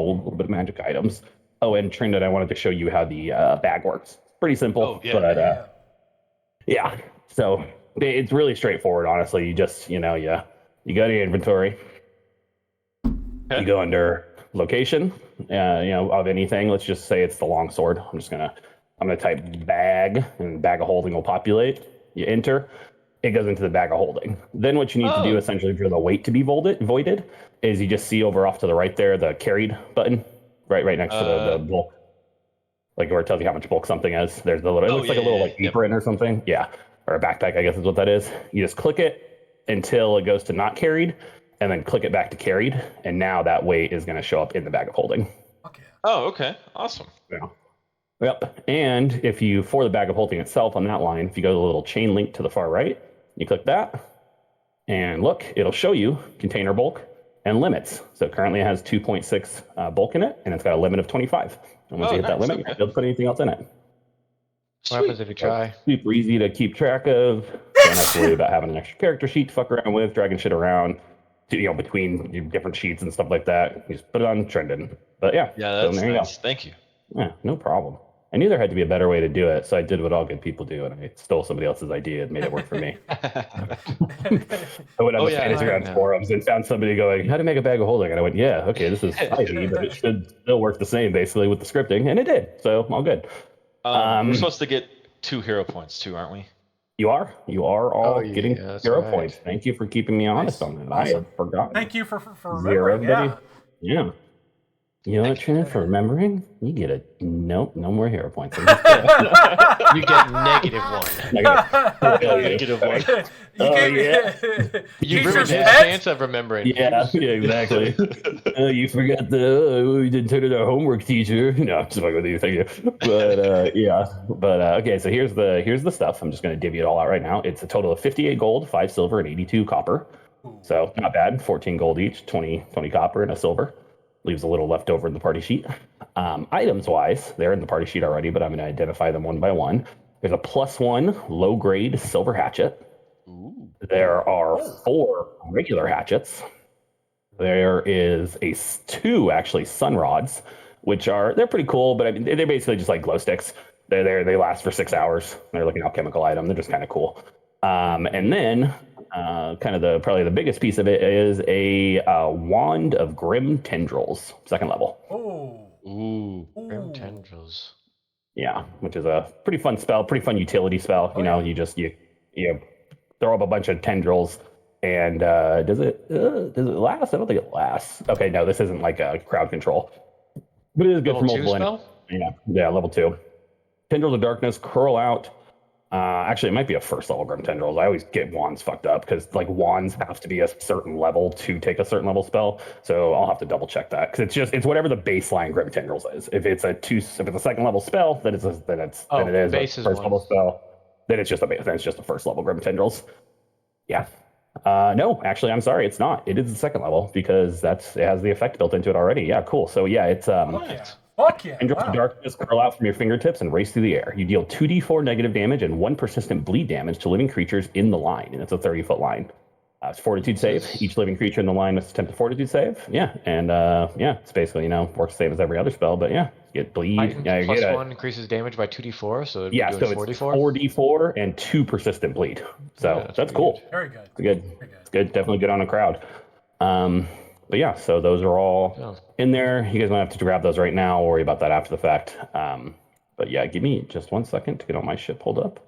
gold, a little bit of magic items. Oh, and Trindon, I wanted to show you how the bag works. Pretty simple, yeah. So it's really straightforward, honestly. You just, you go to your inventory. You go under location, of anything. Let's just say it's the longsword. I'm gonna type bag, and bag of holding will populate. You enter, it goes into the bag of holding. Then what you need to do, essentially, for the weight to be voided, is you just see over off to the right there, the carried button, right next to the bulk, like where it tells you how much bulk something is. There's the little, it looks like a little apron or something, or a backpack, I guess is what that is. You just click it until it goes to not carried, and then click it back to carried, and now that weight is going to show up in the bag of holding. Okay. Oh, okay, awesome. Yeah. Yep. And if you, for the bag of holding itself on that line, if you go to the little chain link to the far right, you click that, and look, it'll show you container bulk and limits. So currently it has 2.6 bulk in it, and it's got a limit of 25. And once you hit that limit, you won't be able to put anything else in it. What happens if you try? Super easy to keep track of. Don't have to worry about having an extra character sheet to fuck around with, dragging shit around, between different sheets and stuff like that. You just put it on Trindon. But yeah, that's nice. Thank you. Yeah, no problem. I knew there had to be a better way to do it, so I did what all good people do, and I stole somebody else's idea and made it work for me. I went on the Fantasy Grounds forums and found somebody going, how to make a bag of holding? And I went, yeah, okay, this is 5e, but it should still work the same, basically, with the scripting, and it did, so all good. We're supposed to get 2 hero points, too, aren't we? You are all getting hero points. Thank you for keeping me honest on that. Awesome. I had forgotten. Thank you for remembering. Yeah. You know what, Trina, for remembering, you get no more hero points. You get -1. Negative 1. You ruined his chance of remembering. Yeah, exactly. You forgot we didn't turn in our homework, teacher. No, I'm just fucking with you. Thank you. But okay. So here's the stuff. I'm just gonna divvy it all out right now. It's a total of 58 gold, 5 silver, and 82 copper. So not bad. 14 gold each, 20 copper, and a silver. Leaves a little left over in the party sheet. Items wise, they're in the party sheet already, but I'm going to identify them one by one. There's a +1 low grade silver hatchet. Ooh. There are 4 regular hatchets. There is 2 actually sun rods, which they're pretty cool, but I mean they're basically just like glow sticks. They last for 6 hours. They're like an alchemical item. They're just kind of cool. And then probably the biggest piece of it is a wand of grim tendrils, 2nd level. Ooh, grim tendrils. Yeah, which is a pretty fun spell, pretty fun utility spell. You throw up a bunch of tendrils, and does it last? I don't think it lasts. Okay, no, this isn't like a crowd control, but it is good level for multiple. Yeah, level 2. Tendrils of darkness curl out. Actually, it might be a 1st level grim tendrils. I always get wands fucked up because like wands have to be a certain level to take a certain level spell. So I'll have to double check that because it's whatever the baseline grim tendrils is. If it's a 2nd level spell, then it is a 1st level spell. Then it's just a 1st level grim tendrils. Yeah. No, actually, I'm sorry, it's not. It is the 2nd level because it has the effect built into it already. Yeah, cool. So yeah, it's Fuck yeah. Tendrils of darkness curl out from your fingertips and race through the air. You deal 2d4 negative damage and 1 persistent bleed damage to living creatures in the line, and it's a 30-foot line. It's fortitude save. Each living creature in the line must attempt a fortitude save. Yeah, and it's basically works the same as every other spell, but yeah, you get bleed. +1 increases damage by 2d4, so it'd be so it's 4d4 and 2 persistent bleed. So that's cool. Very good. It's good. Definitely good on a crowd. But yeah, so those are all in there. You guys don't have to grab those right now. I'll worry about that after the fact. But yeah, give me just 1 second to get all my shit pulled up.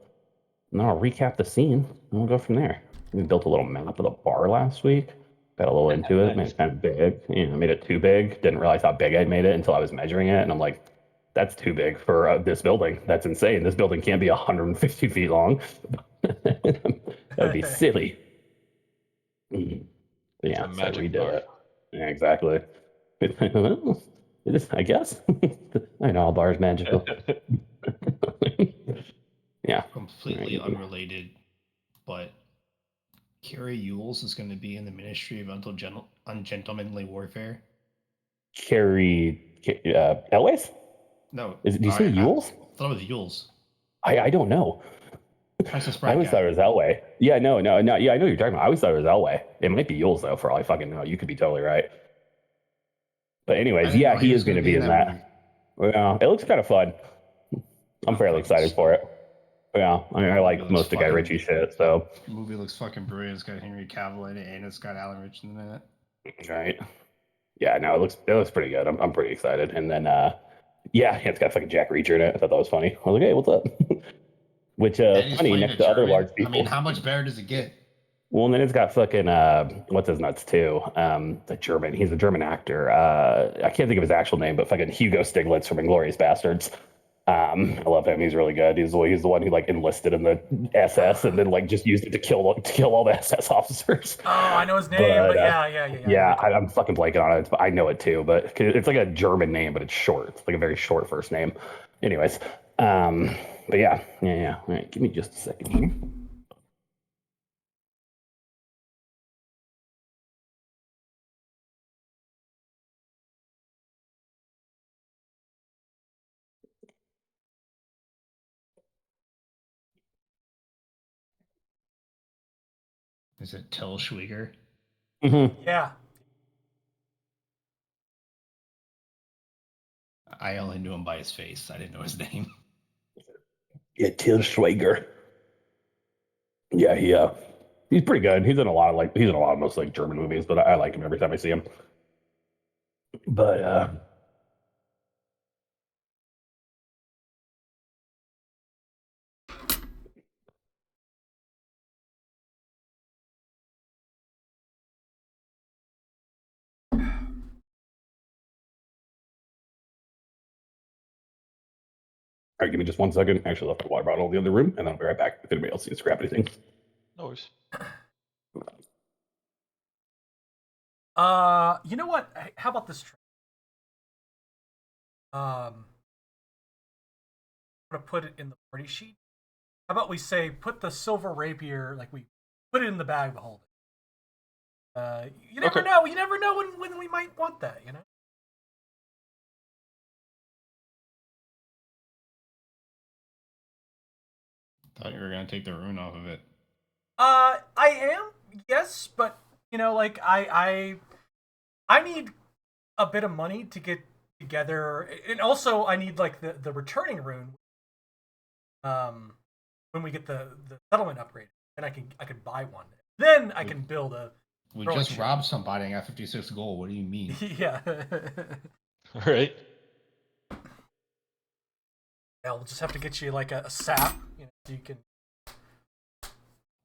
And then I'll recap the scene, and we'll go from there. We built a little map of the bar last week. Got a little into it. Made it kind of big. I made it too big. Didn't realize how big I'd made it until I was measuring it. And I'm like, that's too big for this building. That's insane. This building can't be 150 feet long. That'd be silly. Yeah, so we did it. Yeah, exactly. I guess. I know all bars magical. Yeah. Completely unrelated, but Carrie Yules is going to be in the Ministry of Ungentlemanly Warfare. Carrie Elways? No. Did you say Yules? I thought it was Yules. I don't know. I always thought it was Elway. Yeah, no. Yeah, I know what you're talking about. I always thought it was Elway. It might be Yules, though, for all I fucking know. You could be totally right. But I anyways, didn't yeah, know he was is going to gonna be in that. movie. Yeah, it looks kind of fun. I'm fairly fucking excited for it. Yeah, I mean, I like looks most of Guy fucking- Ritchie shit, so. The movie looks fucking brilliant. It's got Henry Cavill in it, and it's got Alan Richardson in it. Right. Yeah, no, it looks pretty good. I'm pretty excited. And then yeah, it's got fucking Jack Reacher in it. I thought that was funny. I was like, hey, what's up? Which And he's funny playing next a to other German. large people. I mean, how much better does it get? Well, and then it's got fucking what's his nuts too? The German. He's a German actor. I can't think of his actual name, but fucking Hugo Stiglitz from Inglourious Bastards. I love him. He's really good. He's the one who like enlisted in the SS and then like just used it to kill all the SS officers. Oh, I know his name, but yeah. Yeah, I'm fucking blanking on it. I know it too, but it's like a German name, but it's short. It's like a very short first name. Anyways, but yeah. All right, give me just a second here. Is it Till Schweiger? Mm-hmm. Yeah. I only knew him by his face. I didn't know his name. Yeah, Til Schweiger. Yeah, he's pretty good. He's in a lot of most like German movies, but I like him every time I see him. But all right, give me just 1 second. I actually left the water bottle in the other room, and then I'll be right back if anybody else needs to grab anything. No worries. You know what? How about this? I'm gonna put it in the party sheet. How about we say put the silver rapier, like we put it in the bag to hold it. You never know. You never know when we might want that. You know. Thought you were gonna take the rune off of it. I am, yes, but you know, like I need a bit of money to get together, and also I need like the returning rune. When we get the settlement upgrade, then I can buy one. Then I can build a. We just robbed somebody and got 56 gold. What do you mean? Yeah. Right. Yeah, we'll just have to get you like a sap, you know, so you can.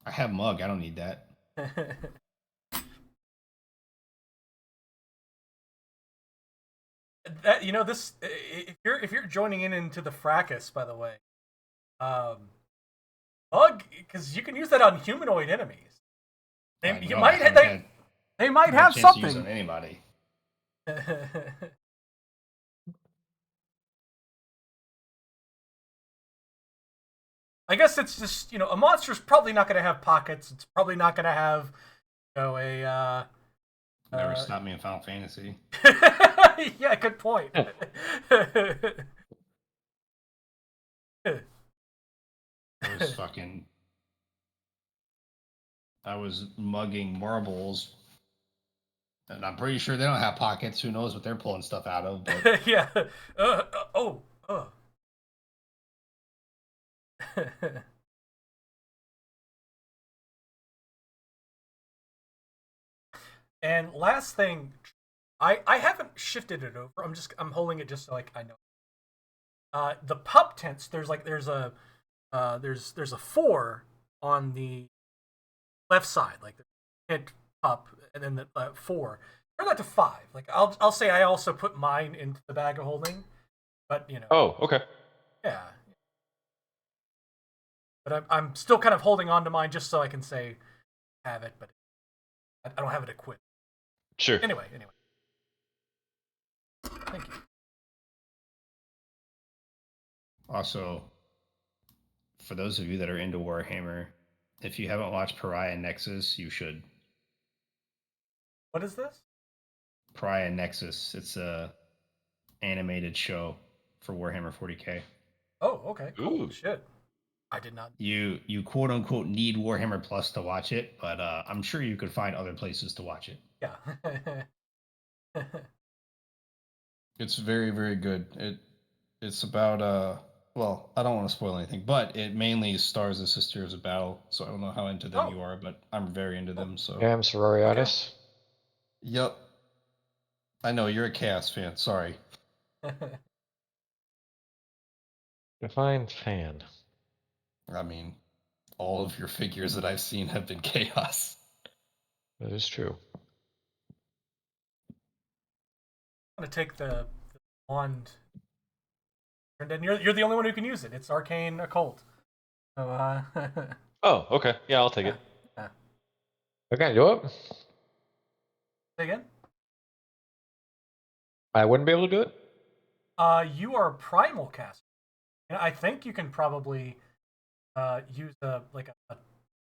I have mug. I don't need that. That, you know, this if you're joining into the fracas, by the way, bug, because you can use that on humanoid enemies. They might have something. Use on anybody. I guess it's just, you know, a monster's probably not going to have pockets. It's probably not going to have, you know, a. Never stopped me in Final Fantasy. Yeah, good point. I was mugging marbles, and I'm pretty sure they don't have pockets. Who knows what they're pulling stuff out of? But... Yeah. And last thing, I haven't shifted it over. I'm holding it just so like I know. The pup tents, there's a 4 on the left side, like the tent pup, and then the 4. Turn that to 5. Like I'll say I also put mine into the bag of holding, but you know. Oh, okay. Yeah. But I'm still kind of holding on to mine just so I can say have it, but I don't have it equipped. Sure. Anyway. Thank you. Also, for those of you that are into Warhammer, if you haven't watched Pariah Nexus, you should. What is this? Pariah Nexus. It's a animated show for Warhammer 40k. Oh, okay. Cool. Ooh. Shit. I did not. You quote unquote need Warhammer Plus to watch it, but I'm sure you could find other places to watch it. Yeah. It's very, very good. It's about well, I don't want to spoil anything, but it mainly stars the Sisters of Battle, so I don't know how into them you are, but I'm very into them, so. Yeah, I'm Sororitas. Yep. I know, you're a Chaos fan, sorry. Define fan. I mean, all of your figures that I've seen have been Chaos. That is true. I'm gonna take the wand, and then you're the only one who can use it. It's arcane occult. So Oh, okay. Yeah, I'll take it. yeah. Okay, do it. Say again. I wouldn't be able to do it. You are a primal caster, and I think you can probably use a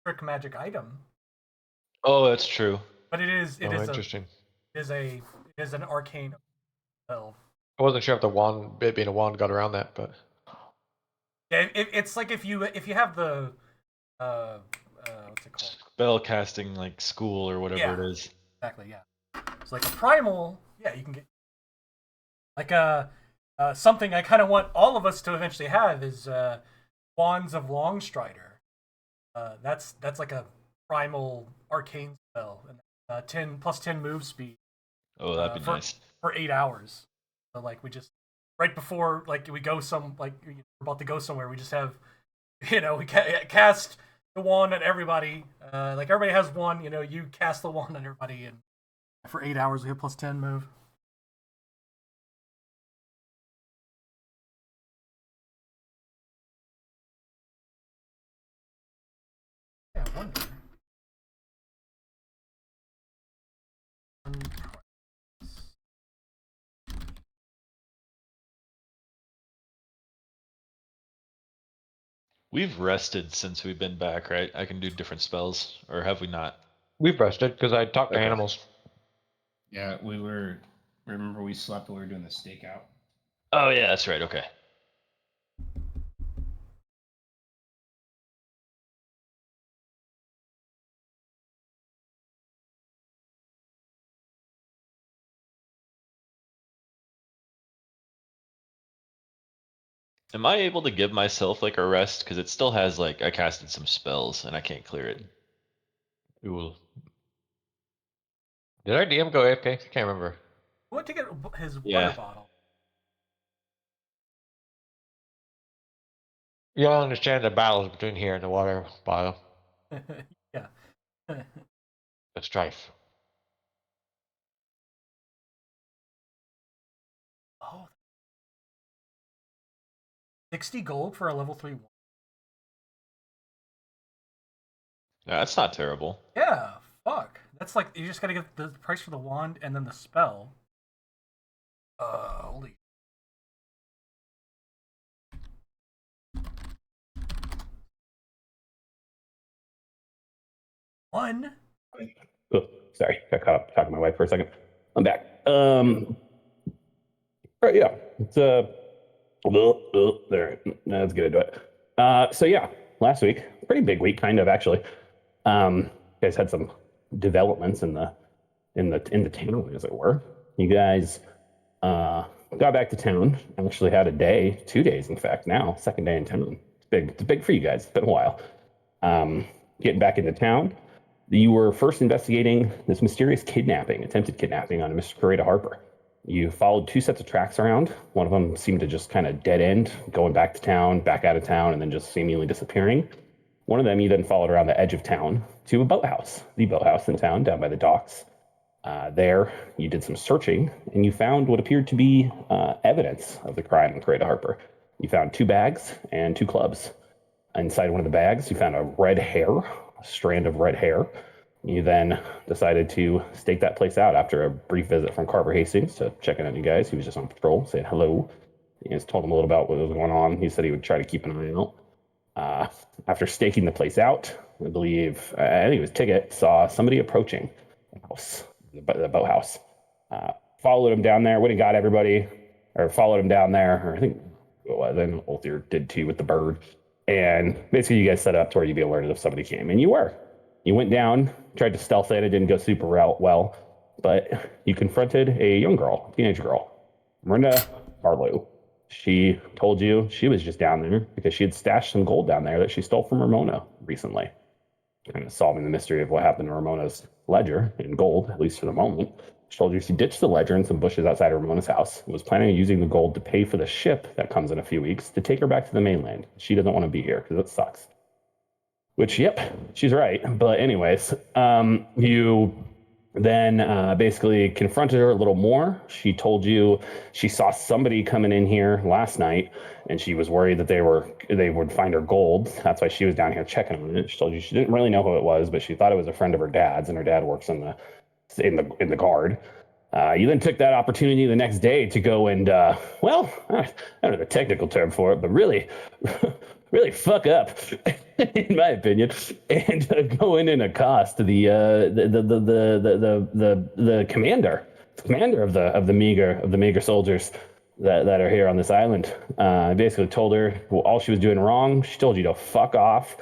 trick magic item. Oh, that's true. But it is Interesting. it is an arcane spell. I wasn't sure if the wand, it being a wand, got around that, but Yeah, it's like if you have the what's it called? Spell casting like school or whatever Yeah. it is. Exactly, yeah. It's like a primal, yeah, you can get like something I kind of want all of us to eventually have is Wands of Longstrider. That's like a primal arcane spell, and 10 move speed. Oh, that'd be nice. For 8 hours. So like we just right before like we go we're about to go somewhere, we just have we cast the wand on everybody. Like everybody has one, you cast the wand on everybody, and for 8 hours we have +10 move. Yeah, I wonder. We've rested since we've been back, right? I can do different spells, or have we not? we've rested because I talked to Okay. animals. Yeah, remember we slept while we were doing the stakeout? Oh yeah, that's right. Okay. Am I able to give myself like a rest? Because it still has like I casted some spells and I can't clear it. Ooh. Did our DM go AFK? I can't remember. Who went to get his Yeah. water bottle? You all understand the battles between here and the water bottle. Yeah. The strife. Oh. 60 gold for a level 3 wand. Yeah, that's not terrible. Yeah, fuck. That's like you just gotta get the price for the wand and then the spell. Holy. One. Oh, sorry, got caught up talking to my wife for a second. I'm back. All right, yeah, it's there. That's good to do it. So yeah, last week, pretty big week, kind of actually. You guys had some developments in the town, as it were. You guys got back to town. Actually had a day, 2 days, in fact. Now, second day in town. It's big for you guys. It's been a while. Getting back into town, you were first investigating this mysterious attempted kidnapping on Miss Coretta Harper. You followed 2 sets of tracks around. One of them seemed to just kind of dead end, going back to town, back out of town, and then just seemingly disappearing. One of them you then followed around the edge of town to a boathouse, the boathouse in town down by the docks. There, you did some searching, and you found what appeared to be evidence of the crime on Coretta Harper. You found 2 bags and 2 clubs. Inside one of the bags, you found a strand of red hair. You then decided to stake that place out after a brief visit from Carver Hastings to check in on you guys. He was just on patrol, saying hello. You guys told him a little about what was going on. He said he would try to keep an eye out. After staking the place out, I think it was Ticket, saw somebody approaching the house, the boathouse. Followed him down there, went and got everybody, or followed him down there, or I think then Ulthir did too with the bird. And basically, you guys set up to where you'd be alerted if somebody came, and you were. You went down, tried to stealth it. It didn't go super well, but you confronted a young girl, teenage girl. Miranda Barlow. She told you she was just down there because she had stashed some gold down there that she stole from Ramona recently. Kind of solving the mystery of what happened to Ramona's ledger in gold, at least for the moment. She told you she ditched the ledger in some bushes outside of Ramona's house and was planning on using the gold to pay for the ship that comes in a few weeks to take her back to the mainland. She doesn't want to be here because it sucks. Which, yep, she's right. But anyways, you then basically confronted her a little more. She told you she saw somebody coming in here last night, and she was worried that they would find her gold. That's why she was down here checking on it. She told you she didn't really know who it was, but she thought it was a friend of her dad's, and her dad works in the guard. You then took that opportunity the next day to go and, well, I don't know the technical term for it, but really, really fuck up, in my opinion, and go in and accost the commander of the meager soldiers that are here on this island. I basically told her all she was doing wrong. She told you to fuck off.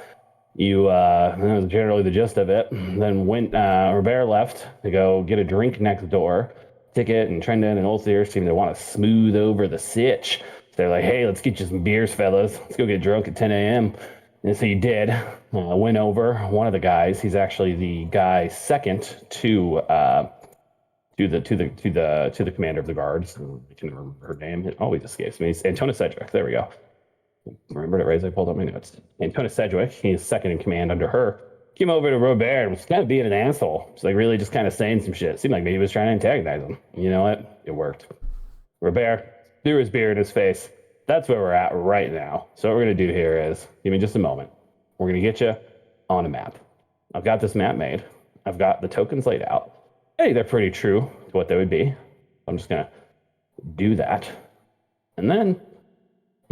That was generally the gist of it. Then Robert left to go get a drink next door. Ticket and Trendon and Ulster seemed to want to smooth over the sitch. So they're like, hey, let's get you some beers, fellas. Let's go get drunk at 10 a.m. And so you did. Went over. One of the guys, he's actually the guy second to the commander of the guards. I can remember her name. It always escapes me. It's Antona Cedric. There we go. Remembered it right as I pulled up my notes. Antona Sedgwick, he's second in command under her, came over to Robert and was kind of being an asshole. So like really just kind of saying some shit. Seemed like maybe he was trying to antagonize him. You know what? It worked. Robert threw his beer in his face. That's where we're at right now. So what we're going to do here is, give me just a moment. We're going to get you on a map. I've got this map made. I've got the tokens laid out. Hey, they're pretty true to what they would be. I'm just going to do that. And then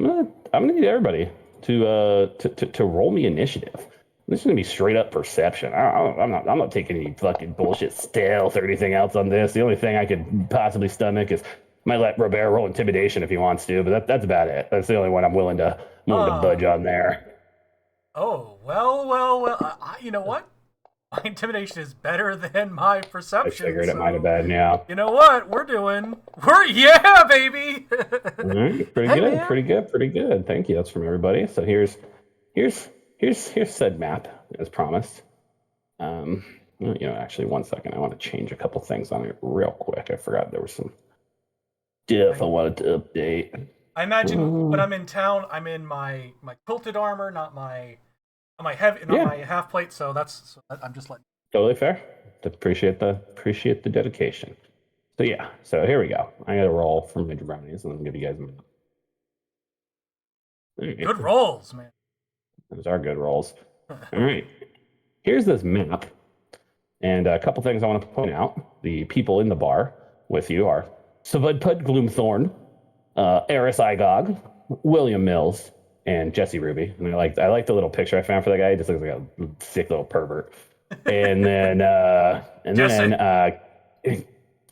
I'm gonna need everybody to roll me initiative. This is gonna be straight up perception. I'm not taking any fucking bullshit stealth or anything else on this. The only thing I could possibly stomach is might let Robert roll intimidation if he wants to, but that's about it. That's the only one I'm willing to budge on there. Oh well. You know what? My intimidation is better than my perception. I figured it might have been, yeah. You know what? Yeah, baby. Pretty good. Thank you. That's from everybody. So here's said map as promised. Actually, one second. I want to change a couple things on it real quick. I forgot there was some stuff I wanted to update. I imagine when I'm in town, I'm in my quilted armor, not my half plate. So I'm just letting. Totally fair. Appreciate the dedication. So yeah. So here we go. I got a roll from Major Brownies, and I'm gonna give you guys a minute. Good rolls, man. Those are good rolls. All right. Here's this map, and a couple things I want to point out. The people in the bar with you are Savudpud Gloomthorn, Eris Igog, William Mills, and Jesse Ruby. And I like the little picture I found for that guy. He just looks like a sick little pervert. And then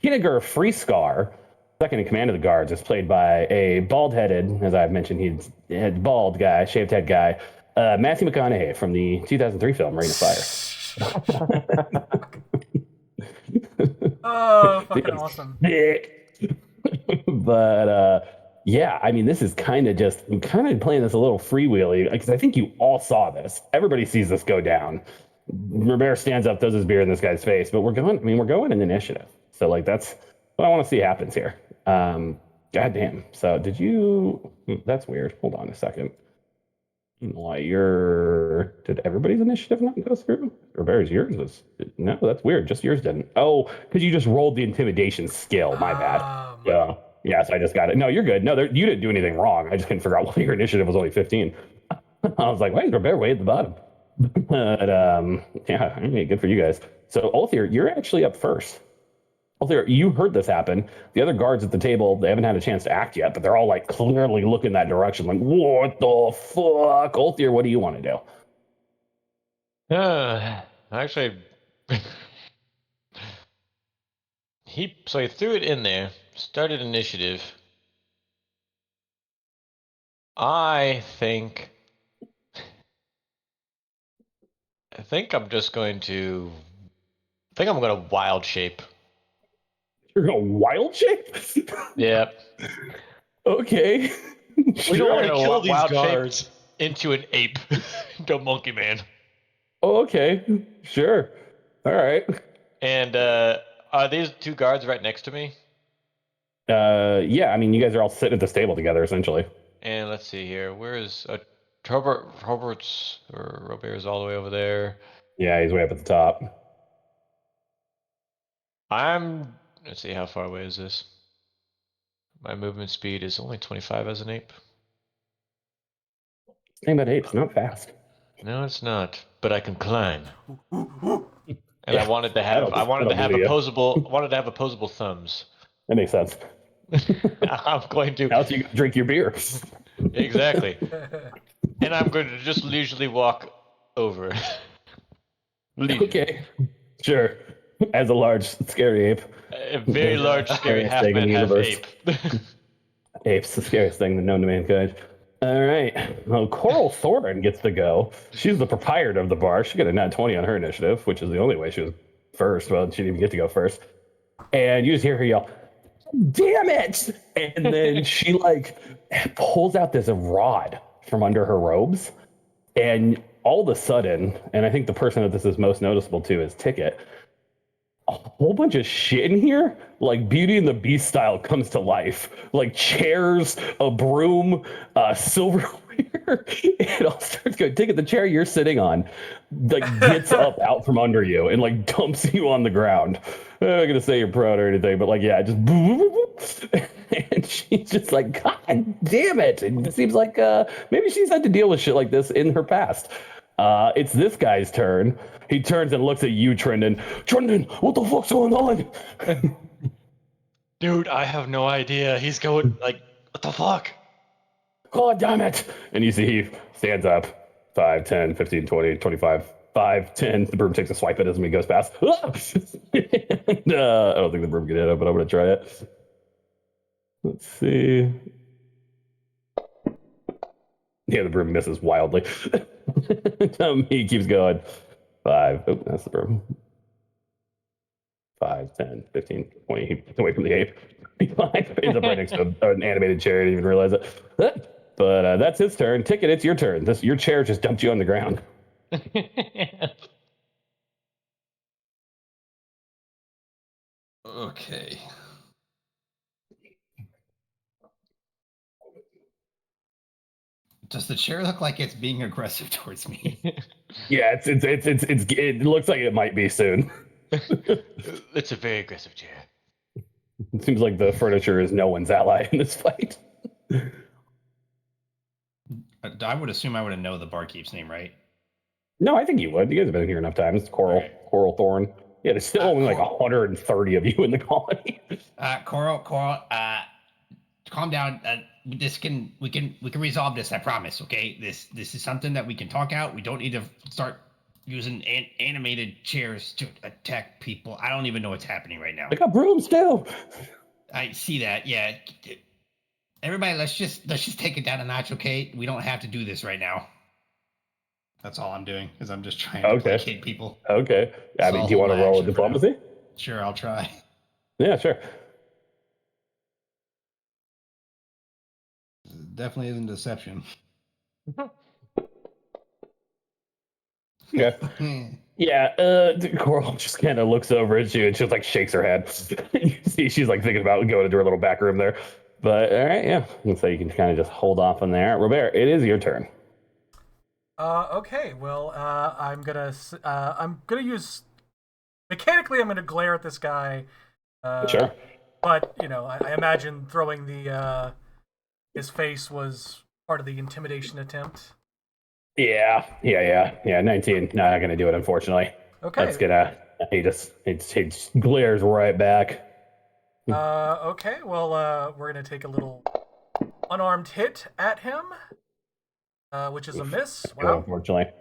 Kinniger Freescar, second in command of the guards, is played by a bald-headed, as I've mentioned, he's a bald guy, shaved head guy, Matthew McConaughey from the 2003 film Ring of Fire. Oh, fucking awesome. But yeah, I mean, this is kind of playing this a little freewheeling because I think you all saw this. Everybody sees this go down. Robert stands up, throws his beer in this guy's face, but we're going in initiative. So like that's what I want to see happens here. Goddamn. So that's weird. Hold on a second. Why did everybody's initiative not go through? Robert's yours was no, that's weird. Just yours didn't. Oh, because you just rolled the intimidation skill. My bad. Yeah, so I just got it. No, you're good. No, you didn't do anything wrong. I just couldn't figure out why your initiative was only 15. I was like, why is Robert way at the bottom? But yeah, I mean, good for you guys. So Ulthir, you're actually up first. Ulthir, you heard this happen. The other guards at the table, they haven't had a chance to act yet, but they're all like clearly looking that direction, like, what the fuck? Ulthir, what do you want to do? Actually, he threw it in there, started initiative. I think I'm going to wild shape. You're a wild shape? Yeah. Okay. We don't want to Turn a kill these wild shape guards. into an ape. Into a monkey man. Oh, okay. Sure. All right. And are these two guards right next to me? Yeah, I mean, you guys are all sitting at the table together, essentially. And let's see here. Where is Robert's all the way over there. Yeah, he's way up at the top. Let's see, how far away is this? My movement speed is only 25 as an ape. Thing about apes, not fast. No, it's not. But I can climb. And Yeah, I wanted to have opposable thumbs. That makes sense. I'm going to Now you drink your beer. exactly. And I'm going to just leisurely walk over. Leisurely. Okay. Sure. As a large, scary ape. A very large, scary Scariest thing in half-man, the universe. half-ape. Ape's the scariest thing known to mankind. All right. Well, Coral Thorin gets to go. She's the proprietor of the bar. She got a nat 20 on her initiative, which is the only way she was first. Well, she didn't even get to go first. And you just hear her yell, "Damn it!" And then she like pulls out this rod from under her robes. And all of a sudden, and I think the person that this is most noticeable to is Ticket, a whole bunch of shit in here, like Beauty and the Beast style, comes to life. Like chairs, a broom, silverware. It all starts going. Ticket, the chair you're sitting on, like gets up out from under you and like dumps you on the ground. I'm not gonna say you're proud or anything, but like, yeah, just and she's just like, God damn it. And it seems like maybe she's had to deal with shit like this in her past. It's this guy's turn. He turns and looks at you, Trendon. Trendon, what the fuck's going on? Dude, I have no idea. He's going like, what the fuck? God damn it. And you see he stands up. 5, 10, 15, 20, 25, 5, 10. The broom takes a swipe at him as he goes past. And, I don't think the broom can hit him, but I'm going to try it. Let's see. Yeah, the broom misses wildly. He keeps going. 5. Oh, that's the broom. 5, 10, 15, 20. He gets away from the ape. 25. Ends up right next to an animated chair. I didn't even realize it. But that's his turn. Ticket, it's your turn. Your chair just dumped you on the ground. Okay. Does the chair look like it's being aggressive towards me? Yeah, it looks like it might be soon. It's a very aggressive chair. It seems like the furniture is no one's ally in this fight. I would assume I would have known the barkeep's name, right? No, I think you would. You guys have been here enough times. It's Coral, Right. Coral Thorn. Yeah, there's still only like 130 of you in the colony. Coral, calm down. We can resolve this. I promise. Okay, this is something that we can talk out. We don't need to start using animated chairs to attack people. I don't even know what's happening right now. I got brooms too. I see that. Yeah. Everybody, let's just take it down a notch, okay? We don't have to do this right now. That's all I'm doing, is I'm just trying to placate people. Okay. I mean, So do you want to I'll hold roll my a action for now. diplomacy? Sure, I'll try. Yeah, sure. Definitely isn't deception. Okay. Yeah, Coral just kind of looks over at you and just like shakes her head. You see, she's like thinking about going into her little back room there. But all right, yeah. So you can kind of just hold off on there. Robert, it is your turn. Okay. Well, I'm gonna use mechanically. I'm gonna glare at this guy. Sure. But I imagine throwing the his face was part of the intimidation attempt. Yeah. 19. Not gonna do it, unfortunately. Okay. That's gonna. He just glares right back. Okay. Well, we're gonna take a little unarmed hit at him, which is a miss. Wow. Unfortunately.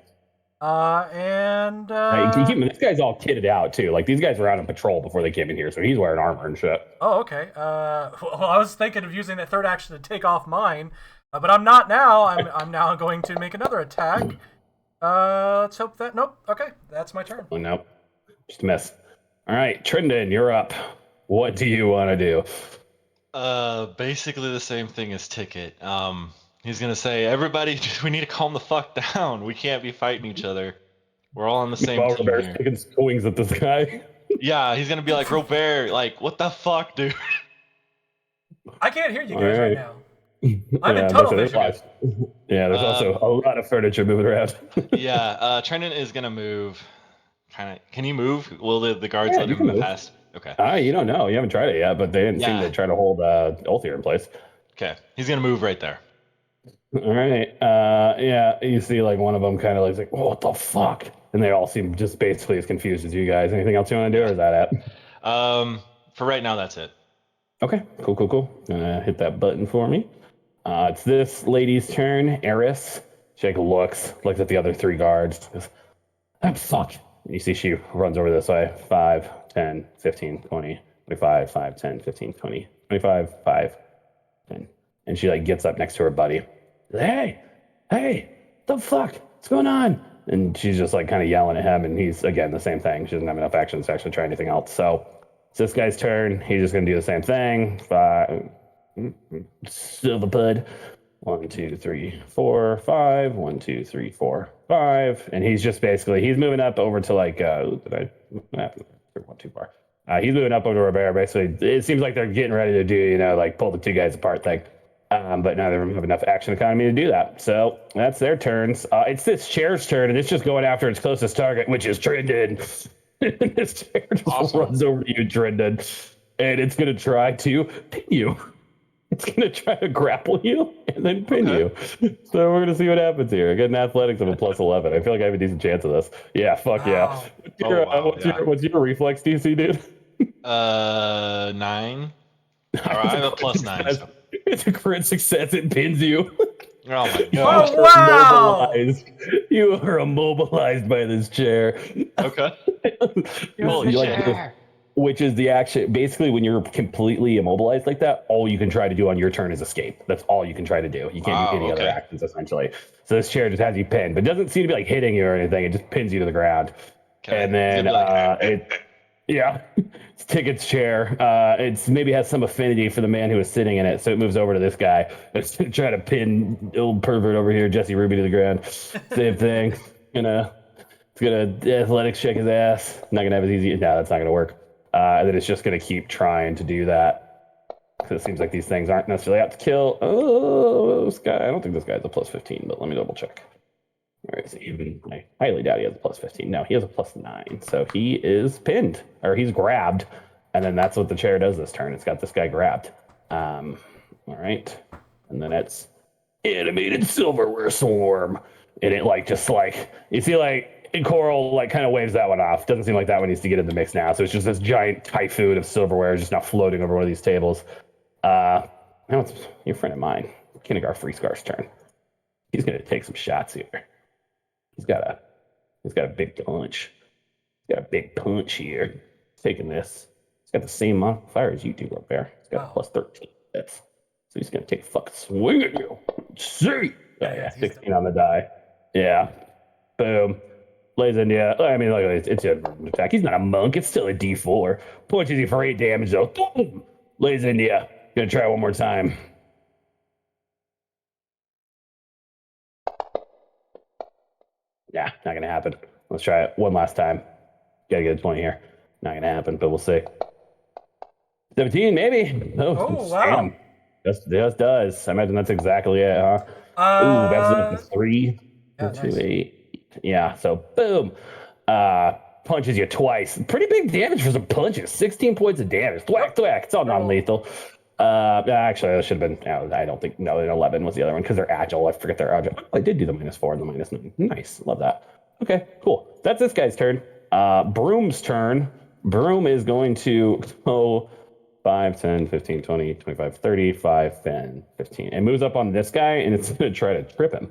And This guy's all kitted out too. Like these guys were out on patrol before they came in here, so he's wearing armor and shit. Oh, okay. Well, I was thinking of using that third action to take off mine, but I'm not now. I'm now going to make another attack. Let's hope that. Nope. Okay, that's my turn. Oh, nope. Just a miss. All right, Trendon, you're up. What do you want to do? Basically the same thing as Ticket. He's gonna say, everybody, we need to calm the fuck down. We can't be fighting each other. We're all on the same Meanwhile, team Robert's here. taking swings at this guy. Yeah, he's gonna be like, Robert, like, what the fuck, dude? I can't hear you All guys right right. now. I'm in Yeah, tunnel listen, there's vision. lots. Yeah, there's also a lot of furniture moving around. Yeah, Trenton is gonna move. Can he move? Will the guards Yeah, let you can him move. past? Okay. You don't know. You haven't tried it yet, but they didn't seem Yeah. to try to hold Ulthir in place. Okay. He's gonna move right there. All right. Yeah, you see like one of them kind of like, what the fuck? And they all seem just basically as confused as you guys. Anything else you want to do, or is that it? For right now, that's it. Okay, cool. Hit that button for me. It's this lady's turn, Eris. She like looks at the other three guards. Goes, fuck. And you see she runs over this way. 5, 10, 15, 20, 25, 5, 10, 15, 20, 25, 5, 10. And she like gets up next to her buddy. Hey, the fuck? What's going on? And she's just like kind of yelling at him, and he's again the same thing. She doesn't have enough actions to actually try anything else. So it's this guy's turn. He's just gonna do the same thing. 5, silver pud. 1, 2, 3, 4, 5. 1, 2, 3, 4, 5. And he's just basically he's moving up over to like went too far. He's moving up over to Robert. Basically, it seems like they're getting ready to do like pull the two guys apart thing. But now they don't have enough action economy to do that. So that's their turns. It's this chair's turn, and it's just going after its closest target, which is Trendon. This chair just runs over to you, Trendon, and it's going to try to pin you. It's going to try to grapple you and then pin you. So we're going to see what happens here. I get an athletics of a +11. I feel like I have a decent chance of this. Yeah, fuck Wow. yeah. What's your reflex DC, dude? 9. I have a +9. So. It's a crit success. It pins you. Oh my god. Oh, wow. You are immobilized by this chair. Okay. Holy shit. Which is the action. Basically, when you're completely immobilized like that, all you can try to do on your turn is escape. That's all you can try to do. You can't do any other actions, essentially. So this chair just has you pinned, but it doesn't seem to be like hitting you or anything. It just pins you to the ground. Okay. And then it's Ticket's chair. It's maybe has some affinity for the man who was sitting in it, so it moves over to this guy. It's gonna try to pin old pervert over here, Jesse Ruby, to the ground. Same thing. It's gonna athletics check his ass. Not gonna have as easy. No, that's not gonna work. And then it's just gonna keep trying to do that because it seems like these things aren't necessarily out to kill. Oh, this guy. I don't think this guy's a +15, but let me double check. All right, so even I highly doubt he has a +15. No, he has a +9, so he is pinned or he's grabbed, and then that's what the chair does this turn. It's got this guy grabbed. All right, and then it's animated silverware swarm, and it you see and Coral kind of waves that one off. Doesn't seem like that one needs to get in the mix now. So it's just this giant typhoon of silverware just now floating over one of these tables. Now it's your friend of mine, Kinnegar Freescar's turn. He's gonna take some shots here. He's got a big punch. He's got a big punch here. He's taking this. He's got the same modifier as you do, Robert. He's got a +13. So he's gonna take a fucking swing at you. See? Yeah, 16 on the die. Yeah. Boom. Lays in, yeah. I mean, it's a attack. He's not a monk. It's still a D4. Punches you for 8 damage, though. Boom! Lays in, yeah. Gonna try one more time. Yeah, not gonna happen. Let's try it one last time. Gotta get a 20 here. Not gonna happen, but we'll see. 17, maybe. Oh, wow. Damn. Just does. I imagine that's exactly it, huh? Ooh, that's up to 3. Yeah, 2, nice. 8. Yeah, so boom. Punches you twice. Pretty big damage for some punches. 16 points of damage. Thwack, thwack. It's all non-lethal. Actually, that should have been. I don't think. No, 11 was the other one because they're agile. I forget they're agile. Oh, I did do the -4 and the -9. Nice. Love that. Okay, cool. That's this guy's turn. Broom's turn. Broom is going to go 5, 10, 15, 20, 25, 30, 5, 10, 15. It moves up on this guy, and it's going to try to trip him.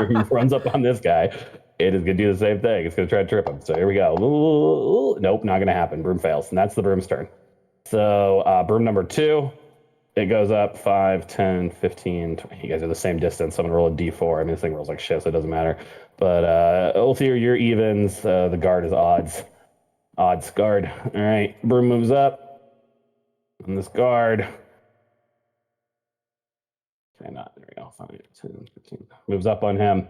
He runs up on this guy. It is going to do the same thing. It's going to try to trip him. So here we go. Ooh, nope, not going to happen. Broom fails, and that's the Broom's turn. So broom number 2, it goes up 5, 10, 15, 20. You guys are the same distance. So I'm going to roll a D4. I mean, this thing rolls like shit, so it doesn't matter. But Ulthir, you're evens. The guard is odds. Odds guard. All right, broom moves up. on this guard. Okay, not there we go. 5, 10, 15. Moves up on him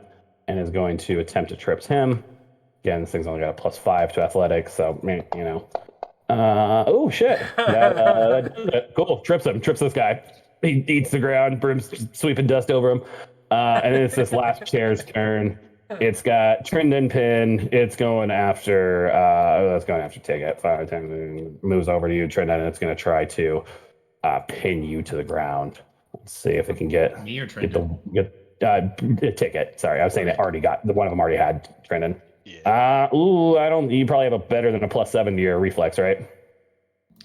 and is going to attempt to trips him. Again, this thing's only got a +5 to athletics, so you know. Oh shit! That does it. Cool. Trips him. Trips this guy. He eats the ground. Broom's sweeping dust over him. And then it's this last chair's turn. It's got Trindon pin. It's going after. It's going after Ticket. 5, 10 moves over to you, Trindon, and it's going to try to pin you to the ground. Let's see if it can get Me or Trindon? Ticket. Sorry, I was saying it already got the one of them already had Trindon. Yeah. I don't. You probably have a better than a +7 to your reflex, right?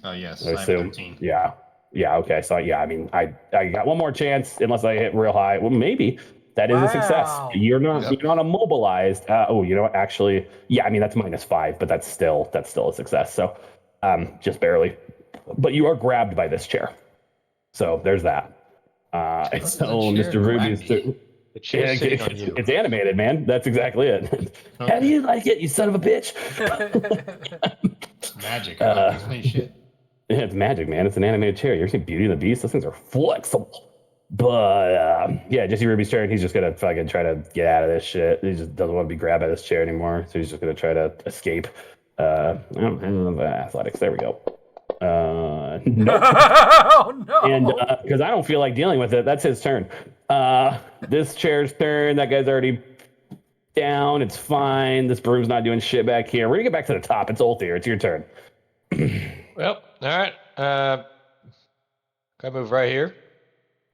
Oh yes, I I have assume. 13. Yeah. Okay. So yeah, I mean, I got one more chance unless I hit real high. Well, maybe that is a success. Wow. You're not Yep. you're not immobilized. You know what? Actually, yeah. I mean, that's -5, but that's still a success. So, just barely. But you are grabbed by this chair. So there's that. So the chair Mr. Ruby's. grabbed me? The chair's sitting on you. It's animated, man. That's exactly it. How do Okay. you like it, you son of a bitch? It's magic. I don't explain shit. Yeah, it's magic, man. It's an animated chair. You ever seen Beauty and the Beast? Those things are flexible. But yeah, Jesse Ruby's turn. He's just gonna fucking try to get out of this shit. He just doesn't want to be grabbed by this chair anymore. So he's just gonna try to escape. I don't have athletics. There we go. Nope. Oh no! And because I don't feel like dealing with it, that's his turn. This chair's turn. That guy's already down. It's fine. This broom's not doing shit back here. We're gonna get back to the top. It's Ulthir. It's your turn. Well, all right. Can I move right here?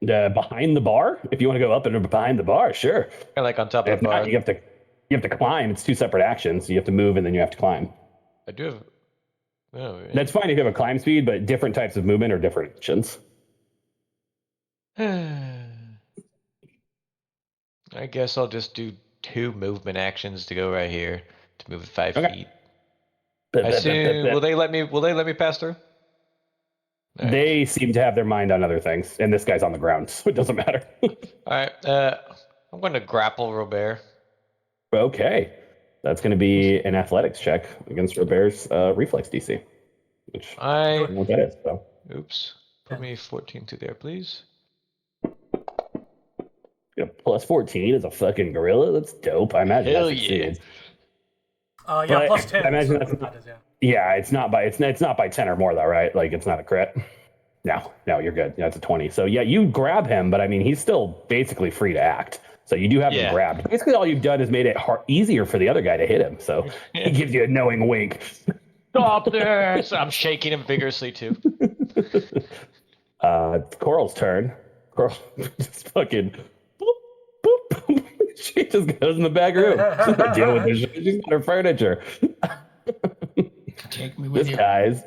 Behind the bar. If you want to go up and behind the bar, sure. Kind of like on top of If the bar. not, you have to climb. It's 2 separate actions. You have to move and then you have to climb. I do have. Oh, yeah. That's fine if you have a climb speed, but different types of movement are different actions. I guess I'll just do 2 movement actions to go right here to move 5 Okay. feet. I assume, will they let me pass through? All right. They seem to have their mind on other things, and this guy's on the ground, so it doesn't matter. All right. I'm going to grapple Robert. Okay. That's going to be an athletics check against Robert's reflex DC, which I don't know what that is. So. Oops. Put me 14 to there, please. Yeah, +14 is a fucking gorilla. That's dope. I imagine Hell that yeah. succeeds. Yeah, But +10. I imagine so that's that is, yeah. Yeah, it's not by 10 or more though, right? Like it's not a crit. No, you're good. Yeah, it's a 20. So yeah, you grab him, but I mean, he's still basically free to act. So you do have him Yeah. grabbed. Basically, all you've done is made it easier for the other guy to hit him. So he gives you a knowing wink. Stop this! I'm shaking him vigorously too. Coral's turn. Coral just fucking boop, boop, boop. She just goes in the back room. She's not dealing with this shit. She's got her furniture. Take me with This you. guy's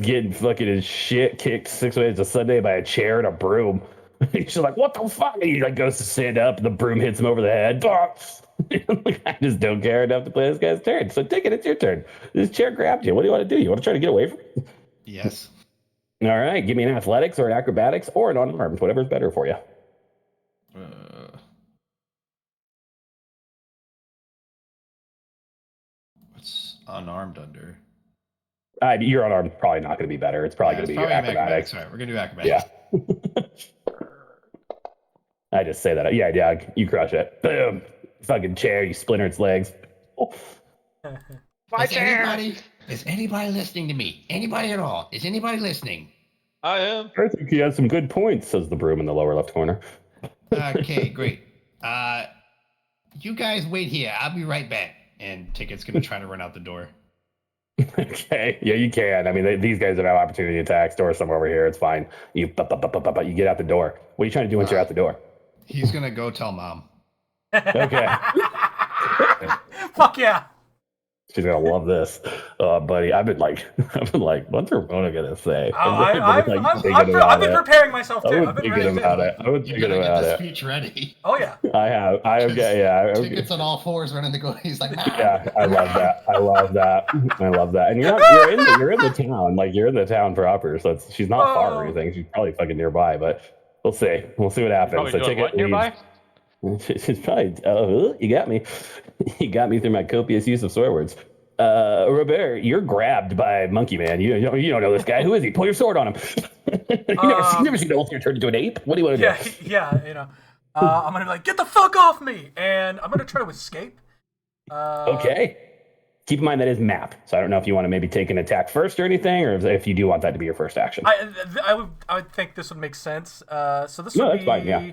getting fucking his shit kicked 6 ways to Sunday by a chair and a broom. She's like, what the fuck? And he like goes to stand up, and the broom hits him over the head. I just don't care enough to play this guy's turn. So take it, it's your turn. This chair grabbed you. What do you want to do? You want to try to get away from it? Yes. All right, give me an athletics or an acrobatics or an unarmed, whatever's better for you. What's unarmed under? Your unarmed probably not going to be better. It's probably going to be your acrobatics. All right, we're gonna do acrobatics. Yeah. I just say that. Yeah, you crush it. Boom. Fucking chair, you splinter its legs. Oh. Is anybody listening to me? Anybody at all? Is anybody listening? I am. I think he has some good points, says the broom in the lower left corner. Okay, great. You guys wait here. I'll be right back. And Ticket's gonna try to run out the door. Okay. Yeah, you can. I mean, these guys have opportunity attacks. Door's somewhere over here. It's fine. You get out the door. What are you trying to do once you're out the door? He's gonna go tell Mom. Okay. Fuck yeah. She's gonna love this, buddy. I've been like, what's Ramona gonna say? I've been preparing myself too. I've been thinking about it. I was You thinking gotta get about the it. speech ready. Oh yeah. I have. Yeah. Ticket's on all fours running the go. He's like, nah. Yeah, I love that. I love that. And you're in the town. Like you're in the town proper. So she's not far or anything. She's probably fucking nearby. But we'll see. We'll see what happens. So Ticket leaves. Nearby? She's probably. You got me. You got me through my copious use of swear words. Robert, you're grabbed by Monkey Man. You don't know this guy. Who is he? Pull your sword on him. you never seen Ulster turn into an ape. What do you want to do? Yeah. I'm gonna be like, get the fuck off me, and I'm gonna try to escape. Okay. Keep in mind that is map, so I don't know if you want to maybe take an attack first or anything, or if you do want that to be your first action. I would think this would make sense. So this would be fine, yeah.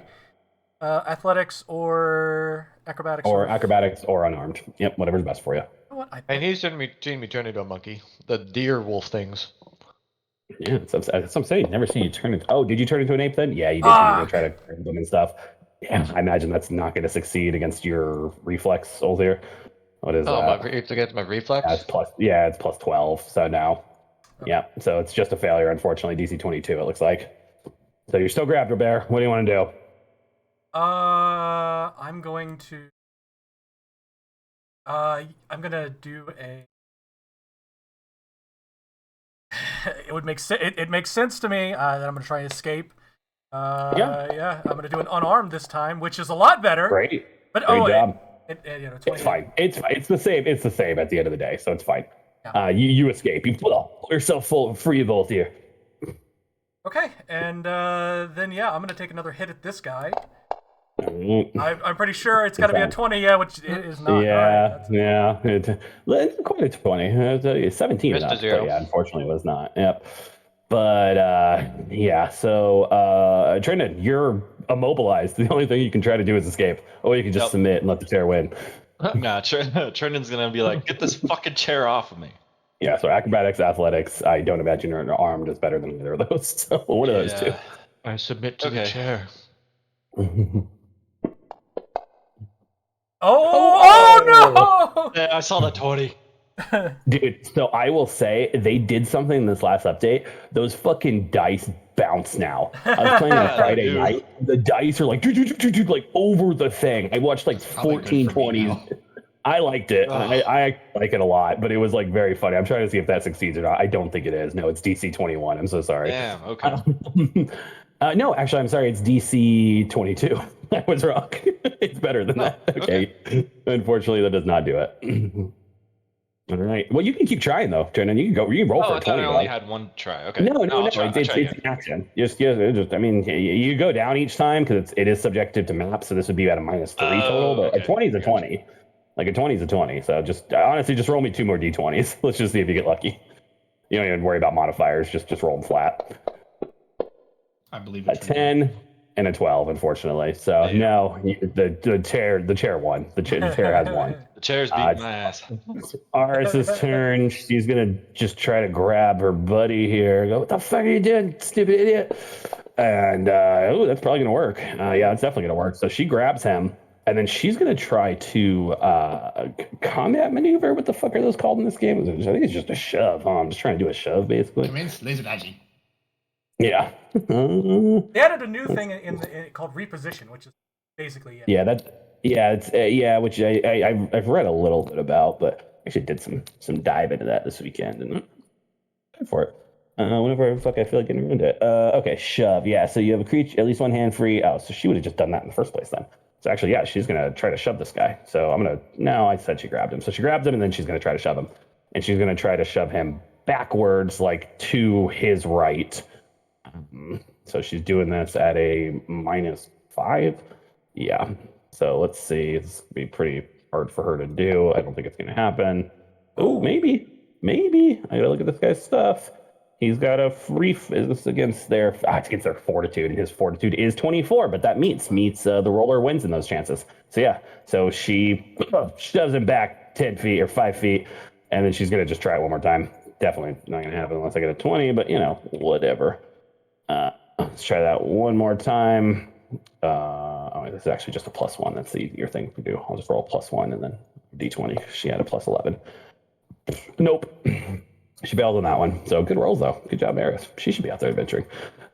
Athletics or acrobatics or acrobatics or unarmed. Yep, whatever's best for you. You know what? And he's seen me turn into a monkey. The deer wolf things. Yeah, that's what I'm saying. Never seen you turn into. Oh, did you turn into an ape then? Yeah, you did. You're gonna try to grab them and stuff. Yeah, I imagine that's not going to succeed against your reflex, Oldir. What is that? It's against my reflex? It's plus 12. So no. Okay. Yeah, so it's just a failure, unfortunately. DC 22, it looks like. So you're still grabbed, Robert. What do you want to do? I'm going to. I'm gonna do a. It would make it makes sense to me that I'm gonna try and escape. Yeah, I'm gonna do an unarmed this time, which is a lot better. Great. But Great job. It's fine. It's the same. It's the same at the end of the day, so it's fine. Yeah. You escape. You pull yourself free of both here. Okay, and then I'm gonna take another hit at this guy. I'm pretty sure it's got to be a 20, which it is not. It's quite a 20. It's 17 Missed enough, a zero. but yeah, unfortunately it was not. Yep. But so Trenton, you're immobilized. The only thing you can try to do is escape. Or you can just submit and let the chair win. Nah, Trenton's gonna be like, get this fucking chair off of me. Yeah, so acrobatics, athletics, I don't imagine you're armed is better than either of those. So one of those two. I submit to the chair. Oh no! Yeah, I saw that 20. Dude, so I will say they did something in this last update. Those fucking dice bounce now. I was playing on a Friday night. The dice are like over the thing. I watched like 14 20s. I liked it. I like it a lot, but it was like very funny. I'm trying to see if that succeeds or not. I don't think it is. No, it's DC 21. I'm so sorry. Damn, okay. No, actually, I'm sorry. It's DC 22. I was wrong. It's better than that. Okay. Unfortunately, that does not do it. All right. Well, you can keep trying though, Trenton. You can roll for I 20. thought I only had one try. Okay. No. It's It's an action. I mean, you go down each time because it is subjective to map. So this would be at a -3 total. But a 20 is a 20. Like a 20 is a 20. So honestly, just roll me 2 more d20s. Let's just see if you get lucky. You don't even worry about modifiers. Just roll them flat. I believe A 10 and a 12, unfortunately. So no, the chair won. The chair has won. The chair's beating my ass. Aris's turn. She's gonna just try to grab her buddy here. Go, what the fuck are you doing, stupid idiot? And that's probably gonna work. Yeah, it's definitely gonna work. So she grabs him, and then she's gonna try to combat maneuver. What the fuck are those called in this game? I think it's just a shove. I'm just trying to do a shove, basically. Commence laser dodging. Yeah. They added a new thing in called reposition, which is basically it. Which I've read a little bit about, but I actually did some dive into that this weekend and for it. Whenever I feel like getting around it. Okay, shove. Yeah, so you have a creature, at least one hand free. Oh, so she would have just done that in the first place then. So actually, yeah, she's gonna try to shove this guy. So I said she grabbed him. So she grabs him and then she's gonna try to shove him, and she's gonna try to shove him backwards, like to his right. So she's doing this at a -5. Yeah. So let's see. It's going to be pretty hard for her to do. I don't think it's going to happen. Oh, maybe. I got to look at this guy's stuff. He's got a free. Is this against their? It's against their fortitude, and his fortitude is 24. But that meets the roller wins in those chances. So yeah. So she shoves him back 10 feet or 5 feet, and then she's going to just try it one more time. Definitely not going to happen unless I get a 20. But whatever. Let's try that one more time. This is actually just a +1. That's the easier thing to do. I'll just roll +1 and then d20. She had a +11. Nope. She failed on that one. So good rolls, though. Good job, Eris. She should be out there adventuring.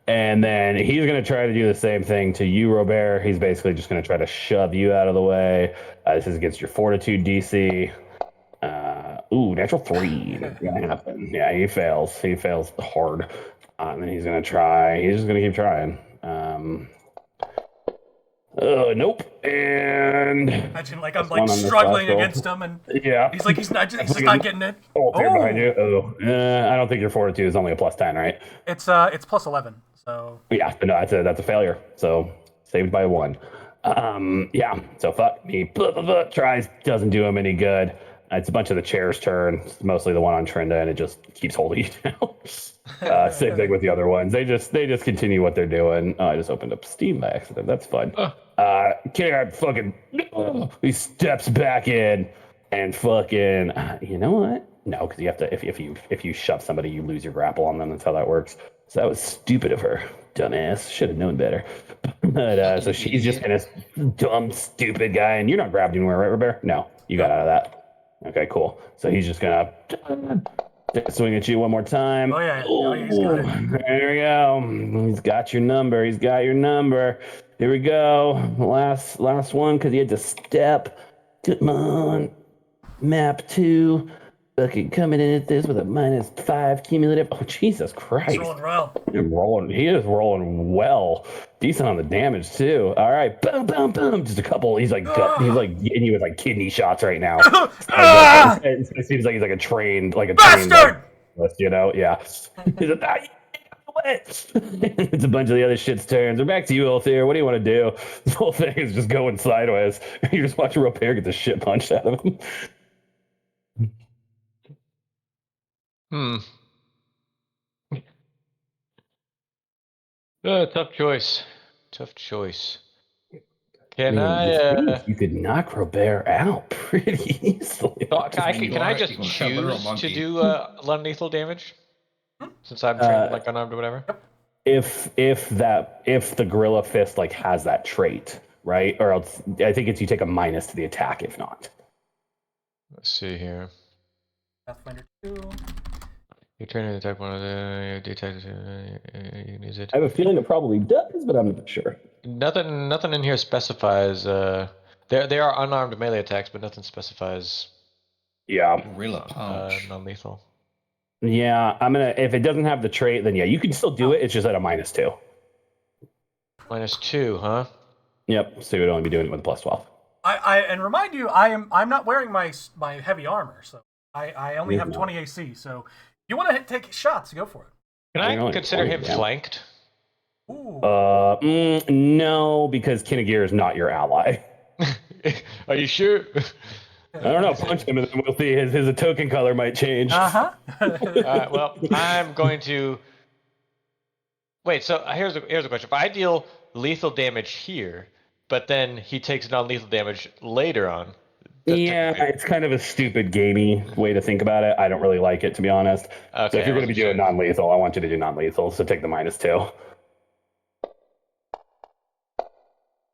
And then he's going to try to do the same thing to you, Robert. He's basically just going to try to shove you out of the way. This is against your fortitude DC. Natural 3. That's going to happen. Yeah, he fails. He fails hard. And then he's going to try. He's just going to keep trying. Nope. And Imagine like I'm That's like one on this struggling last roll. against him, and yeah, he's like he's just Fucking not getting it. ult there behind Oh, you. I don't think your fortitude is only a +10, right? it's plus 11. So Yeah, but no, that's a failure. So saved by 1. Yeah. So fuck me. Blah, blah, blah. Tries, doesn't do him any good. It's a bunch of the chair's turn. It's mostly the one on Trinda, and it just keeps holding you down. Same thing with the other ones. They just continue what they're doing. Oh, I just opened up Steam by accident. That's fun. Kindergarten fucking he steps back in and fucking you know what? No, because you have to if you shove somebody, you lose your grapple on them. That's how that works. So that was stupid of her. Dumbass. Should have known better. But so she's just in a dumb, stupid guy, and you're not grabbed anywhere, right, Robert? No, you got out of that. Okay, cool. So he's just gonna take a swing at you one more time. Oh, yeah. Oh, yeah, he's got it. There we go. He's got your number. He's got your number. Here we go. Last one, because he had to step. Come on. Map 2. Fucking coming in at this with a -5 cumulative. Oh, Jesus Christ. he's rolling well. He is rolling well. Decent on the damage too. All right, boom, boom, boom. Just a couple. He's like hitting you with like kidney shots right now. It seems like he's like a trained Bastard! you know? Yeah. He's like, it's a bunch of the other shit's turns. We're back to you, Ulthir. What do you want to do? This whole thing is just going sideways. You just watch Ropair get the shit punched out of him. Tough choice. Tough choice. Can You could knock Robert out pretty easily. Can I just choose to do non-lethal damage? Since I'm trained like unarmed or whatever. If the gorilla fist like has that trait, right? Or else I think it's you take a minus to the attack if not. Let's see here. Pathfinder 2. You turn an attack one of the detect. You can use it. I have a feeling it probably does, but I'm not sure. Nothing in here specifies. There are unarmed melee attacks, but nothing specifies. Yeah. Gorilla punch. Non-lethal. Yeah, I'm gonna. If it doesn't have the trait, then yeah, you can still do it. It's just at a -2. -2, huh? Yep. So you'd only be doing it with a +12. And remind you, I'm not wearing my heavy armor, so I only have 20 AC. So if you want to take shots, go for it. Can I consider him yeah. flanked? Ooh. No, because Kinagir is not your ally. Are you sure? I don't know. Punch him, and then we'll see. His token color might change. Well, I'm going to wait. So here's a question: if I deal lethal damage here, but then he takes non-lethal damage later on. Yeah, it's kind of a stupid gamey way to think about it. I don't really like it, to be honest. Okay, so if you're going to be doing non-lethal, I want you to do non-lethal. So take the -2.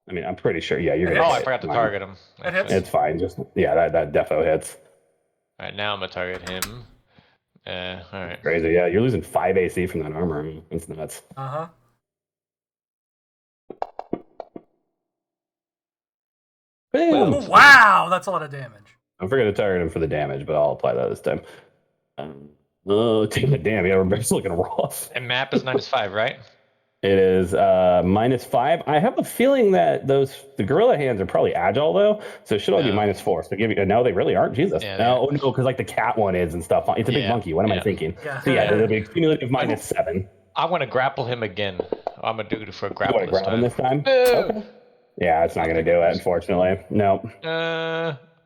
I mean, I'm pretty sure. Yeah, you're gonna. I forgot to target him. It's fine. Just that defo hits. All right, now I'm gonna target him. All right. Crazy. Yeah, you're losing 5 AC from that armor. I mean, it's nuts. Boom. Oh, wow, that's a lot of damage. Don't forget to target him for the damage, but I'll apply that this time. Oh, damn! Yeah, Robert's looking rough. And map is -5, right? It is -5. I have a feeling that the gorilla hands are probably agile though, so it should only be -4. So give you no, they really aren't. Jesus, Yeah, no, because like the cat one is and stuff. It's a big monkey. What am I thinking? Yeah. So yeah, it'll be cumulative -7. I want to grapple him again. I'm gonna do it for a You grapple want to grab him this time? No. Okay. Yeah, it's not gonna do it, unfortunately. No.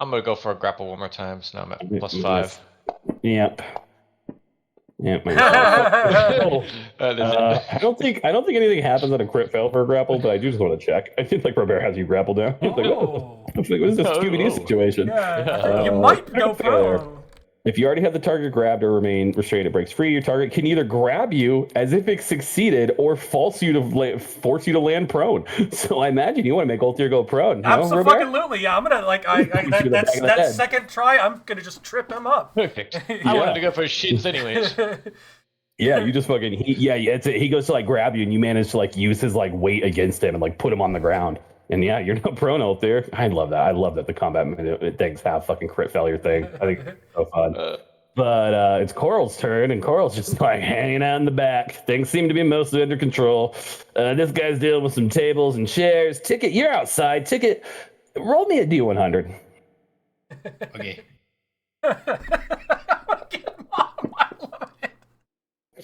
I'm gonna go for a grapple one more time. So now I'm at +5. Yep. Yep. Oh. I don't think anything happens on a crit fail for a grapple, but I do just want to check. I think like Robert has you grapple down. He's like, oh, what is this Scooby-Doo situation? Yeah, you might go pro. If you already have the target grabbed or remain restrained, it breaks free. Your target can either grab you as if it succeeded or force you to land prone. So I imagine you want to make Ulthir go prone. Absolutely, yeah. I'm gonna that second try. I'm gonna just trip him up. Perfect. I wanted to go for shins anyways. Yeah, you just fucking he goes to like grab you and you manage to like use his like weight against him and like put him on the ground. And yeah, you're not prone out there. I love that. I love that the combat things have fucking crit failure thing. I think it's so fun. But it's Coral's turn, and Coral's just like hanging out in the back. Things seem to be mostly under control. This guy's dealing with some tables and chairs. Ticket, you're outside. Ticket, roll me a D100. Okay.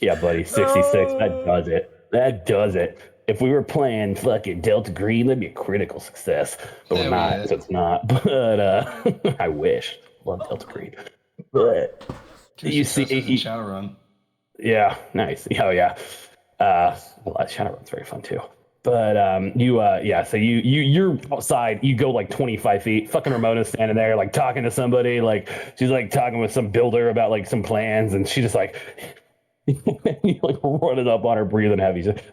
Yeah, buddy, 66. That does it. That does it. If we were playing fucking Delta Green, that'd be a critical success. But we're Hell not, yeah. so it's not. But I wish. Love Delta Green. But you see, Shadowrun. yeah, nice. Oh yeah. Shadowrun's very fun too. But so you're outside, you go like 25 feet. Fucking Ramona's standing there, like talking to somebody, like she's like talking with some builder about like some plans, and she just like you like running up on her, breathing heavy. She's like,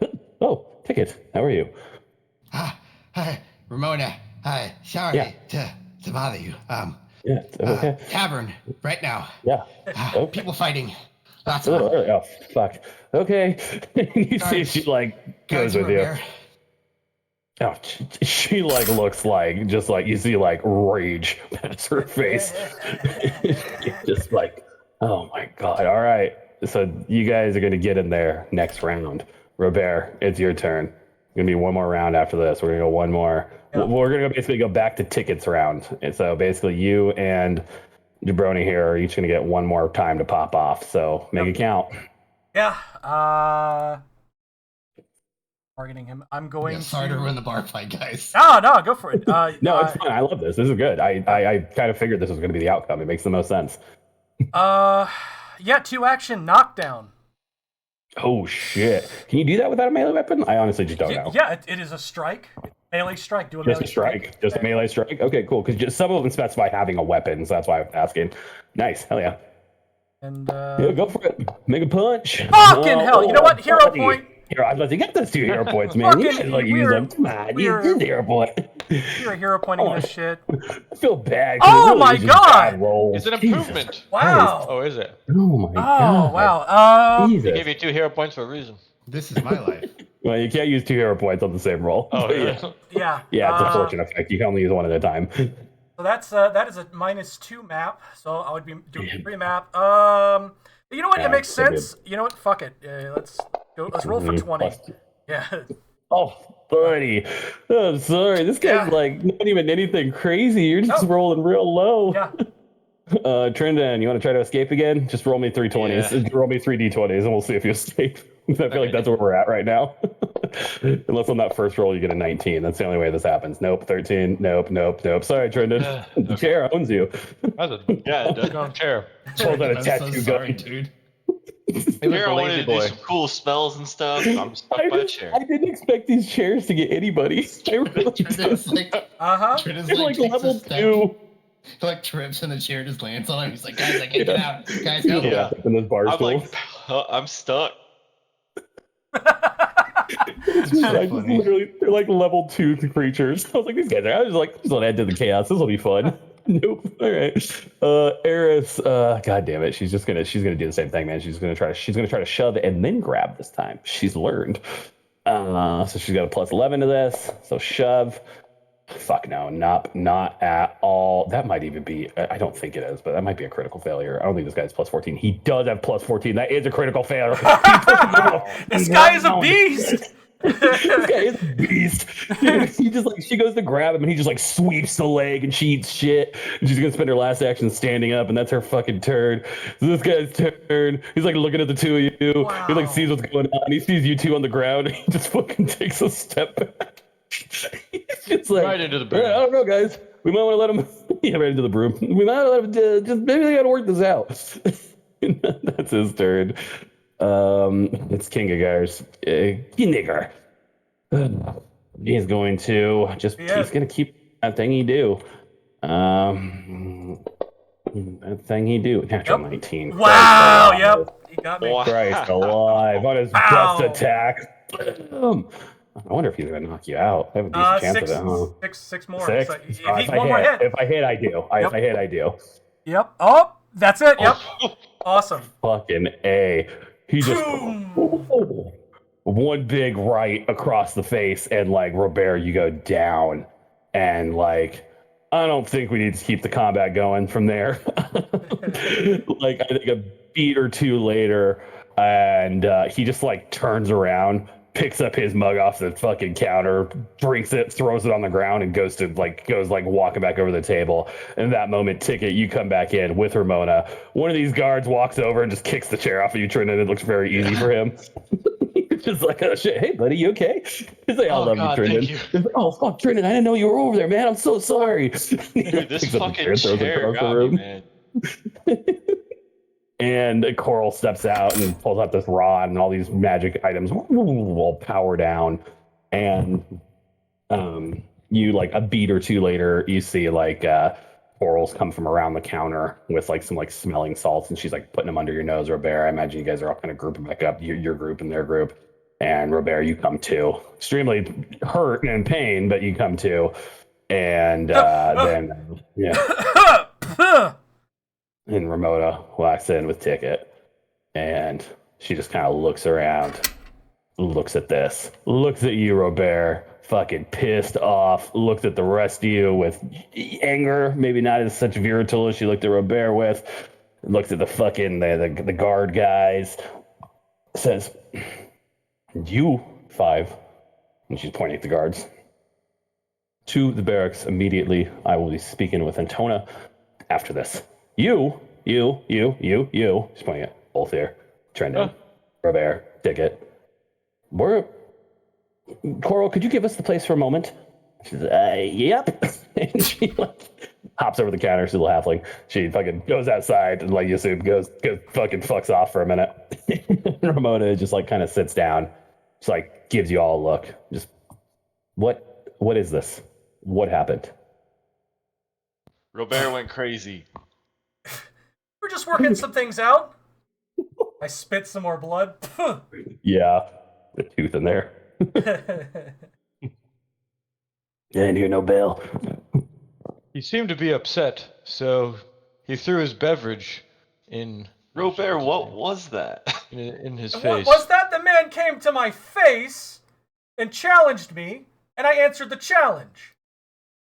oh, Ticket, how are you? Hi, Ramona. Hi, sorry Yeah. to bother you. Yeah, it's okay. Tavern right now. Yeah. Okay. People fighting. Lots A of little them. early. Oh, fuck. Okay. You see, Guards- she like Guards goes with were you. there. Oh, she like looks like just like you see like rage pass her face. Just like, oh my god. All right. So you guys are gonna get in there next round. Robert, it's your turn. Gonna be one more round after this. We're gonna go one more. Yeah. We're gonna basically go back to tickets round. And so basically you and Jabroni here are each gonna get one more time to pop off. So make it count. Yeah. Targeting him. I'm going Yeah, sorry to to ruin the bar fight, guys. No, go for it. No, it's fine. I love this. This is good. I kind of figured this was going to be the outcome. It makes the most sense. Yeah, 2 action knockdown. Oh shit! Can you do that without a melee weapon? I honestly just don't know. Yeah, it is a strike. Melee strike. Do a Just melee a strike. Just a melee strike. Okay, cool. Because some of them specify having a weapon, so that's why I'm asking. Nice. Hell yeah. And Yeah, go for it. Make a punch. fucking hell! You know what? Hero buddy. point. Here, I was about to get those 2 hero points, man. You Fucking guys like use them. Come on, use this hero point. You're a hero pointing this shit. I feel bad. 'cause Oh it really my is just God! bad rolls. It's an Jesus improvement. Wow. Oh, is it? Oh my Oh god. wow. Jesus. They gave you 2 hero points for a reason. This is my life. Well, you can't use 2 hero points on the same roll. Oh, But yeah. Yeah. Yeah, it's a fortune effect. You can only use one at a time. So that is a -2 map. So I would be doing 3 map. You know what? Yeah, It makes so good. sense. You know what? Fuck it. Let's go. Let's roll for 20. Yeah. Oh, buddy. I'm sorry. This guy's Yeah. like not even anything crazy. You're just Nope. rolling real low. Yeah. Trendan, you want to try to escape again? Just roll me 3 20s. Yeah. Roll me 3 d20s and we'll see if you escape. I feel like that's where we're at right now. Unless on that first roll you get a 19. That's the only way this happens. Nope, 13. Nope. Sorry, Trendan. The chair owns you. That's a, yeah, it does go on chair. Pulls out a I'm so tattoo sorry, gun. dude. Here I wanted to do some cool spells and stuff. I'm stuck by a chair. I didn't expect these chairs to get anybody. I really Trendan's like, Uh-huh. like level 2. He like trips and the chair just lands on him. He's like, guys, I can't get out. Guys, help. Yeah. In this bar I'm stool. like, I'm stuck. I just literally, they're like level 2 creatures. I was like, these guys are. I was like, just want to add to the chaos. This will be fun. Nope. All right. Eris. God damn it. She's gonna do the same thing, man. She's gonna try to shove and then grab this time. She's learned. So she's got a +11 to this. So shove. Fuck no, not at all. That might even be. I don't think it is, but that might be a critical failure. I don't think this guy's +14. He does have +14. That is a critical failure. This guy is a beast. This guy is a beast. Dude, he just like she goes to grab him and he just like sweeps the leg and she eats shit. And she's gonna spend her last action standing up and that's her fucking turn. So this guy's turn. He's like looking at the 2 of you. Wow. He like sees what's going on. He sees you 2 on the ground. And he just fucking takes a step back. He's just like, Right into the I broom. don't know, guys. We might want to let him. Yeah, right into the broom. We might let him. Just maybe they got to work this out. That's his turn. It's Kingagars. Kinniger. He's going to just. Yeah. He's going to keep that thing he do. That thing he do. Natural 19. Wow. Christ Yep. alive. He got me. Wow. Christ alive on his Ow. best attack. I wonder if he's going to knock you out. I have a decent chance Six, of it. Huh? six more. 6. So if Oh, he, if I one more hit. If I hit, I do. If I hit, I do. Yep. Oh, that's it. Yep. Awesome. Fucking A. He just Boom. one big right across the face, and like Robert, you go down, and like I don't think we need to keep the combat going from there. Like, I think a beat or two later, and he just like turns around, picks up his mug off the fucking counter, drinks it, throws it on the ground, and goes walking back over the table. And that moment, Ticket, you come back in with Ramona. One of these guards walks over and just kicks the chair off of you, Trinidad. It looks very easy for him. It's just like, oh shit, hey buddy, you okay? He's like, I love God, you, thank Trinidad. you. He's like, oh fuck, Trinidad, I didn't know you were over there, man. I'm so sorry. Dude, this Picks up the fucking chair, throws it chair across the got me, room. man. And Coral steps out and pulls out this rod, and all these magic items will power down. And you, like, a beat or two later, you see like Corals come from around the counter with like some like smelling salts, and she's like putting them under your nose, Robert. I imagine you guys are all kind of grouping back up, your group and their group. And Robert, you come too, extremely hurt and in pain, but you come too. And then and Ramona walks in with Ticket, and she just kind of looks around, looks at this, looks at you, Robert, fucking pissed off, looks at the rest of you with anger, maybe not as such virulent as she looked at Robert with, looks at the fucking the guard guys, says, you five, and she's pointing at the guards, to the barracks immediately. I will be speaking with Antona after this. You. She's pointing at both here. Trendon, Robert, Ticket. Coral, could you give us the place for a moment? She says, yep. And she like hops over the counter. She's a little halfling. She fucking goes outside and, like you assume, goes fucking fucks off for a minute. Ramona just like kind of sits down. Just like gives you all a look. Just what is this? What happened? Robert went crazy. We're just working some things out. I spit some more blood. Yeah, the tooth in there. I didn't hear no bell. He seemed to be upset, so he threw his beverage in Robert, what was that? in his What face. was that? The man came to my face and challenged me, and I answered the challenge.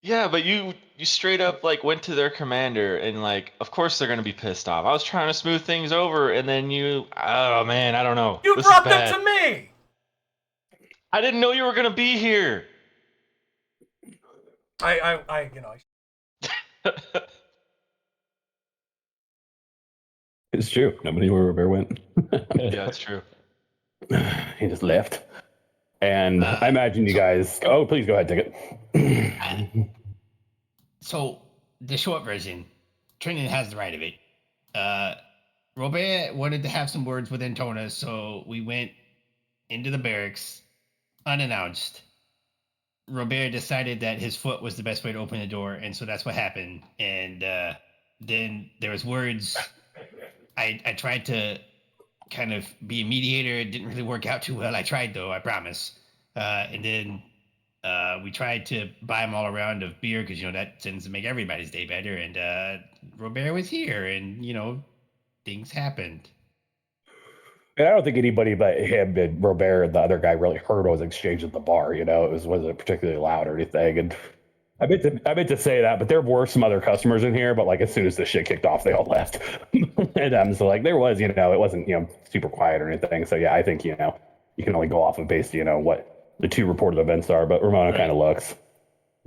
Yeah, but you straight up like went to their commander and like, of course they're gonna be pissed off. I was trying to smooth things over, and then oh man, I don't know. You This brought is them bad. to me. I didn't know you were gonna be here. It's true. Nobody knew where Robert went. Yeah, it's true. He just left. And I imagine you guys. Oh, please go ahead, Ticket. So the short version, Trinidad has the right of it. Robert wanted to have some words with Antona, so we went into the barracks unannounced. Robert decided that his foot was the best way to open the door, and so that's what happened. And then there was words. I tried to kind of be a mediator. It didn't really work out too well. I tried, though, I promise. And then we tried to buy them all a round of beer because, that tends to make everybody's day better. And Robert was here, and, things happened. And I don't think anybody but him and Robert and the other guy really heard what was exchanged at the bar. It wasn't particularly loud or anything. And I meant to say that, but there were some other customers in here. But like as soon as the shit kicked off, they all left. And so like there was, it wasn't super quiet or anything. So yeah, I think you can only go off of based what the two reported events are. But Ramona kind of looks,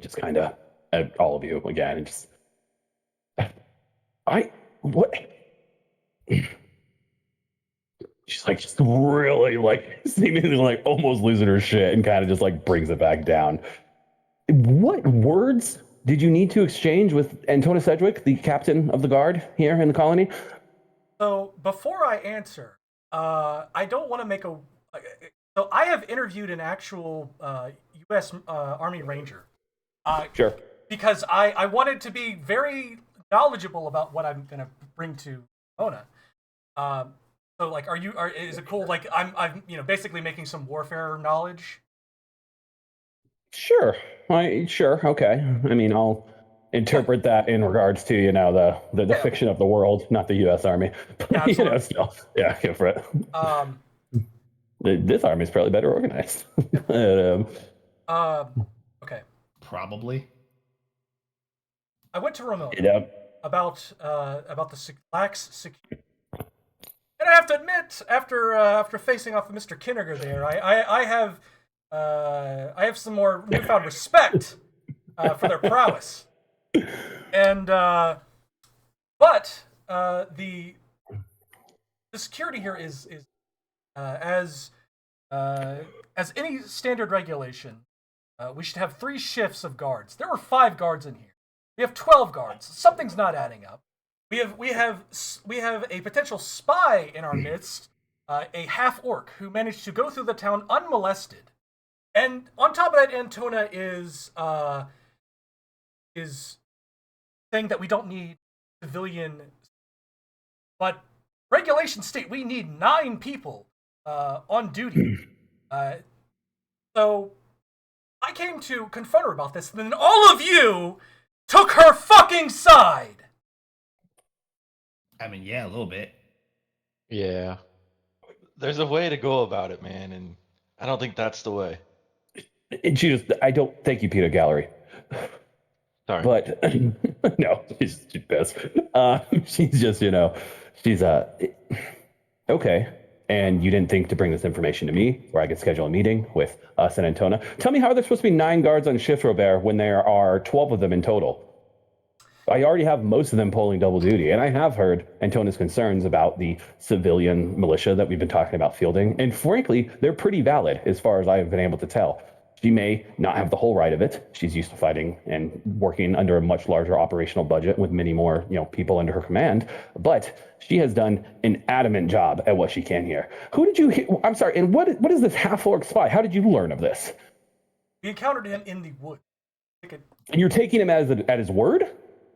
just kind of at all of you again, and just what. She's like just really like seemingly like almost losing her shit and kind of just like brings it back down. What words did you need to exchange with Antona Sedgwick, the captain of the guard here in the colony? So before I answer, I don't want to make a. So I have interviewed an actual U.S. Army Ranger. Sure. Because I wanted to be very knowledgeable about what I'm going to bring to Mona. So like, is it cool? Like I'm basically making some warfare knowledge. Sure. Sure. Okay. I mean, I'll interpret that in regards to the fiction of the world, not the U.S. Army. Yeah, still, yeah, go for it. This army is probably better organized. Okay. Probably. I went to Ramon Yeah. about the lax security. And I have to admit, after facing off with Mr. Kinniger there, I have some more newfound respect for their prowess. And but the security here is as any standard regulation, we should have 3 shifts of guards. There were 5 guards in here. We have 12 guards. Something's not adding up. We have a potential spy in our midst, a half orc who managed to go through the town unmolested, and on top of that, Antona is saying that we don't need civilian, but regulations state we need 9 people on duty. So I came to confront her about this, and then all of you took her fucking side. I mean, yeah, a little bit. Yeah. There's a way to go about it, man, and I don't think that's the way. And she just, I don't, thank you, Peter Gallery. Sorry. But no, she's pissed. She's just, she's okay. And you didn't think to bring this information to me where I could schedule a meeting with us and Antona. Tell me how there's supposed to be 9 guards on shift, Robert, when there are 12 of them in total. I already have most of them pulling double duty, and I have heard Antona's concerns about the civilian militia that we've been talking about fielding, and frankly, they're pretty valid as far as I have been able to tell. She may not have the whole right of it. She's used to fighting and working under a much larger operational budget with many more, people under her command, but she has done an adamant job at what she can here. Who did you? I'm sorry, and what is this half-orc spy? How did you learn of this? We encountered him in the wood. And you're taking him at his word?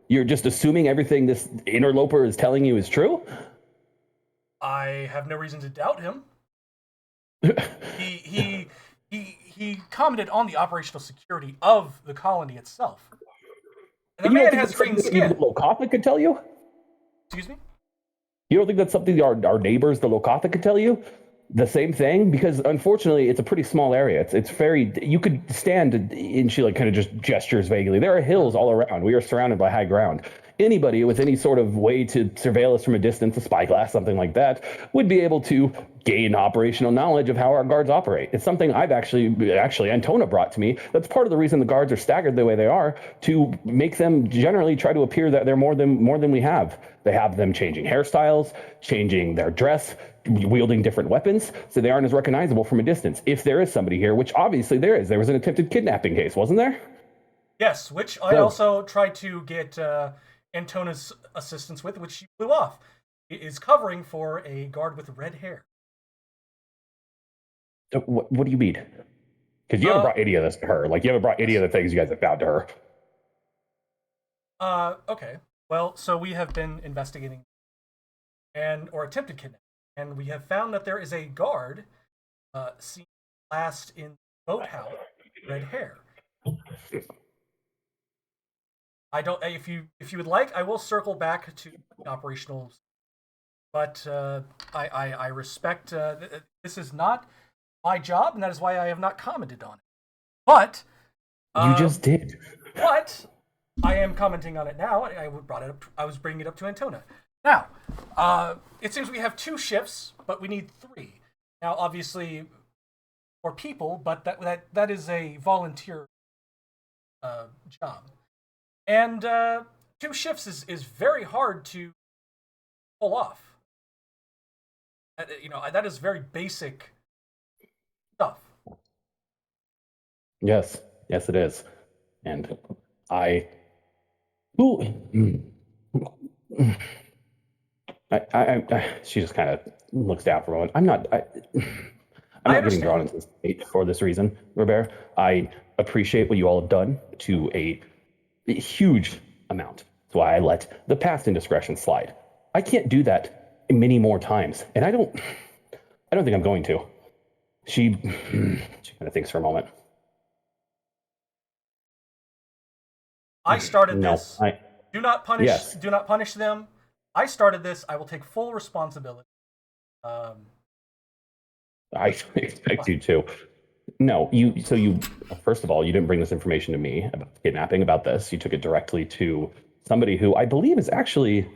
You're just assuming everything this interloper is telling you is true? I have no reason to doubt him. He commented on the operational security of the colony itself. And the man has green skin. The Lokatha could tell you? Excuse me? You don't think that's something our neighbors, the Lokatha, could tell you? The same thing? Because unfortunately, it's a pretty small area. It's very, you could stand, and she kind of just gestures vaguely. There are hills all around. We are surrounded by high ground. Anybody with any sort of way to surveil us from a distance, a spyglass, something like that, would be able to gain operational knowledge of how our guards operate. It's something I've actually Antona brought to me. That's part of the reason the guards are staggered the way they are, to make them generally try to appear that they're more than we have. They have them changing hairstyles, changing their dress, wielding different weapons, so they aren't as recognizable from a distance. If there is somebody here, which obviously there is. There was an attempted kidnapping case, wasn't there? Yes, which I also tried to get Antona's assistance with, which she blew off. It is covering for a guard with red hair. What do you mean? Because you haven't brought any of this to her. You haven't brought any of the things you guys have found to her. Okay. Well, so we have been investigating or attempted kidnapping, and we have found that there is a guard seen last in the boathouse, red hair. I don't. If you would like, I will circle back to operational. But I respect. This is not my job, and that is why I have not commented on it. But you just did. But I am commenting on it now. I brought it up. I was bringing it up to Antona. Now, it seems we have 2 shifts, but we need 3. Now, obviously, for people, but that is a volunteer job. And 2 shifts is very hard to pull off. That is very basic stuff. Yes, it is. And she just kind of looks down for a moment. I'm not getting drawn into this debate for this reason, Robert. I appreciate what you all have done to a huge amount. That's why I let the past indiscretion slide. I can't do that many more times, and I don't think I'm going to. She kind of thinks for a moment. I started this. Do not punish. Yes. Do not punish them. I started this. I will take full responsibility. I expect you to. No, you. First of all, you didn't bring this information to me about kidnapping. About this, you took it directly to somebody who I believe is actually,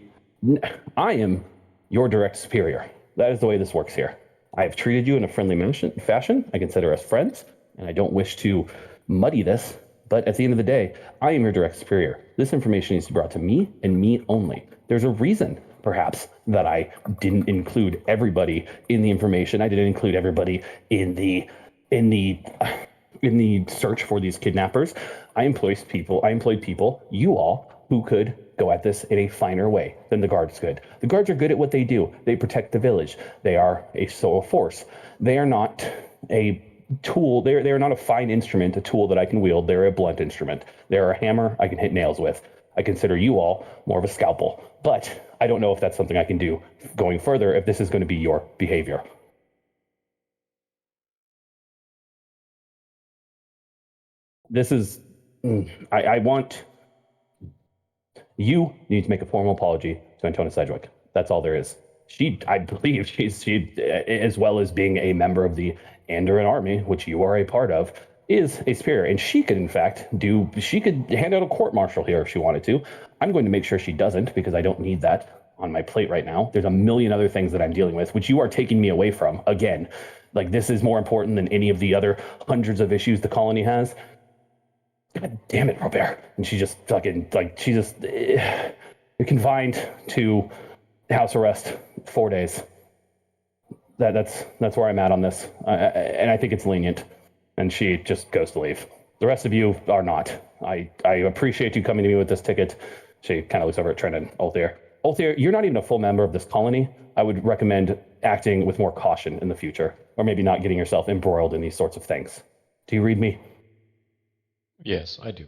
I am your direct superior. That is the way this works here. I have treated you in a friendly fashion. I consider us friends, and I don't wish to muddy this, but at the end of the day, I am your direct superior. This information needs to be brought to me and me only. There's a reason, perhaps, that I didn't include everybody in the information. I didn't include everybody in the search for these kidnappers. I employed people, you all, who could go at this in a finer way than the guards could. The guards are good at what they do. They protect the village. They are a show of force. They are not a tool. They are not a fine instrument, a tool that I can wield. They're a blunt instrument. They're a hammer I can hit nails with. I consider you all more of a scalpel. But I don't know if that's something I can do going further if this is going to be your behavior. This is, I want, you need to make a formal apology to Antona Sedgwick. That's all there is. I believe she, as well as being a member of the Andoran army, which you are a part of, is a superior. And she could, in fact, she could hand out a court-martial here if she wanted to. I'm going to make sure she doesn't, because I don't need that on my plate right now. There's a million other things that I'm dealing with, which you are taking me away from. Again, like, this is more important than any of the other hundreds of issues the colony has. God damn it, Robert. And she just fucking, like, you're confined to house arrest 4 days. That's where I'm at on this. And I think it's lenient. And she just goes to leave. The rest of you are not. I appreciate you coming to me with this ticket. She kind of looks over at Trent and Ulthir. Ulthir, you're not even a full member of this colony. I would recommend acting with more caution in the future, or maybe not getting yourself embroiled in these sorts of things. Do you read me? Yes, I do.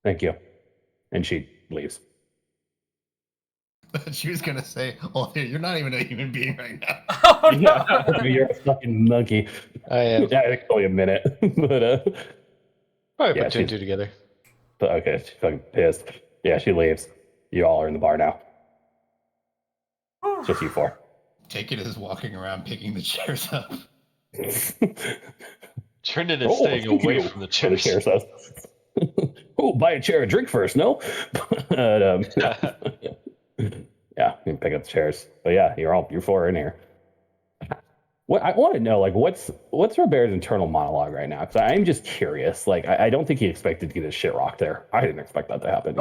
Thank you. And she leaves. She was gonna say, "Oh, you're not even a human being right now." Oh, no. Yeah, you're a fucking monkey. I am. Yeah, it's only a minute, but Probably yeah, put two and two together. okay, she's fucking pissed. Yeah, she leaves. You all are in the bar now. It's just you four. Take it as walking around picking the chairs up. Trendon is staying thank away you from the for the chairs. chair says. Oh, buy a chair and drink first, no? But, yeah, you can pick up the chairs. But yeah, you're four in here. What I want to know, like, what's Robert's internal monologue right now? Because I'm just curious. Like, I don't think he expected to get his shit rocked there. I didn't expect that to happen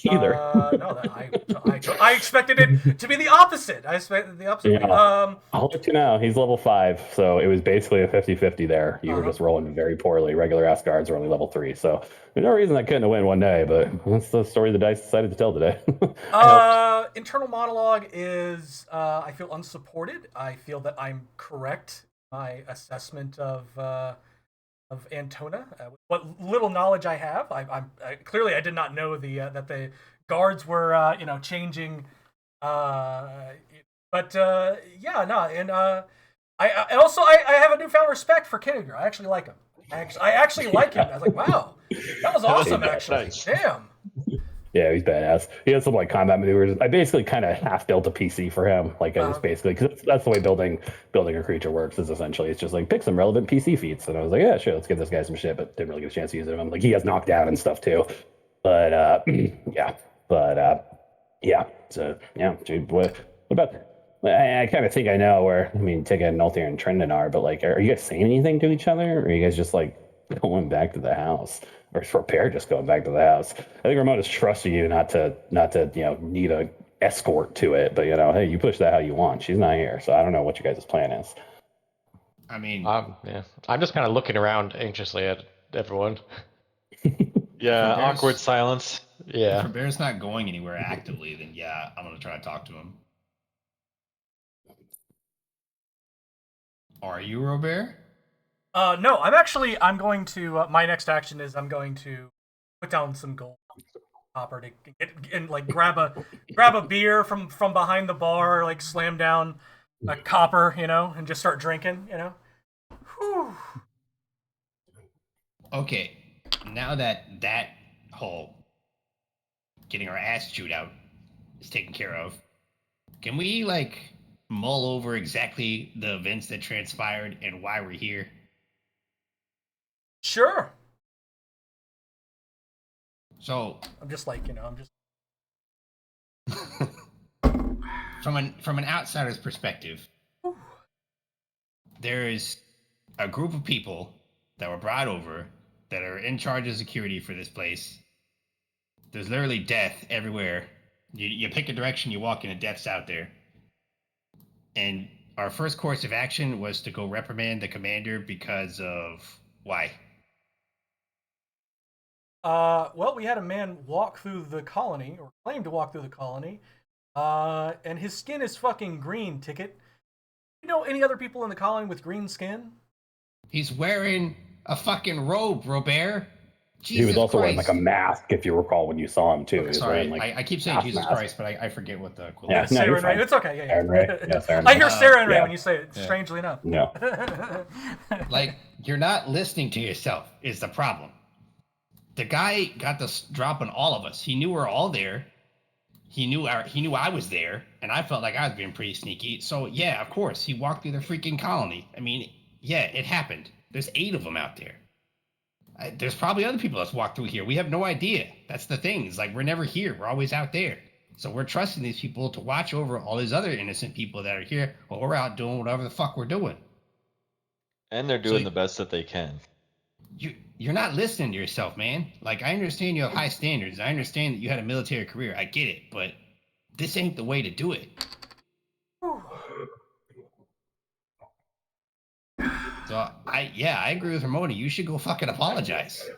either. No, I expected it to be the opposite. I expected the opposite. Yeah. I'll let you know. He's level 5, so it was basically a 50-50 there. You were just rolling very poorly. Regular ass guards are only level 3, so there's no reason I couldn't win one day, but that's the story the dice decided to tell today. Internal monologue is I feel unsupported. I feel that I'm correct in my assessment of Antona. What little knowledge I have, clearly I did not know that the guards were changing. But yeah, no, and I also have a newfound respect for Kenninger. I actually like him. I actually like him. I was like, wow, that was awesome. Actually, nice. damn. Yeah, he's badass. He has some like combat maneuvers. I basically kind of half built a PC for him. Like I just basically, because that's the way building a creature works. Is essentially it's just like pick some relevant PC feats. And I was like, yeah, sure, let's give this guy some shit, but didn't really get a chance to use it. I'm like, he has knockdown and stuff too. But yeah. So yeah, dude, what about? I kind of think I know where. I mean, Tika and Nolthir and Trendon are, but like, are you guys saying anything to each other, or are you guys just like going back to the house? Or for Pear just going back to the house. I think Ramona's trusting you not to need a escort to it, but hey, you push that how you want. She's not here, so I don't know what you guys' plan is. I mean, Yeah, I'm just kind of looking around anxiously at everyone. Yeah, Bears- awkward silence. Yeah. if Robert's not going anywhere actively, then yeah, I'm gonna try to talk to him. Are you Robert? No, I'm going to, my next action is I'm going to put down some gold copper to get and like grab a beer from behind the bar, like slam down a copper, and just start drinking, Whew. Okay, now that whole getting our ass chewed out is taken care of, can we like mull over exactly the events that transpired and why we're here? Sure. So I'm just like, I'm just From an outsider's perspective, there is a group of people that were brought over that are in charge of security for this place. There's literally death everywhere. You pick a direction, you walk in, and death's out there. And our first course of action was to go reprimand the commander because of why? Well, we had a man walk through the colony, or claim to walk through the colony, and his skin is fucking green, Ticket. You know any other people in the colony with green skin? He's wearing a fucking robe, Robert. Jesus He was also wearing Christ. like a mask, if you recall, when you saw him too. He was Sorry, wearing, like, I keep saying half Jesus mask. Christ, but I forget what the equivalent Yeah, is. no, Sarah you're and Ray. fine. It's okay. Yeah, Sarah and Ray. Yeah, Sarah and I Ray. hear Sarah and Ray yeah. when you say it. Yeah. Strangely enough. No. Like, you're not listening to yourself is the problem. The guy got this drop on all of us. He knew we're all there. He knew I was there, and I felt like I was being pretty sneaky. So yeah, of course, he walked through the freaking colony. I mean, yeah, it happened. There's 8 of them out there. There's probably other people that's walked through here. We have no idea. That's the thing. It's like we're never here. We're always out there. So we're trusting these people to watch over all these other innocent people that are here while we're out doing whatever the fuck we're doing. And they're doing the best that they can. You're not listening to yourself, man. Like, I understand you have high standards. I understand that you had a military career. I get it, but this ain't the way to do it. So I agree with Ramona. You should go fucking apologize.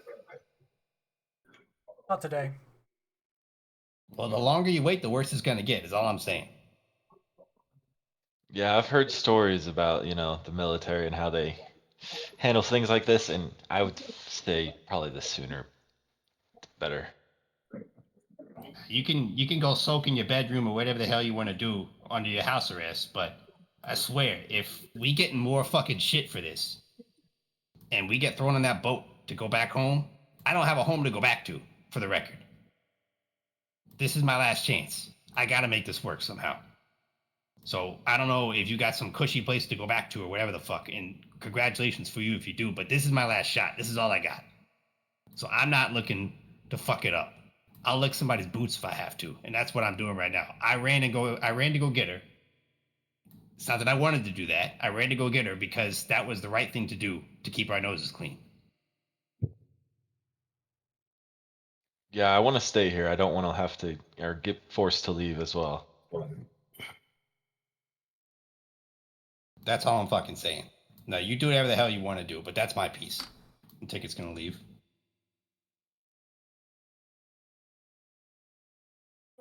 Not today. Well, the longer you wait, the worse it's gonna get. Is all I'm saying. Yeah, I've heard stories about, the military and how they handle things like this, and I would say probably the sooner the better. You can go soak in your bedroom or whatever the hell you want to do under your house arrest, but I swear, if we get more fucking shit for this, and we get thrown on that boat to go back home, I don't have a home to go back to, for the record. This is my last chance. I gotta make this work somehow. So I don't know if you got some cushy place to go back to or whatever the fuck, and congratulations for you if you do, but this is my last shot. This is all I got. So I'm not looking to fuck it up. I'll lick somebody's boots if I have to, and that's what I'm doing right now. I ran to go get her. It's not that I wanted to do that. I ran to go get her because that was the right thing to do to keep our noses clean. Yeah, I want to stay here. I don't want to have to or get forced to leave as well. That's all I'm fucking saying. No, you do whatever the hell you want to do, but that's my piece. The ticket's gonna leave.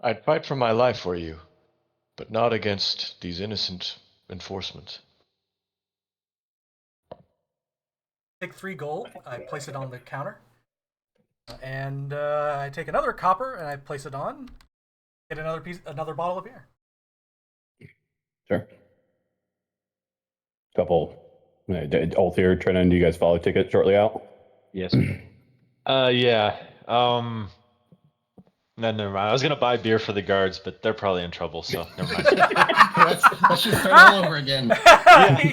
I'd fight for my life for you, but not against these innocent enforcement. Take 3 gold. I place it on the counter. And I take another copper and I place it on. Get another bottle of beer. Sure. Couple. Ulthir, Trenan, do you guys follow Ticket shortly out? Yes. Yeah. No, never mind. I was gonna buy beer for the guards, but they're probably in trouble, so never mind. Let's just start all over again.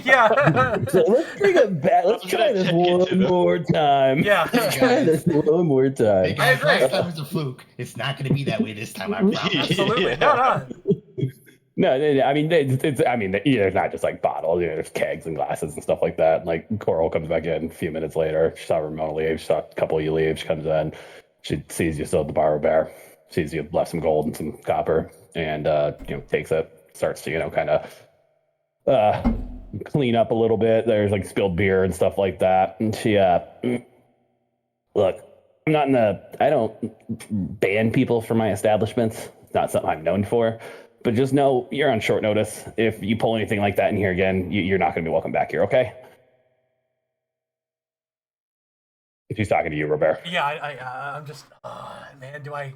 Yeah. So let's bring it back. Let's I'm try gonna this take it to one them. more time. Yeah. Let's try this one more Hey time. guys, agree. last time was a fluke. It's not going to be that way this time. I promise. Absolutely. Yeah. No. I mean, there's not just like bottles. There's kegs and glasses and stuff like that. Like Coral comes back in a few minutes later. She saw Ramona leave. She saw a couple of you leave. She comes in. She sees you still at the bar bear. Sees you left some gold and some copper, and takes it. Starts to kind of clean up a little bit. There's like spilled beer and stuff like that. And she look, I don't ban people from my establishments. It's not something I'm known for. But just know you're on short notice. If you pull anything like that in here again, you're not going to be welcome back here, okay? If he's talking to you, Robert. Yeah, I'm just, man, do I...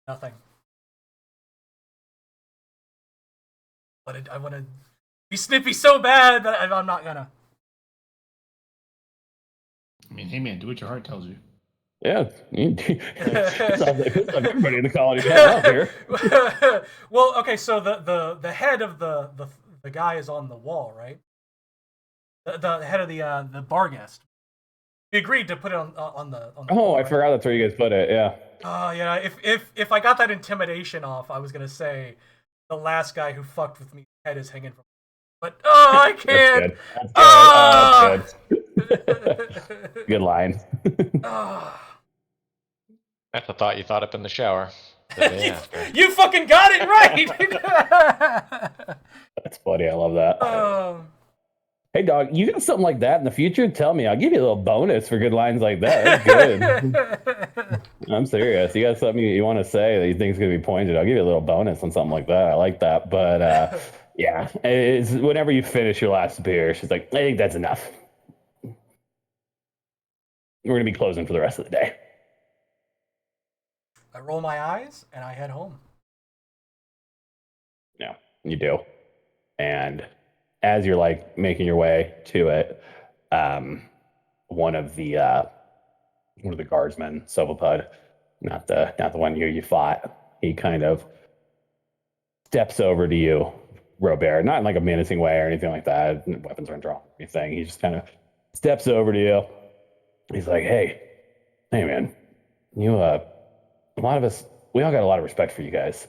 Nothing. But I want to be snippy so bad that I'm not gonna. I mean, hey man, do what your heart tells you. Yeah. Sounds like everybody in the colony out here. Well, okay, so the head of the guy is on the wall, right? The head of the bar guest. We agreed to put it on the. Oh, poll, I right? forgot that's where you guys put it. Yeah. Yeah. If I got that intimidation off, I was gonna say the last guy who fucked with me head is hanging from. But I can't. That's good. That's good. Good line. That's a thought you thought up in the shower the day after. You fucking got it right. That's funny. I love that. Hey, dog, you got something like that in the future? Tell me. I'll give you a little bonus for good lines like that. That's good. I'm serious. You got something you want to say that you think is going to be pointed? I'll give you a little bonus on something like that. I like that. But yeah, it's whenever you finish your last beer, she's like, I think that's enough. We're going to be closing for the rest of the day. I roll my eyes and I head home. Yeah, you do. And as you're like making your way to it, one of the guardsmen, Silverpud, not the one you fought, he kind of steps over to you, Robert, not in like a menacing way or anything like that. Weapons aren't drawn, anything. He just kind of steps over to you. He's like, hey man, you a lot of us, we all got a lot of respect for you guys.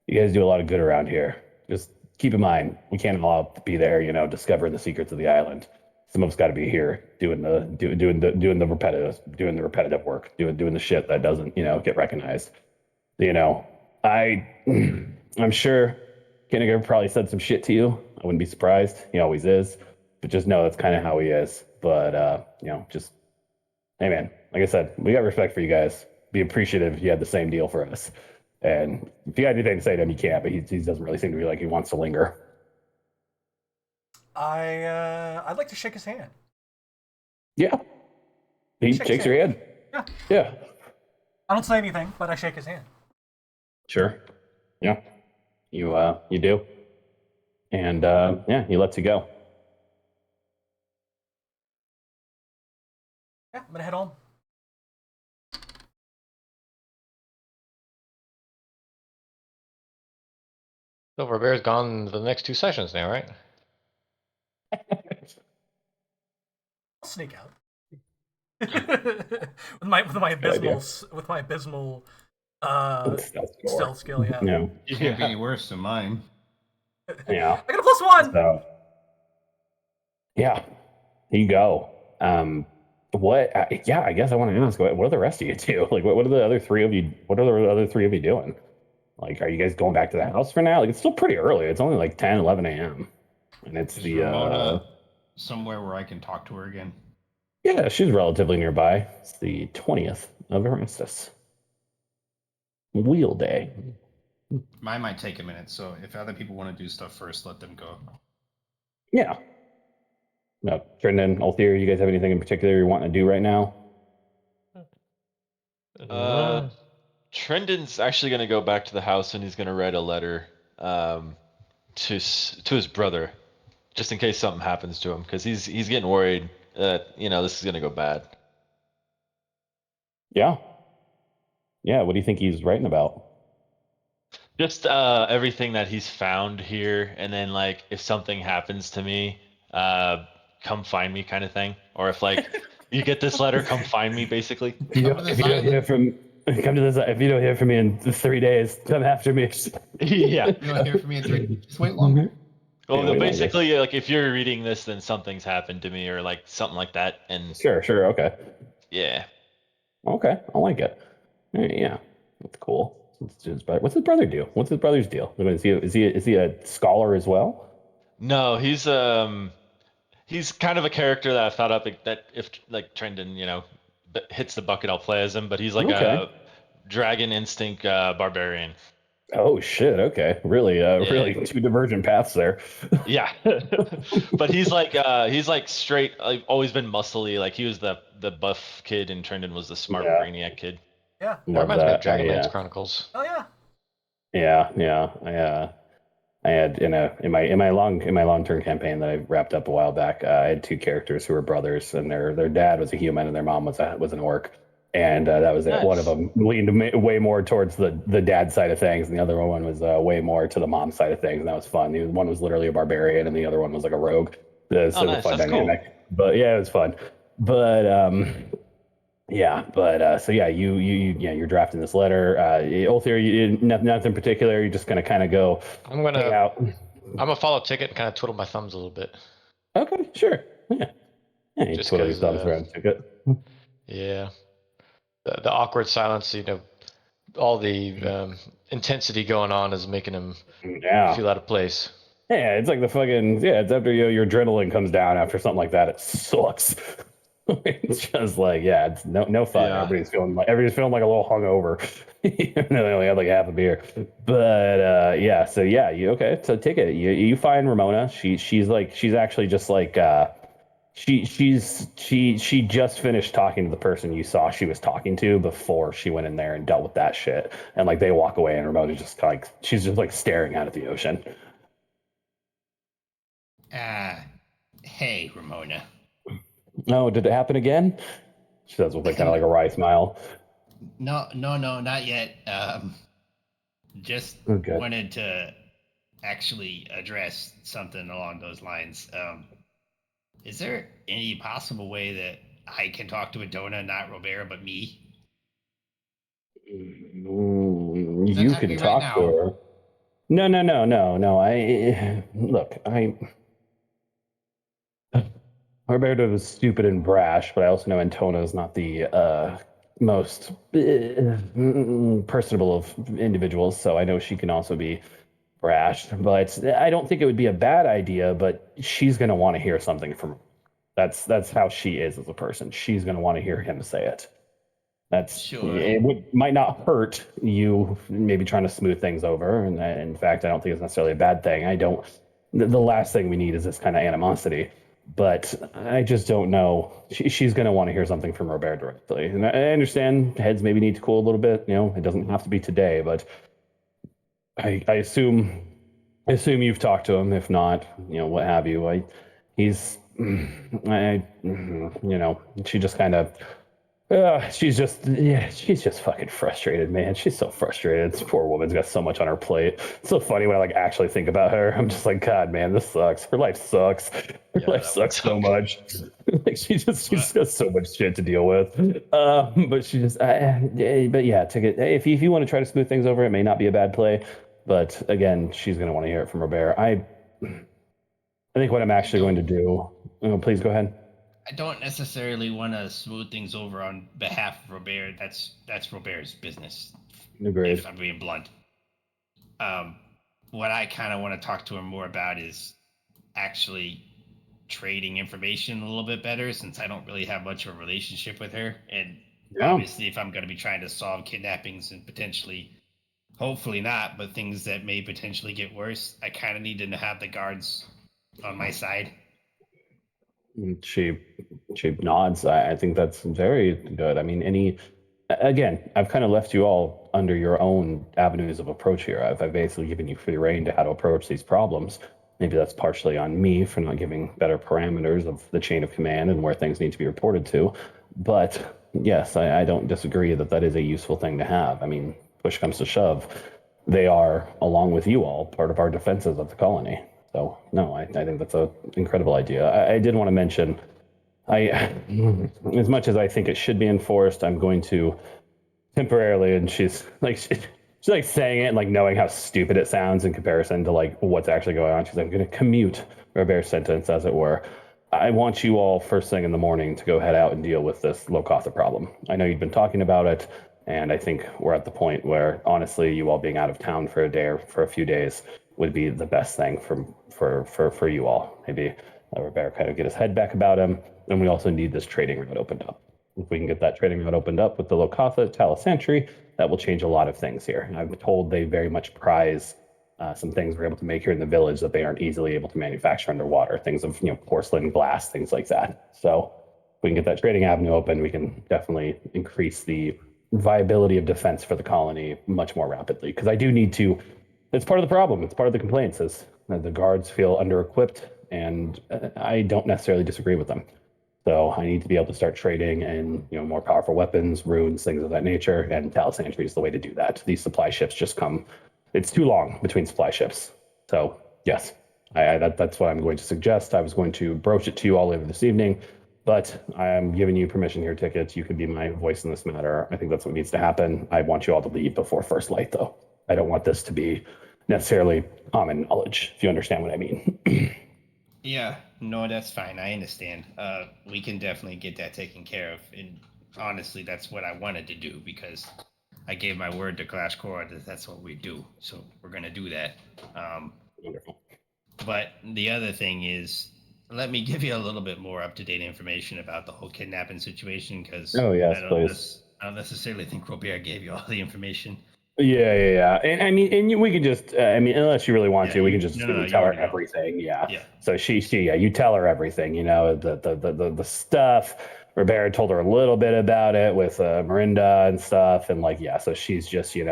You guys do a lot of good around here. Just keep in mind, we can't all be there, discovering the secrets of the island. Some of us got to be here doing the repetitive work, doing the shit that doesn't, get recognized. I'm sure Kinniger probably said some shit to you. I wouldn't be surprised. He always is. But just know that's kind of how he is. But just, hey man, like I said, we got respect for you guys. Be appreciative if you had the same deal for us. And if you got anything to say to him, you can't, but he doesn't really seem to be like he wants to linger. I'd like to shake his hand. Yeah. He shakes your hand. Yeah. I don't say anything, but I shake his hand. Sure. Yeah. You do. And yeah, he lets you go. Yeah, I'm gonna head home. Silver Bear's gone the next 2 sessions now, right? I'll sneak out. with my abysmal stealth skill, yeah. Yeah. You can't be any worse than mine. Yeah. I got a +1. So, yeah, here you go. I guess I want to ask, what do the rest of you do? Like, what are the other three of you? What are the other three of you doing? Like, are you guys going back to the house for now? Like, it's still pretty early. It's only like 10, 11 a.m. And it's Is Ramona somewhere where I can talk to her again? Yeah, she's relatively nearby. It's the 20th of Erastus. Wheel day. Mine might take a minute, so if other people want to do stuff first, let them go. Yeah. No, Trendon, Althea, you guys have anything in particular you want to do right now? Trendon's actually going to go back to the house and he's going to write a letter to his brother, just in case something happens to him, because he's getting worried that this is going to go bad. Yeah. What do you think he's writing about? Just everything that he's found here, and then like if something happens to me, come find me, kind of thing. Or if like you get this letter, come find me, basically. If you don't hear from me in 3 days, come after me. Yeah. You don't hear from me in 3 days. Just wait longer. Well, Yeah, basically, like if you're reading this, then something's happened to me, or like something like that. And Sure. Okay. yeah. Okay, I like it. Yeah, that's cool. What's his brother do? What's his brother's deal? Is he a scholar as well? No, he's kind of a character that I thought up that if like Trendon, hits the bucket, I'll play as him. But he's like a dragon instinct barbarian. Oh shit! Okay, really two divergent paths there. Yeah, but he's like straight. Like, always been muscly. Like he was the buff kid, and Trendon was the smart brainiac kid. Yeah. That reminds me of Dragonlance Chronicles. Oh yeah. Yeah. I had in my long-term campaign that I wrapped up a while back. I had two characters who were brothers, and their dad was a human, and their mom was an orc. And that was it. One of them leaned way more towards the dad side of things, and the other one was way more to the mom side of things. And that was fun. One was literally a barbarian, and the other one was like a rogue. So it was a fun dynamic. Cool. But yeah, it was fun. Yeah, but so yeah, you're drafting this letter. Ulthir, nothing particular. You're just gonna kind of go I'm hang gonna out. follow ticket and kind of twiddle my thumbs a little bit, Okay, sure. Yeah, you just twiddle your because thumbs around ticket. yeah, the awkward silence, all the intensity going on is making him Yeah. feel out of place. Yeah, it's like the fucking it's after your adrenaline comes down after something like that. It sucks. It's just like it's no fun. Yeah. Everybody's feeling like a little hungover. Even though they only had like half a beer. But so yeah, you okay? So ticket. You find Ramona. She's actually just like she just finished talking to the person you saw she was talking to before she went in there and dealt with that shit. And like they walk away and Ramona's just kind of like she's just like staring out at the ocean. Hey, Ramona. No, did it happen again? She does with like kind of like a wry smile. No, not yet. Just Okay. wanted to actually address something along those lines. Is there any possible way that I can talk to Adona, not Robert, but me? Doesn't You have to can be right talk to now. her. No. I look. Roberto was stupid and brash, but I also know Antona is not the most personable of individuals, so I know she can also be brash. But I don't think it would be a bad idea. But she's going to want to hear something from. That's how she is as a person. She's going to want to hear him say it. Sure. It might not hurt you maybe trying to smooth things over, and in fact, I don't think it's necessarily a bad thing. I don't. The last thing we need is this kind of animosity, but I just don't know. She's going to want to hear something from Robert directly, and I understand heads maybe need to cool a little bit. It doesn't have to be today, but I assume you've talked to him. If not, what have you? He's she just kind of she's just fucking frustrated, man. She's so frustrated. This poor woman's got so much on her plate. It's so funny when I like actually think about her. I'm just like, God, man, this sucks. Her life sucks. Her life sucks so much. Like she's got so much shit to deal with. But she just, but yeah, ticket. If you want to try to smooth things over, it may not be a bad play. But again, she's gonna want to hear it from Robert. I think what I'm actually going to do. Please go ahead. I don't necessarily want to smooth things over on behalf of Robert. That's Robert's business. Agreed. If I'm being blunt. What I kind of want to talk to him more about is actually trading information a little bit better, since I don't really have much of a relationship with her. And obviously, if I'm going to be trying to solve kidnappings and potentially, hopefully not, but things that may potentially get worse, I kind of need to have the guards on my side. She nods. I think that's very good. I mean, again, I've kind of left you all under your own avenues of approach here. I've basically given you free reign to how to approach these problems. Maybe that's partially on me for not giving better parameters of the chain of command and where things need to be reported to. But yes, I don't disagree that is a useful thing to have. I mean, push comes to shove, they are, along with you all, part of our defenses of the colony. So no, I think that's an incredidy idea. I did want to mention, as much as I think it should be enforced, I'm going to temporarily, and she's like saying it and like knowing how stupid it sounds in comparison to like what's actually going on. She's like, I'm going to commute Robert's sentence, as it were. I want you all first thing in the morning to go head out and deal with this Lokatha problem. I know you've been talking about it, and I think we're at the point where honestly, you all being out of town for a day or for a few days would be the best thing for you all. Maybe Robert kind of get his head back about him, and we also need this trading route opened up. If we can get that trading route opened up with the Lokatha Talasantri, that will change a lot of things here. I'm told they very much prize some things we're able to make here in the village that they aren't easily able to manufacture underwater. Things of porcelain, glass, things like that. So if we can get that trading avenue open, we can definitely increase the viability of defense for the colony much more rapidly. Because I do need to. It's part of the problem. It's part of the complaints is that the guards feel under-equipped, and I don't necessarily disagree with them. So I need to be able to start trading in more powerful weapons, runes, things of that nature, and Talasantri is the way to do that. These supply ships just come. It's too long between supply ships. So yes, that's what I'm going to suggest. I was going to broach it to you all later this evening. But I'm giving you permission here, Tickets. You could be my voice in this matter. I think that's what needs to happen. I want you all to leave before first light, though. I don't want this to be necessarily common knowledge, if you understand what I mean. Yeah, no, that's fine. I understand. We can definitely get that taken care of. And honestly, that's what I wanted to do because I gave my word to Clash Core that that's what we do. So we're gonna do that. Wonderful. But the other thing is, let me give you a little bit more up-to-date information about the whole kidnapping situation because Oh, yes, please. I don't necessarily think Robert gave you all the information. Yeah. And I mean, we can just, I mean, unless you really want Yeah, to, we you- can just no, you tell her already know. everything. Yeah. Yeah. So yeah, you tell her everything, the stuff. Rivera told her a little bit about it with Marinda and stuff. And like, yeah, so she's just, she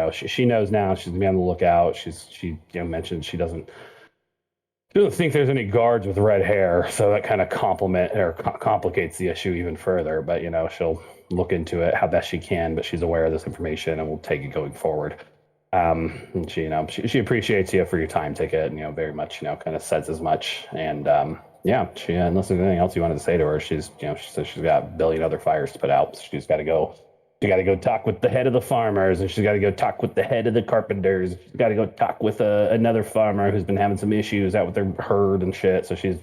knows now. She's gonna be on the lookout. She mentioned she doesn't think there's any guards with red hair, so that kind of complicates the issue even further. But she'll look into it how best she can. But she's aware of this information and will take it going forward. And she appreciates you for your time, Ticket, and very much kind of says as much. And yeah, she unless there's anything else you wanted to say to her, she says she's got a billion other fires to put out. So she's got to go. She got to go talk with the head of the farmers, and she's got to go talk with the head of the carpenters. She's got to go talk with another farmer who's been having some issues out with their herd and shit. So she's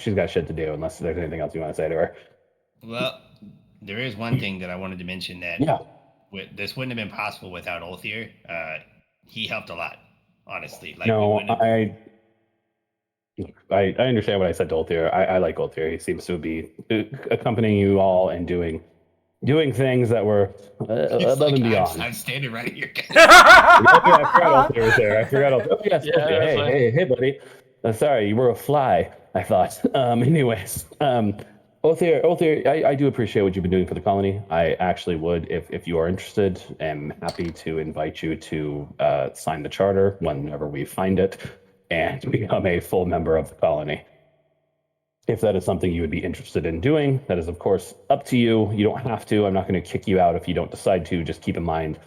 she's got shit to do. Unless there's anything else you want to say to her. Well, there is one thing that I wanted to mention that Yeah. This wouldn't have been possible without Olthier. He helped a lot, honestly. Like, No, we wouldn't have- I understand what I said to Olthier. I like Olthier. He seems to be accompanying you all and doing things that were He's above and beyond. I'm standing right here. I forgot Olthier was there. I forgot. Oh yes, Yeah, Olthier. that's fine. Hey, buddy. Sorry, you were a fly. I thought. Anyways, Olthier, I do appreciate what you've been doing for the colony. I actually would, if you are interested, am happy to invite you to sign the charter whenever we find it and become a full member of the colony. If that is something you would be interested in doing, that is, of course, up to you. You don't have to. I'm not going to kick you out if you don't decide to. Just keep in mind,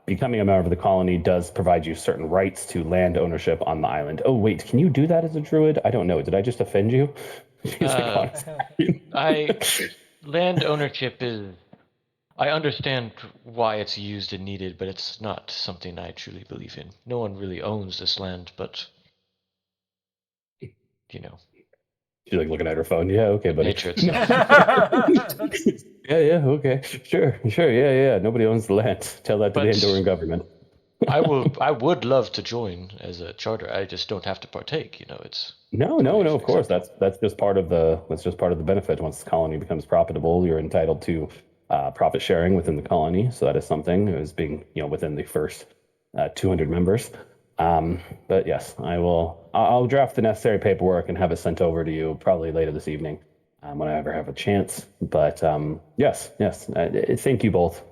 becoming a member of the colony does provide you certain rights to land ownership on the island. Oh, wait, can you do that as a druid? I don't know. Did I just offend you? She's like, Land ownership is. I understand why it's used and needed, but it's not something I truly believe in. No one really owns this land, but She's like looking at her phone. Yeah, okay, buddy. nature itself. Yeah, okay. Sure. Yeah. Nobody owns the land. Tell that to the But- Andorran government. I would love to join as a charter. I just don't have to partake. It's No. Of course, that's just part of the benefit. Once the colony becomes profitable, you're entitled to profit sharing within the colony. So that is something as being within the first 200 members. But yes, I'll draft the necessary paperwork and have it sent over to you probably later this evening when I ever have a chance. But yes. Thank you both.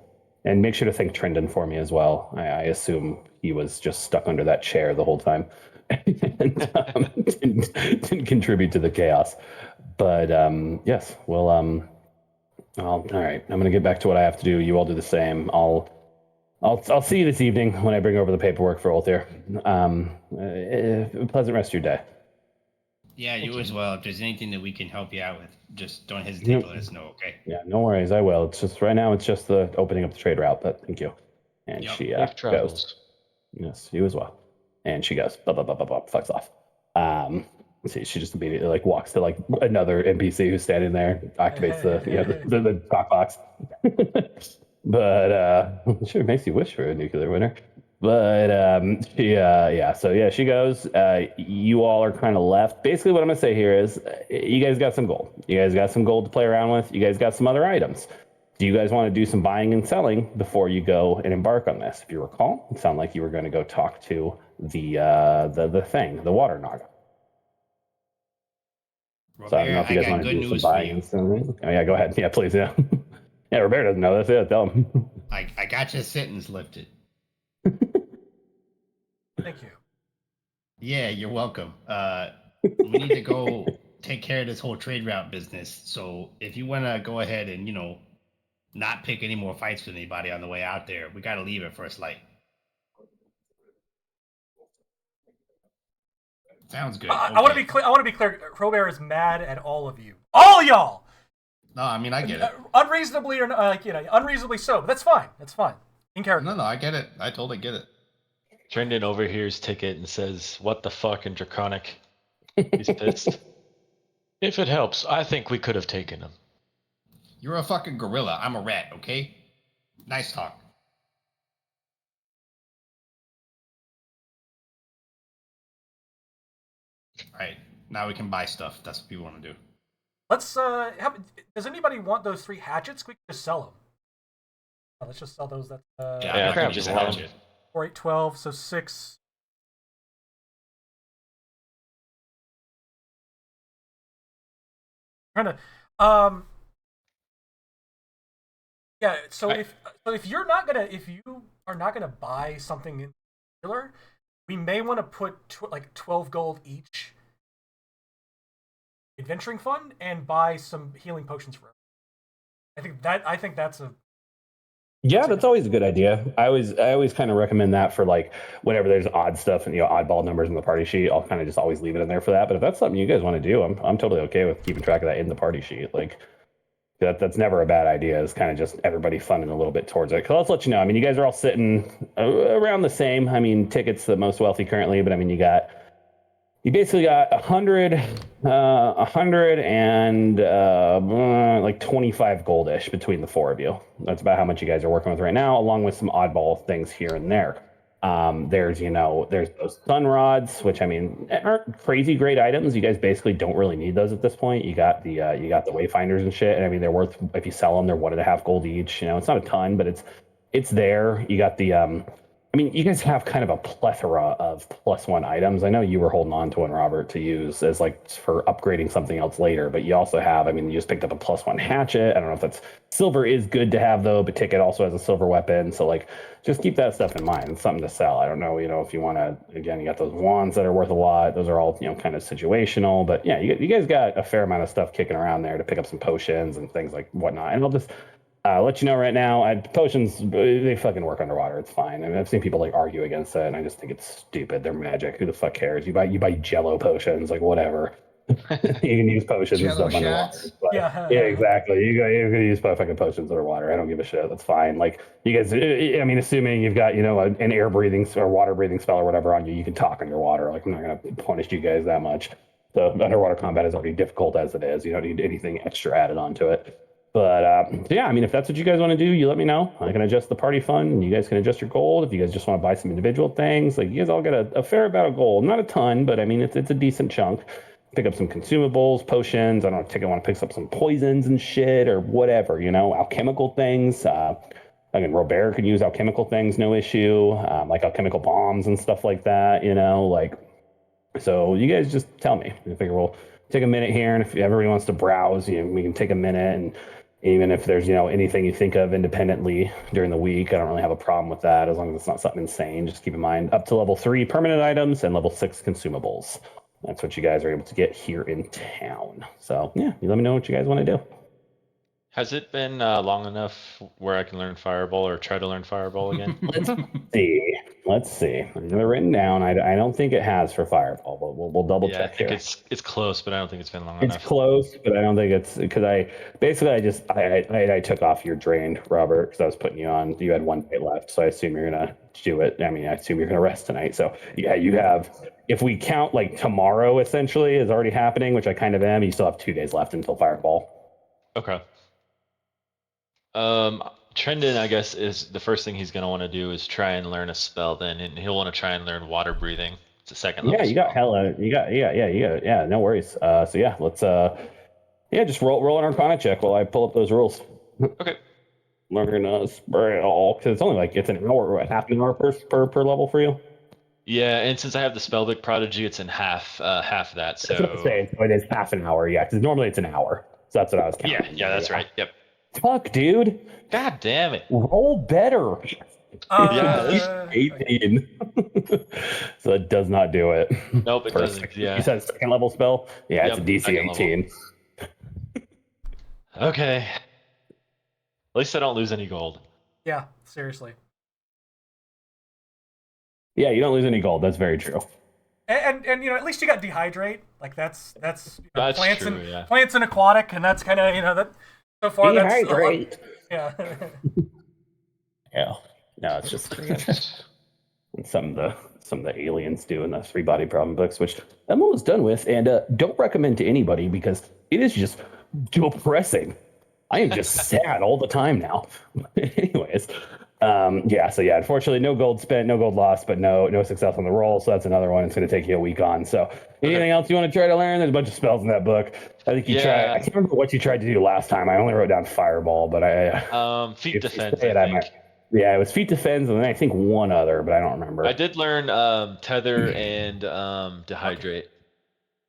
And make sure to thank Trendon for me as well. I assume he was just stuck under that chair the whole time and didn't contribute to the chaos. But yes, well, all right. I'm gonna get back to what I have to do. You all do the same. I'll see you this evening when I bring over the paperwork for Ulthir. Pleasant rest of your day. Yeah, you as well. If there's anything that we can help you out with, just don't hesitate to let us know, okay? Yeah, no worries. I will. It's just right now. It's just the opening up the trade route. But thank you. And Yep. she safe goes. travels. Yes, you as well. And she goes, fucks off. See, she just immediately walks to another NPC who's standing there, activates the talk box. But sure makes you wish for a nuclear winter. But she goes. You all are kind of left. Basically, what I'm gonna say here is, you guys got some gold. You guys got some gold to play around with. You guys got some other items. Do you guys want to do some buying and selling before you go and embark on this? If you recall, it sounded like you were going to go talk to the water naga. So I don't know if you guys want to do some buying and selling. Oh yeah, go ahead. Yeah, please. Yeah. Yeah, Roberto doesn't know this. Yeah, tell him. I got your sentence lifted. Thank you. Yeah, you're welcome. We need to go take care of this whole trade route business. So if you want to go ahead and, not pick any more fights with anybody on the way out there, we got to leave at first light. Sounds good. I want to be clear. Robert is mad at all of you. All y'all! No, I mean I get it. Unreasonably or unreasonably so. But that's fine. That's fine. In character. No, I get it. I totally get it. Trendon overhears Ticket and says, "What the fuck?" in Draconic. He's pissed. If it helps, I think we could have taken him. You're a fucking gorilla. I'm a rat. Okay. Nice talk. All right. Now we can buy stuff. That's what people want to do. Let's does anybody want those 3 hatchets? We can just sell them. Let's just sell those. That's Yeah, I crap, think just just hatch hatch it. 4, 8, 12, so 6. Trying to yeah, so if you are not gonna buy something in particular, we may want to put like 12 gold each adventuring fund and buy some healing potions for it. I think that's a Yeah, that's always a good idea. I always kind of recommend that for like whenever there's odd stuff and oddball numbers in the party sheet. I'll kind of just always leave it in there for that. But if that's something you guys want to do, I'm totally okay with keeping track of that in the party sheet. Like that's never a bad idea. It's kind of just everybody funding a little bit towards it. Because let's let you know. I mean, you guys are all sitting around the same. I mean, Ticket's the most wealthy currently, but I mean, you basically got 100 and like 25 goldish between the 4 of you. That's about how much you guys are working with right now, along with some oddball things here and there. There's those sun rods, which I mean aren't crazy great items. You guys basically don't really need those at this point. You got the wayfinders and shit, and I mean they're worth, if you sell them, they're 1.5 gold each. It's not a ton, but it's there. You got the I mean, you guys have kind of a plethora of +1 items. I know you were holding on to one, Robert, to use as like for upgrading something else later, but you also have, I mean, you just picked up a +1 hatchet. I don't know if that's silver is good to have though, but Ticket also has a silver weapon. So like, just keep that stuff in mind. It's something to sell. I don't know, if you want to, again, you got those wands that are worth a lot. Those are all, kind of situational, but yeah, you guys got a fair amount of stuff kicking around there to pick up some potions and things like whatnot. And I'll just let you know right now, potions, they fucking work underwater. It's fine. I mean, I've seen people like argue against it, and I just think it's stupid. They're magic. Who the fuck cares? You buy Jello potions, like whatever. You can use potions and Jello stuff underwater. shots? But, Yeah. yeah, exactly. You're gonna use fucking potions underwater. I don't give a shit. That's fine. Like you guys, I mean, assuming you've got an air breathing or water breathing spell or whatever on you, you can talk underwater. Like I'm not gonna punish you guys that much. The underwater combat is already difficult as it is. You don't need anything extra added onto it. But so yeah, I mean, if that's what you guys want to do, you let me know. I can adjust the party fund, and you guys can adjust your gold. If you guys just want to buy some individual things, like you guys all get a fair amount of gold, not a ton, but I mean, it's a decent chunk. Pick up some consumables, potions. I don't know if Ticket want to pick up some poisons and shit or whatever, alchemical things. Again, Robert can use alchemical things, no issue. Like alchemical bombs and stuff like that. Like. So you guys just tell me. I figure we'll take a minute here, and if everybody wants to browse, we can take a minute. And even if there's anything you think of independently during the week, I don't really have a problem with that as long as it's not something insane. Just keep in mind up to level 3 permanent items and level 6 consumables. That's what you guys are able to get here in town. So yeah, you let me know what you guys want to do. Has it been long enough where I can learn Fireball or try to learn Fireball again? Let's see. I have it written down. I don't think it has for Fireball, but we'll double Yeah, I check think here. it's close, but I don't think it's been long It's enough. close, but I don't think it's because I took off your drained, Robert, because I was putting you on. You had 1 day left, so I assume you're gonna do it. I mean, I assume you're gonna rest tonight. So yeah, you have. If we count like tomorrow, essentially is already happening, which I kind of am. You still have 2 days left until Fireball. Okay. Trendon, I guess, is the first thing he's going to want to do is try and learn a spell then, and he'll want to try and learn water breathing. It's a second level Yeah, you got spell. hella. You got yeah. No worries. So yeah, let's just roll an Arcana check while I pull up those rules. Okay. Learn a spell because it's only like it's an hour, half an hour per level for you. Yeah, and since I have the Spellbook Prodigy, it's in half that. That's what I'm So saying. So it is half an hour, yeah, because normally it's an hour. So that's what I was counting. yeah, that's right. Yep. Fuck, dude. God damn it. Roll better. Yeah, 18. So that does not do it. Nope, it doesn't. Yeah. You said second level spell? Yeah, Yep, it's a DC second 18. Okay. At least I don't lose any gold. Yeah, seriously. Yeah, you don't lose any gold. That's very true. And at least you got dehydrate. Like that's That's plants true, and yeah. plants and aquatic, and that's kind of that So far, that's Dehydrate. yeah. Yeah. No, it's just Yes. some of the aliens do in the three body problem books, which I'm almost done with, and don't recommend to anybody because it is just depressing. I am just sad all the time now. Anyways, yeah. So yeah, unfortunately, no gold spent, no gold lost, but no success on the roll. So that's another one. It's going to take you a week on. So anything else you want to try to learn? There's a bunch of spells in that book. I think you tried. I can't remember what you tried to do last time. I only wrote down fireball, but Feet if you defense, say it, I I think. might. Yeah, it was feet defense, and then I think one other, but I don't remember. I did learn tether and dehydrate.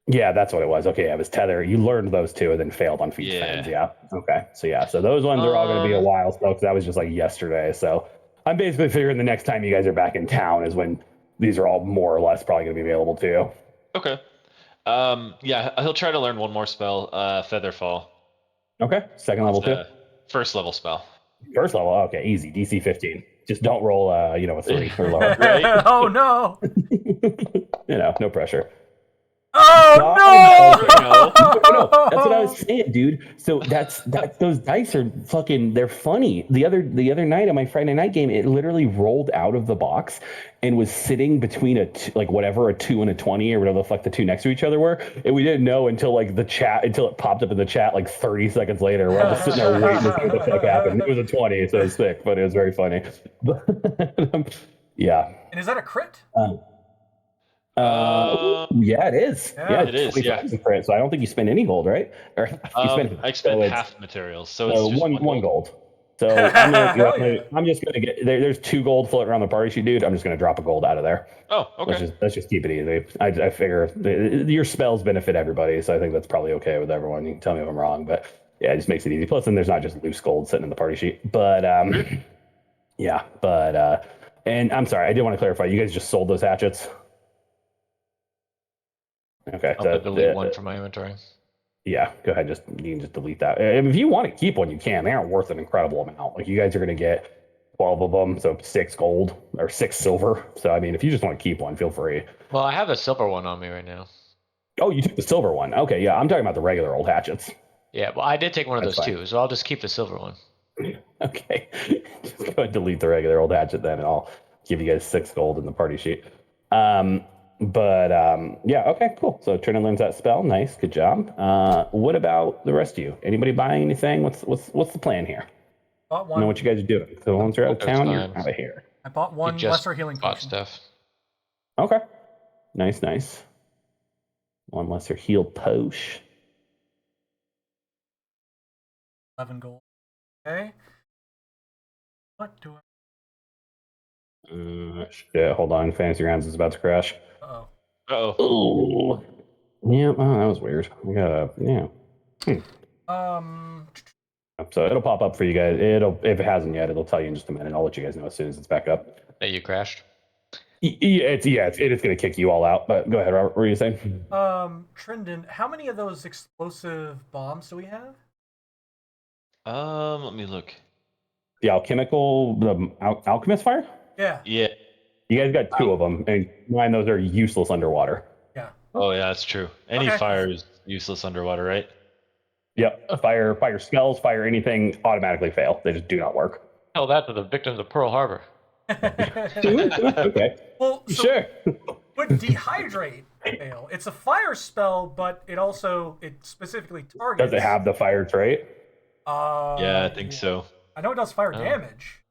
Yeah, that's what it was. Okay, yeah, it was tether. You learned those two and then failed on feet defense. Yeah. Okay. So yeah, so those ones are all going to be a while still because that was just like yesterday. So I'm basically figuring the next time you guys are back in town is when these are all more or less probably going to be available to you. Okay. Yeah, he'll try to learn one more spell, Featherfall. Okay. Second level too. First level spell. First level. Okay, easy. DC 15. Just don't roll a 3 or lower. Right? Oh no! No pressure. Oh No, that's what I was saying, dude. So that's those dice are fucking. They're funny. The other night on my Friday night game, it literally rolled out of the box and was sitting between a 2 and a 20 or whatever the fuck the two next to each other were, and we didn't know until it popped up in the chat like 30 seconds later. We're all just sitting there waiting to see what the fuck happened. It was a 20, so it was sick, but it was very funny. Yeah. And is that a crit? Yeah, it is. Yeah, it is. 25 Yeah. is a crit, so I don't think you spend any gold, right? Or you spend. I spent half materials, so it's just one gold. So I'm just gonna get there's 2 gold floating around the party sheet, dude. I'm just gonna drop a gold out of there. Oh, okay. Let's just keep it easy. I figure your spells benefit everybody, so I think that's probably okay with everyone. You can tell me if I'm wrong, but yeah, it just makes it easy. Plus, then there's not just loose gold sitting in the party sheet. But yeah, but and I'm sorry, I did want to clarify. You guys just sold those hatchets. Okay. I'll delete one from my inventory. Yeah, go ahead. You can just delete that. If you want to keep one, you can. They aren't worth an incredible amount. Like you guys are going to get 12 of them, so 6 gold or 6 silver. So I mean, if you just want to keep one, feel free. Well, I have a silver one on me right now. Oh, you took the silver one. Okay, yeah, I'm talking about the regular old hatchets. Yeah, well, I did take one of That's those fine. too, so I'll just keep the silver one. Okay, just go ahead and delete the regular old hatchet then, and I'll give you guys 6 gold in the party sheet. Yeah, okay, cool. So Trina learns that spell. Nice, good job. What about the rest of you? Anybody buying anything? What's the plan here? Bought I one. know what you guys are doing. So once you're out of That's town, you're fine. out of here. I bought one Just lesser healing bought potion. stuff. Okay, nice. One lesser heal potion. 11 gold. Okay. What do I? Shit, hold on. Fantasy Rounds is about to crash. Uh-oh. Uh-oh. Oh. Yeah, that was weird. We gotta, yeah. So it'll pop up for you guys. If it hasn't yet, it'll tell you in just a minute. I'll let you guys know as soon as it's back up. That you crashed? It is going to kick you all out. But go ahead, Robert. What were you saying? Trindon, how many of those explosive bombs do we have? Let me look. The alchemical, the alchemist fire. Yeah. Yeah. You guys got 2 of them, and mind those are useless underwater. Yeah. Oh yeah, that's true. Any Okay. fire is useless underwater, right? Yep. Fire spells, fire anything automatically fail. They just do not work. Tell that to the victims of Pearl Harbor. Okay. Well, so Sure. would dehydrate fail? It's a fire spell, but it specifically targets. Does it have the fire trait? Yeah, I think so. I know it does fire damage.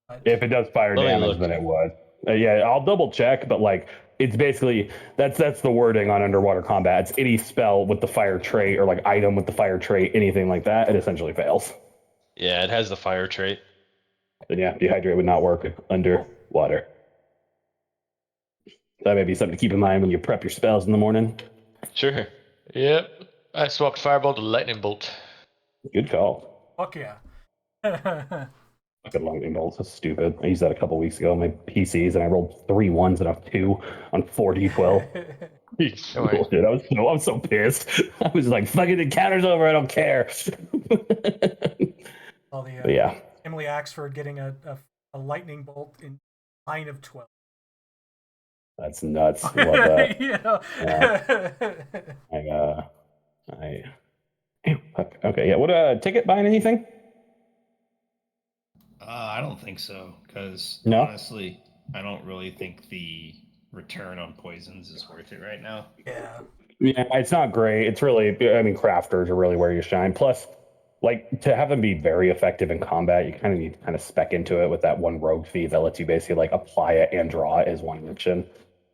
But... If it does fire Let me damage, look. then it would. Yeah, I'll double check, but like it's basically that's the wording on underwater combat. It's any spell with the fire trait or like item with the fire trait, anything like that, it essentially fails. Yeah, it has the fire trait. Then yeah, dehydrate would not work underwater. That may be something to keep in mind when you prep your spells in the morning. Sure. Yep. I swapped Firebolt to Lightning Bolt. Good call. Fuck yeah. Fucking lightning bolts. That's stupid. I used that a couple weeks ago on my PCs, and I rolled 3 1s and a 2 on 4d12. Bullshit. I was so pissed. I was like, "Fucking the counter's over. I don't care." Well, the, yeah. Emily Axford getting a lightning bolt in 9 of 12. That's nuts. Love that. Yeah. Yeah. Okay, yeah. What ticket buying anything? I don't think so, because No? honestly, I don't really think the return on poisons is worth it right now. Yeah. Yeah, it's not great. It's really, I mean, crafters are really where you shine. Plus, like to have them be very effective in combat, you kind of need to kind of spec into it with that one rogue fee that lets you basically like apply it and draw it as one action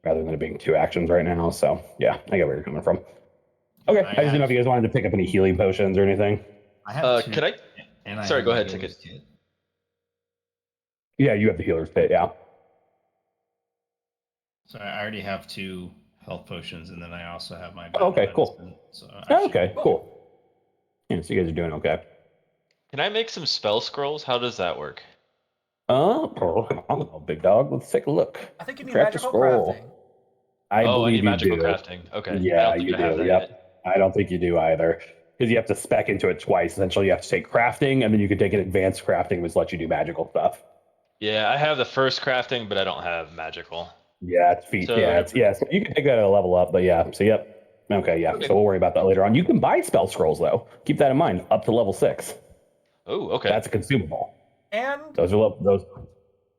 rather than it being two actions right now. So yeah, I get where you're coming from. Okay, I just didn't know if you guys wanted to pick up any healing potions or anything. I have two. Can I? And I Sorry, have go my ahead, healer's Ticket. kit. Yeah, you have the healer's pit. Yeah. So I already have 2 health potions, and then I also have my Oh, okay, battle cool. medicine. So I Oh, should okay, be- cool. Yeah, so you guys are doing okay. Can I make some spell scrolls? How does that work? I don't know, big dog. Let's take a look. I think you need Craft a magical scroll. crafting. I Oh, I believe need you magical do. crafting. Okay. I Yeah, don't think you I have do. that Yep. yet. I don't think you do either. Because you have to spec into it twice. Essentially, you have to take crafting, and then you can take an advanced crafting, which lets you do magical stuff. Yeah, I have the first crafting, but I don't have magical. Yeah, it's feet. So- Yeah, so you can take that at a level up, but yeah. So yep. Okay, yeah. Okay. So we'll worry about that later on. You can buy spell scrolls though. Keep that in mind. Up to level 6. Oh, okay. That's a consumable. And Those are those.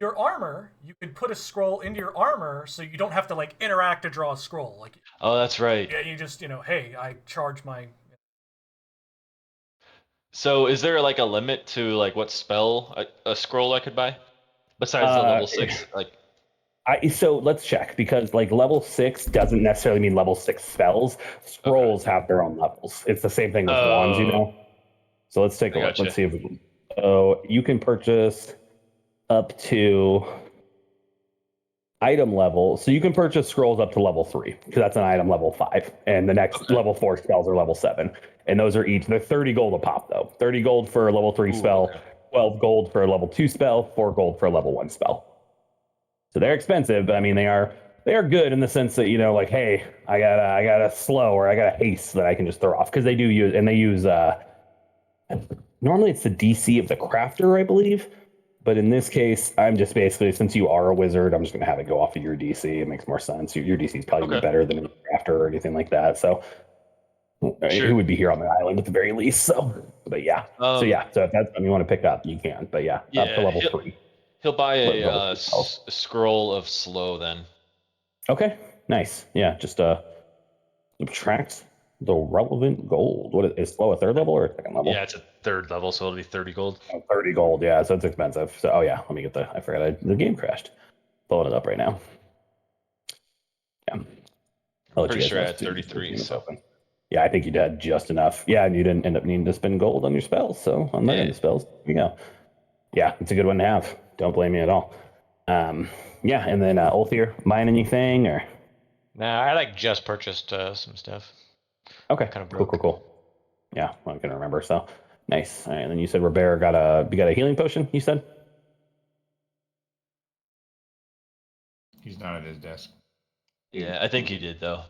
your armor, you could put a scroll into your armor so you don't have to like interact to draw a scroll. Like, Oh, that's right. yeah, you just, hey, I charge my. So is there like a limit to like what spell a scroll I could buy? Besides the level 6? Like So let's check because like level 6 doesn't necessarily mean level 6 spells. Scrolls have their own levels. It's the same thing with wands, you know. So let's take a I look. gotcha. Let's see if we can. Oh, you can purchase up to item level. So you can purchase scrolls up to level 3 because that's an item level 5, and the next level 4 spells are level 7, and those are each they're 30 gold a pop though. 30 gold for a level 3 spell, okay. 12 gold for a level 2 spell, 4 gold for a level 1 spell. So they're expensive, but I mean they are good in the sense that like hey, I got a slow or I got a haste that I can just throw off because they use normally it's the DC of the crafter, I believe. But in this case, I'm just basically, since you are a wizard, I'm just going to have it go off of your DC. It makes more sense. Your DC is probably Okay. better than a crafter or anything like that. So Sure. who would be here on the island at the very least? So, but yeah. So if that's something you want to pick up, you can. But yeah, up to level 3. He'll buy Level a 3 spells. scroll of slow then. Okay, nice. Yeah, just subtract the relevant gold. What is slow, a 3rd level or a 2nd level? Yeah, it's a 3rd level, so it'll be 30 gold. 30 gold. Yeah, so it's expensive. So let me get I forgot the game crashed. Pulling it up right now. Yeah. I'll let Pretty you guys sure I know had as soon as 33, the game is so. open. Yeah, I think you did just enough. Yeah, and you didn't end up needing to spend gold on your spells. So on learning the spells, here you go. Yeah, it's a good one to have. Don't blame me at all. Yeah, and then Ulthir, buying anything or? Nah, I like just purchased some stuff. Okay, Kind of cool, broke. cool. Yeah, well, I can remember. So nice. All right, and then you said Robert got a healing potion. You said? He's not at his desk. Yeah, I think he did though.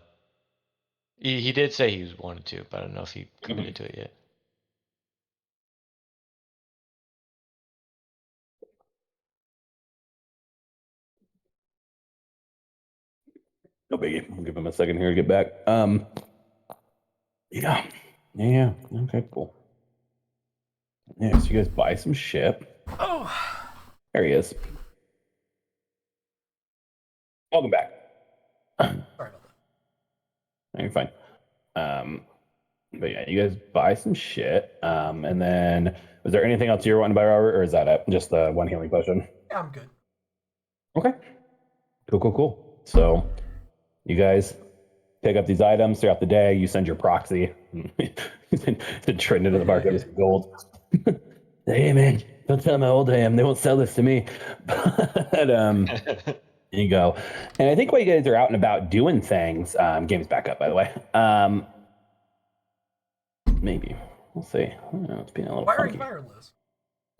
He did say he wanted to, but I don't know if he committed to it yet. No biggie. I'll give him a second here to get back. Yeah. Okay, cool. Yeah, so you guys buy some shit. Oh, There he is. Welcome back. sorry about that. You're fine. But yeah, you guys buy some shit. And then was there anything else you were wanting to buy, Robert, or is that it? Just the one healing potion? Yeah, I'm good. Okay. Cool. So you guys pick up these items throughout the day. You send your proxy. to trend into the market with some gold. Hey man, don't tell them how old I am. They won't sell this to me. But there you go. And I think while you guys are out and about doing things, game's back up by the way. Maybe we'll see. I don't know, it's being a little Wiring funky. wireless.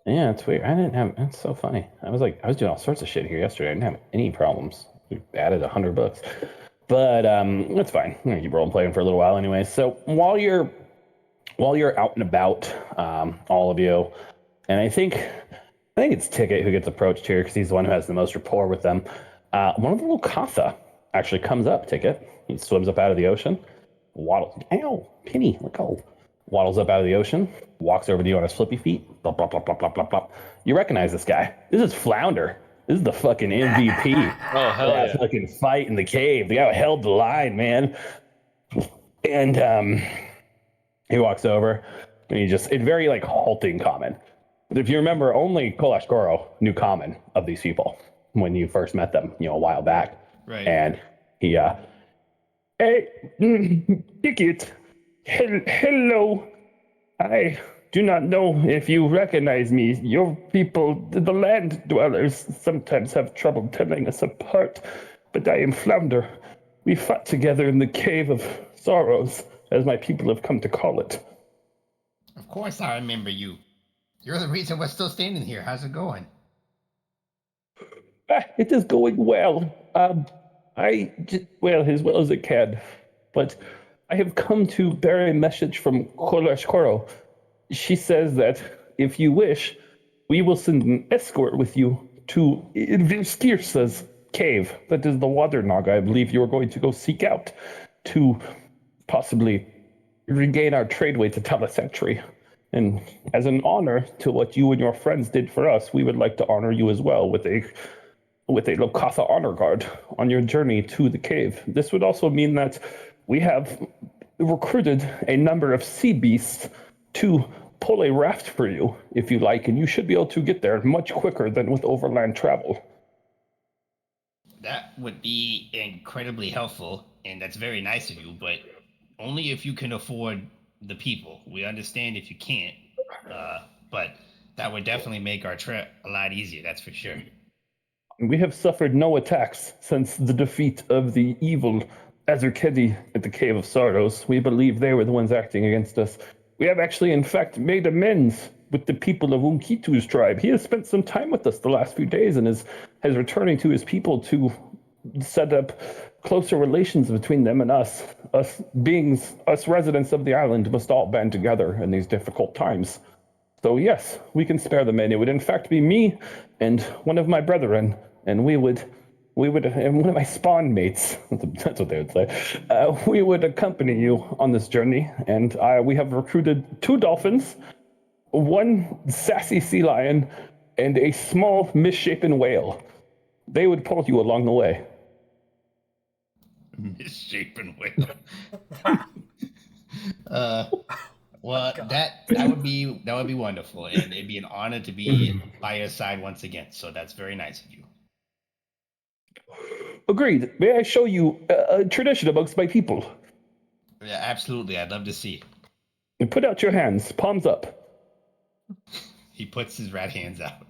Yeah, it's weird. I didn't have. That's so funny. I was doing all sorts of shit here yesterday. I didn't have any problems. We added 100 books, but that's fine. I'm gonna keep role playing for a little while anyway. So while you're out and about, all of you, and I think it's Ticket who gets approached here because he's the one who has the most rapport with them. One of the little Katha actually comes up. Ticket. He swims up out of the ocean, waddles. Ow, Penny, let go. waddles up out of the ocean, walks over to you on his flippy feet. Blop, blop, blop, blop, blop, blop, blop. You recognize this guy. This is Flounder. This is the fucking MVP. Oh, hell That yeah. fucking fight in the cave. The guy who held the line, man. And he walks over and he just, in very like halting comment. If you remember, only Kolash Goro knew common of these people when you first met them, a while back. Right. And he, hey, Ticket, hello. I do not know if you recognize me. Your people, the land dwellers, sometimes have trouble telling us apart, but I am Flounder. We fought together in the Cave of Sorrows, as my people have come to call it. Of course I remember you. You're the reason we're still standing here. How's it going? It is going well. Well, as well as it can. But I have come to bear a message from Kolash Koro. She says that if you wish, we will send an escort with you to Virskirsa's cave. That is the water naga I believe you are going to go seek out to possibly regain our trade way to Telesentry. And as an honor to what you and your friends did for us, we would like to honor you as well with a Lokatha honor guard on your journey to the cave. This would also mean that we have recruited a number of sea beasts to pull a raft for you, if you like, and you should be able to get there much quicker than with overland travel. That would be incredibly helpful, and that's very nice of you, but only if you can afford the people. We understand if you can't, but that would definitely make our trip a lot easier, that's for sure. We have suffered no attacks since the defeat of the evil Azurkedi at the Cave of Sorrows. We believe they were the ones acting against us. We have actually, in fact, made amends with the people of Unkitu's tribe. He has spent some time with us the last few days and is returning to his people to set up closer relations between them and us. Us residents of the island must all band together in these difficult times. So yes, we can spare the men. It would in fact be me and one of my brethren, and we would, and one of my spawn mates, that's what they would say, we would accompany you on this journey, and we have recruited 2 dolphins, 1 sassy sea lion, and a small misshapen whale. They would pull you along the way. Misshapen whale. Well, that would be wonderful, and it'd be an honor to be by your side once again. So that's very nice of you. Agreed. May I show you a tradition amongst my people? Yeah, absolutely. I'd love to see. And put out your hands, palms up. He puts his rat hands out.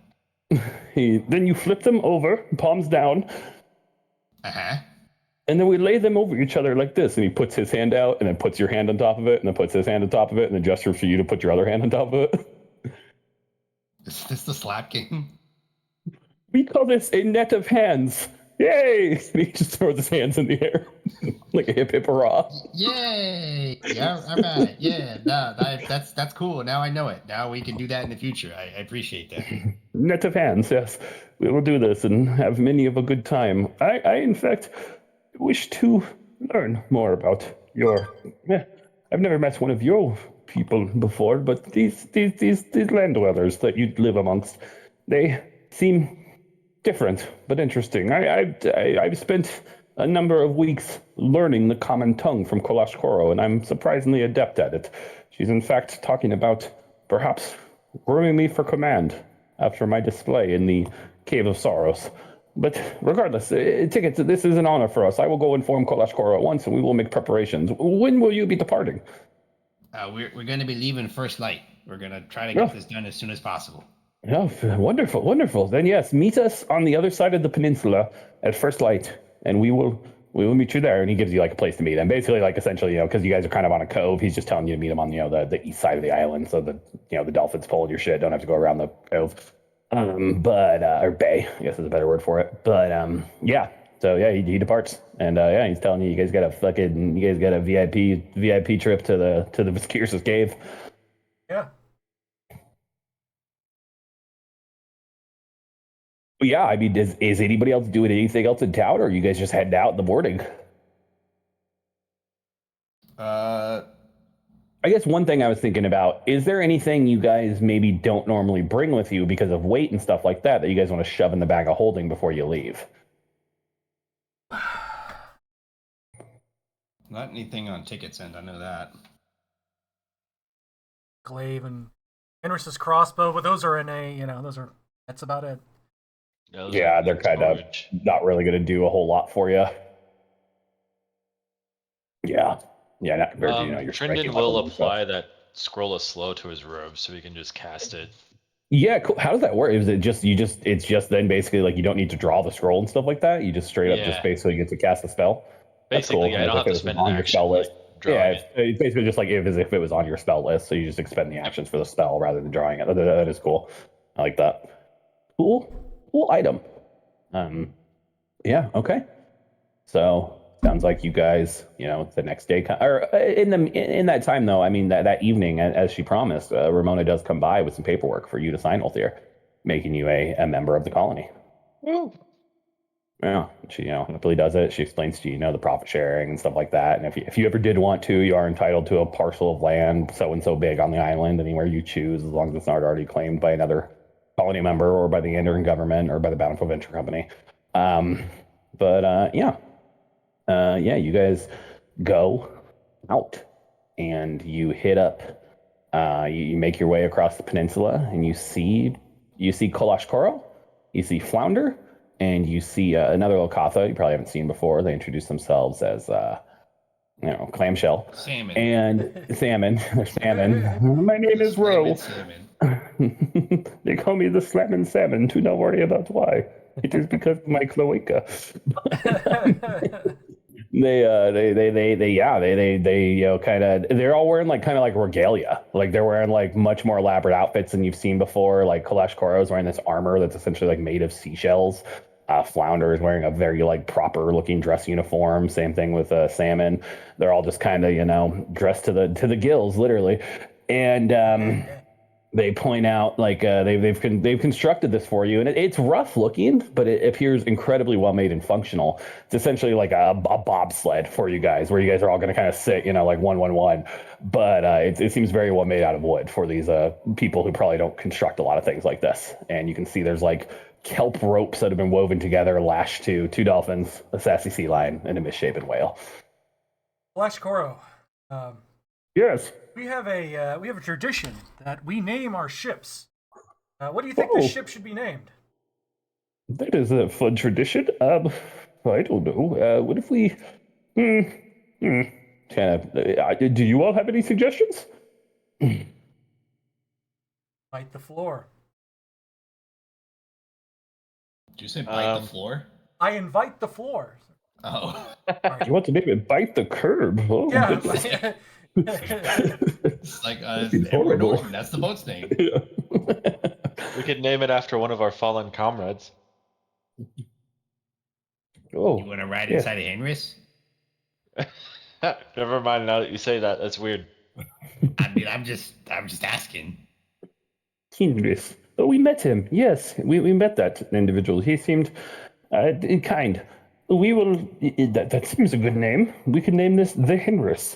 Then you flip them over, palms down. Uh-huh. And then we lay them over each other like this. And he puts his hand out and then puts your hand on top of it and then puts his hand on top of it and then gestures for you to put your other hand on top of it. Is this the slap game? We call this a net of hands. Yay! And he just throws his hands in the air like a hip hip hurrah. Yay! Yeah, all right. Yeah, no, that's cool. Now I know it. Now we can do that in the future. I appreciate that. Net of hands, yes. We will do this and have many of a good time. I in fact, wish to learn more about your... I've never met one of your people before, but these land dwellers that you live amongst, they seem different but interesting. I've spent a number of weeks learning the common tongue from Kolash Koro, and I'm surprisingly adept at it. She's in fact talking about perhaps grooming me for command after my display in the Cave of Sorrows. But regardless, Tickets, this is an honor for us. I will go inform Kolash Koro at once, and we will make preparations. When will you be departing? We're going to be leaving first light. We're going to try to get this done as soon as possible. Oh, wonderful, wonderful. Then yes, meet us on the other side of the peninsula at first light, and we will meet you there. And he gives you like a place to meet. And basically, like essentially, because you guys are kind of on a cove, he's just telling you to meet him on the east side of the island, so that the dolphins pulling your shit don't have to go around the cove. Or bay, I guess is a better word for it. But yeah. So yeah, he departs, and he's telling you guys got a VIP trip to the Viscirsa's cave. Yeah. Yeah, I mean, is anybody else doing anything else in town, or are you guys just heading out in the morning? I guess one thing I was thinking about, is there anything you guys maybe don't normally bring with you because of weight and stuff like that you guys want to shove in the bag of holding before you leave? Not anything on tickets end, I know that. Glaive and Henris's crossbow, but those are that's about it. Those Yeah, are they're kind of storage. not really going to do a whole lot for you. Yeah. Yeah, not compared to, your striking Trindon will weapons and stuff. apply that scroll of slow to his robe so he can just cast it. Yeah, cool. How does that work? Is it just it's just then basically like you don't need to draw the scroll and stuff like that? You just straight up just Yeah. basically get to cast the spell? That's cool. Basically, I As don't if have it to was spend an on your action spell like list. drawing Yeah, it's basically just like as if it was on your spell list, so you just expend the actions for the spell rather than drawing it. That is cool. I like that. Cool item. Yeah, okay. So sounds like you guys, the next day, or in that time though. I mean that evening, as she promised, Ramona does come by with some paperwork for you to sign, Althea, making you a member of the colony. Woo. Yeah, she happily does it. She explains to you, the profit sharing and stuff like that. And if you ever did want to, you are entitled to a parcel of land so and so big on the island, anywhere you choose, as long as it's not already claimed by another colony member or by the Andorian government or by the Bountiful Venture Company. But yeah, you guys go out and you hit up. You make your way across the peninsula, and you see Kolashkoro, you see Flounder, and you see another Lokatha you probably haven't seen before. They introduce themselves as Clamshell Salmon. and Salmon. Salmon. My name is Ro. Salmon. They call me the Slammin' Salmon. Do not worry about why. It is because of my cloaca. They're all wearing kind of like regalia. Like they're wearing much more elaborate outfits than you've seen before. Like Kalash Koro is wearing this armor that's essentially made of seashells. Flounder is wearing a very proper looking dress uniform. Same thing with Salmon. They're all just kind of dressed to the gills, literally. And they point out they've constructed this for you, and it's rough looking, but it appears incredibly well made and functional. It's essentially like a bobsled for you guys, where you guys are all going to kind of sit, like one. But it seems very well made out of wood for these people who probably don't construct a lot of things like this. And you can see there's kelp ropes that have been woven together, lashed to 2 dolphins, a sassy sea lion, and a misshapen whale. Flash Koro. Yes. We have a tradition that we name our ships. What do you think this ship should be named? That is a fun tradition. I don't know. What if we? Kind of. Do you all have any suggestions? Bite the floor. Did you say bite the floor? I invite the floor. Oh. You want to name it "Bite the Curb"? Oh, Yeah. goodness. It's like Edward Norton. That's the boat's name. Yeah. We could name it after one of our fallen comrades. Oh, You want to ride yeah. inside of Henris? Never mind. Now that you say that, that's weird. I mean, I'm just asking. Hindris. Oh, we met him. Yes, we met that individual. He seemed kind. We will. That seems a good name. We could name this the Hindris.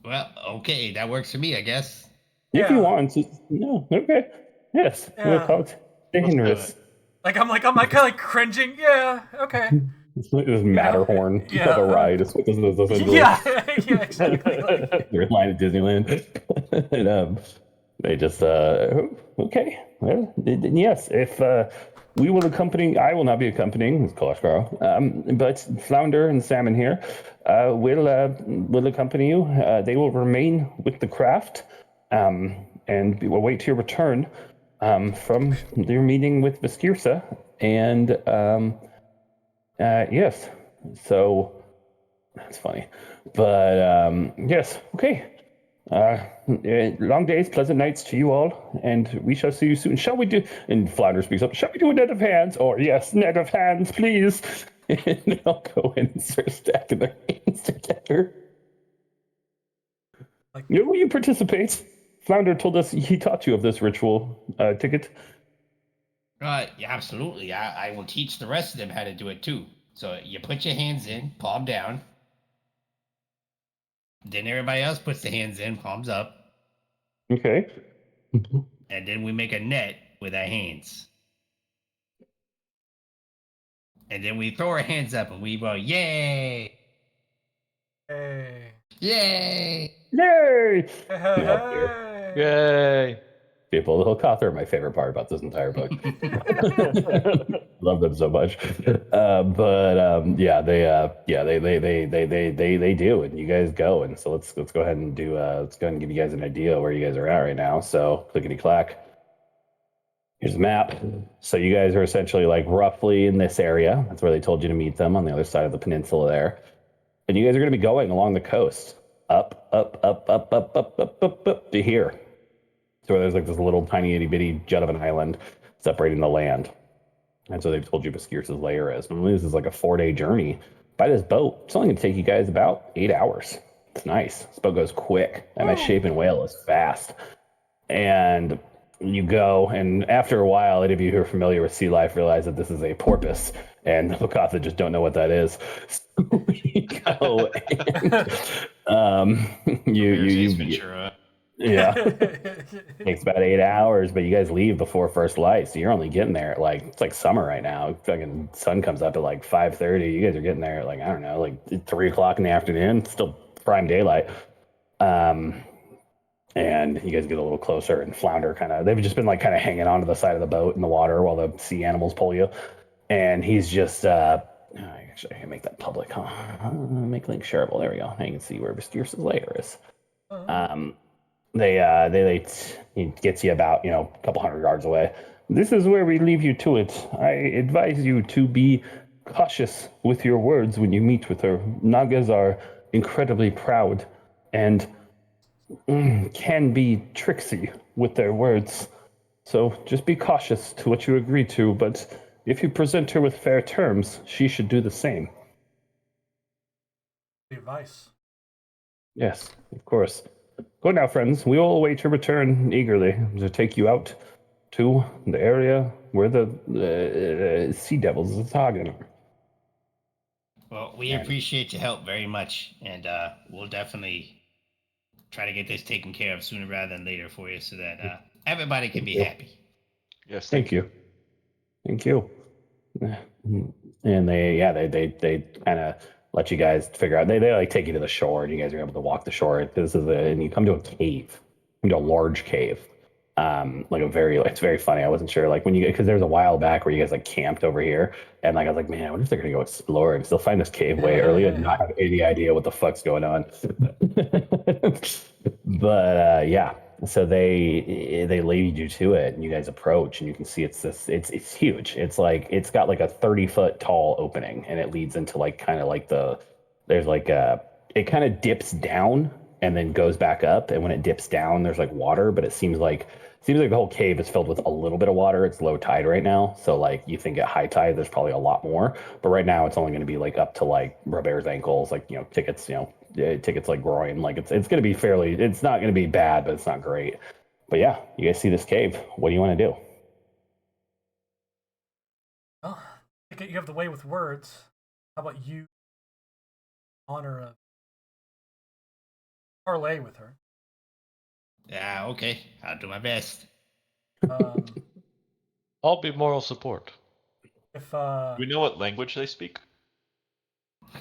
Well, okay, that works for me, I guess. If you want. No, okay. Yes, we'll call it the Let's do Hindris. I'm kind of cringing. Yeah. Okay. It's like this Matterhorn Yeah. of a ride. It's what this is. Yeah. Yeah. Exactly. They're in line at Disneyland. And they just, okay. Well, yes, if we will accompany, I will not be accompanying, Kolashkaro, but Flounder and Salmon here will accompany you. They will remain with the craft and we will wait your return from your meeting with Viskirsa. And yes, so that's funny. But yes, okay. Long days, pleasant nights to you all, and we shall see you soon. Shall we do? And Flounder speaks up. Shall we do a net of hands? Or yes, net of hands, please. And they'll go in and start stacking their hands together. Will you participate? Flounder told us he taught you of this ritual ticket. Yeah, absolutely. I will teach the rest of them how to do it too. So you put your hands in, palm down. Then everybody else puts the hands in, palms up, Okay. and then we make a net with our hands. And then we throw our hands up and we go, yay! Hey. Yay! Yay! Hey. No, here. Yay! People, the Hokatha are my favorite part about this entire book. Love them so much. They do, and you guys go. And so let's go ahead and let's go ahead and give you guys an idea of where you guys are at right now. So clickety clack. Here's the map. So you guys are essentially like roughly in this area. That's where they told you to meet them, on the other side of the peninsula there. And you guys are going to be going along the coast, up to here. So there's like this little tiny itty bitty jut of an island separating the land. And so they've told you Bascirce's lair is. Normally this is like a 4-day journey. By this boat, it's only going to take you guys about 8 hours. It's nice. This boat goes quick. And that Shapen whale is fast. And you go, and after a while, any of you who are familiar with sea life realize that this is a porpoise. And the Hokatha just don't know what that is. So you go and yeah. Takes about 8 hours, but you guys leave before first light, so you're only getting there at like, it's like summer right now. Fucking sun comes up at like 5:30. You guys are getting there at like, I don't know, like 3 o'clock in the afternoon. It's still prime daylight. And you guys get a little closer, and Flounder they've just been like kind of hanging onto the side of the boat in the water while the sea animals pull you. And he's just actually I can make that public, huh? Make link shareable. There we go. Now you can see where Bascirce's lair is. He gets you about, a couple hundred yards away. This is where we leave you to it. I advise you to be cautious with your words when you meet with her. Nagas are incredibly proud and can be tricksy with their words. So just be cautious to what you agree to, but if you present her with fair terms, she should do the same. Advice. Yes, of course. Go now, friends. We will await your return eagerly to take you out to the area where the sea devils are talking. Well, we appreciate your help very much, and we'll definitely try to get this taken care of sooner rather than later for you, so that everybody can be happy. Yes, Thank you. Thank you. And they kind of let you guys figure out. They like take you to the shore, and you guys are able to walk the shore. And you come to a cave, a large cave. It's very funny. I wasn't sure, like, because there was a while back where you guys like camped over here, and like I was like, man, I wonder if they're gonna go explore and still find this cave way early and not have any idea what the fuck's going on. But yeah, so they lead you to it, and you guys approach, and you can see it's huge. It's got like a 30-foot tall opening, and it leads into like kind of like it kind of dips down and then goes back up, and when it dips down there's like water, but it seems like the whole cave is filled with a little bit of water. It's low tide right now, so like you think at high tide there's probably a lot more, but right now it's only going to be like up to like Robert's ankles, like tickets like groin, like it's going to be it's not going to be bad, but it's not great. But yeah, you guys see this cave. What do you want to do? Well, I think you have the way with words. How about you honor a parlay with her? Yeah, okay. I'll do my best. I'll be moral support. If Do we know what language they speak?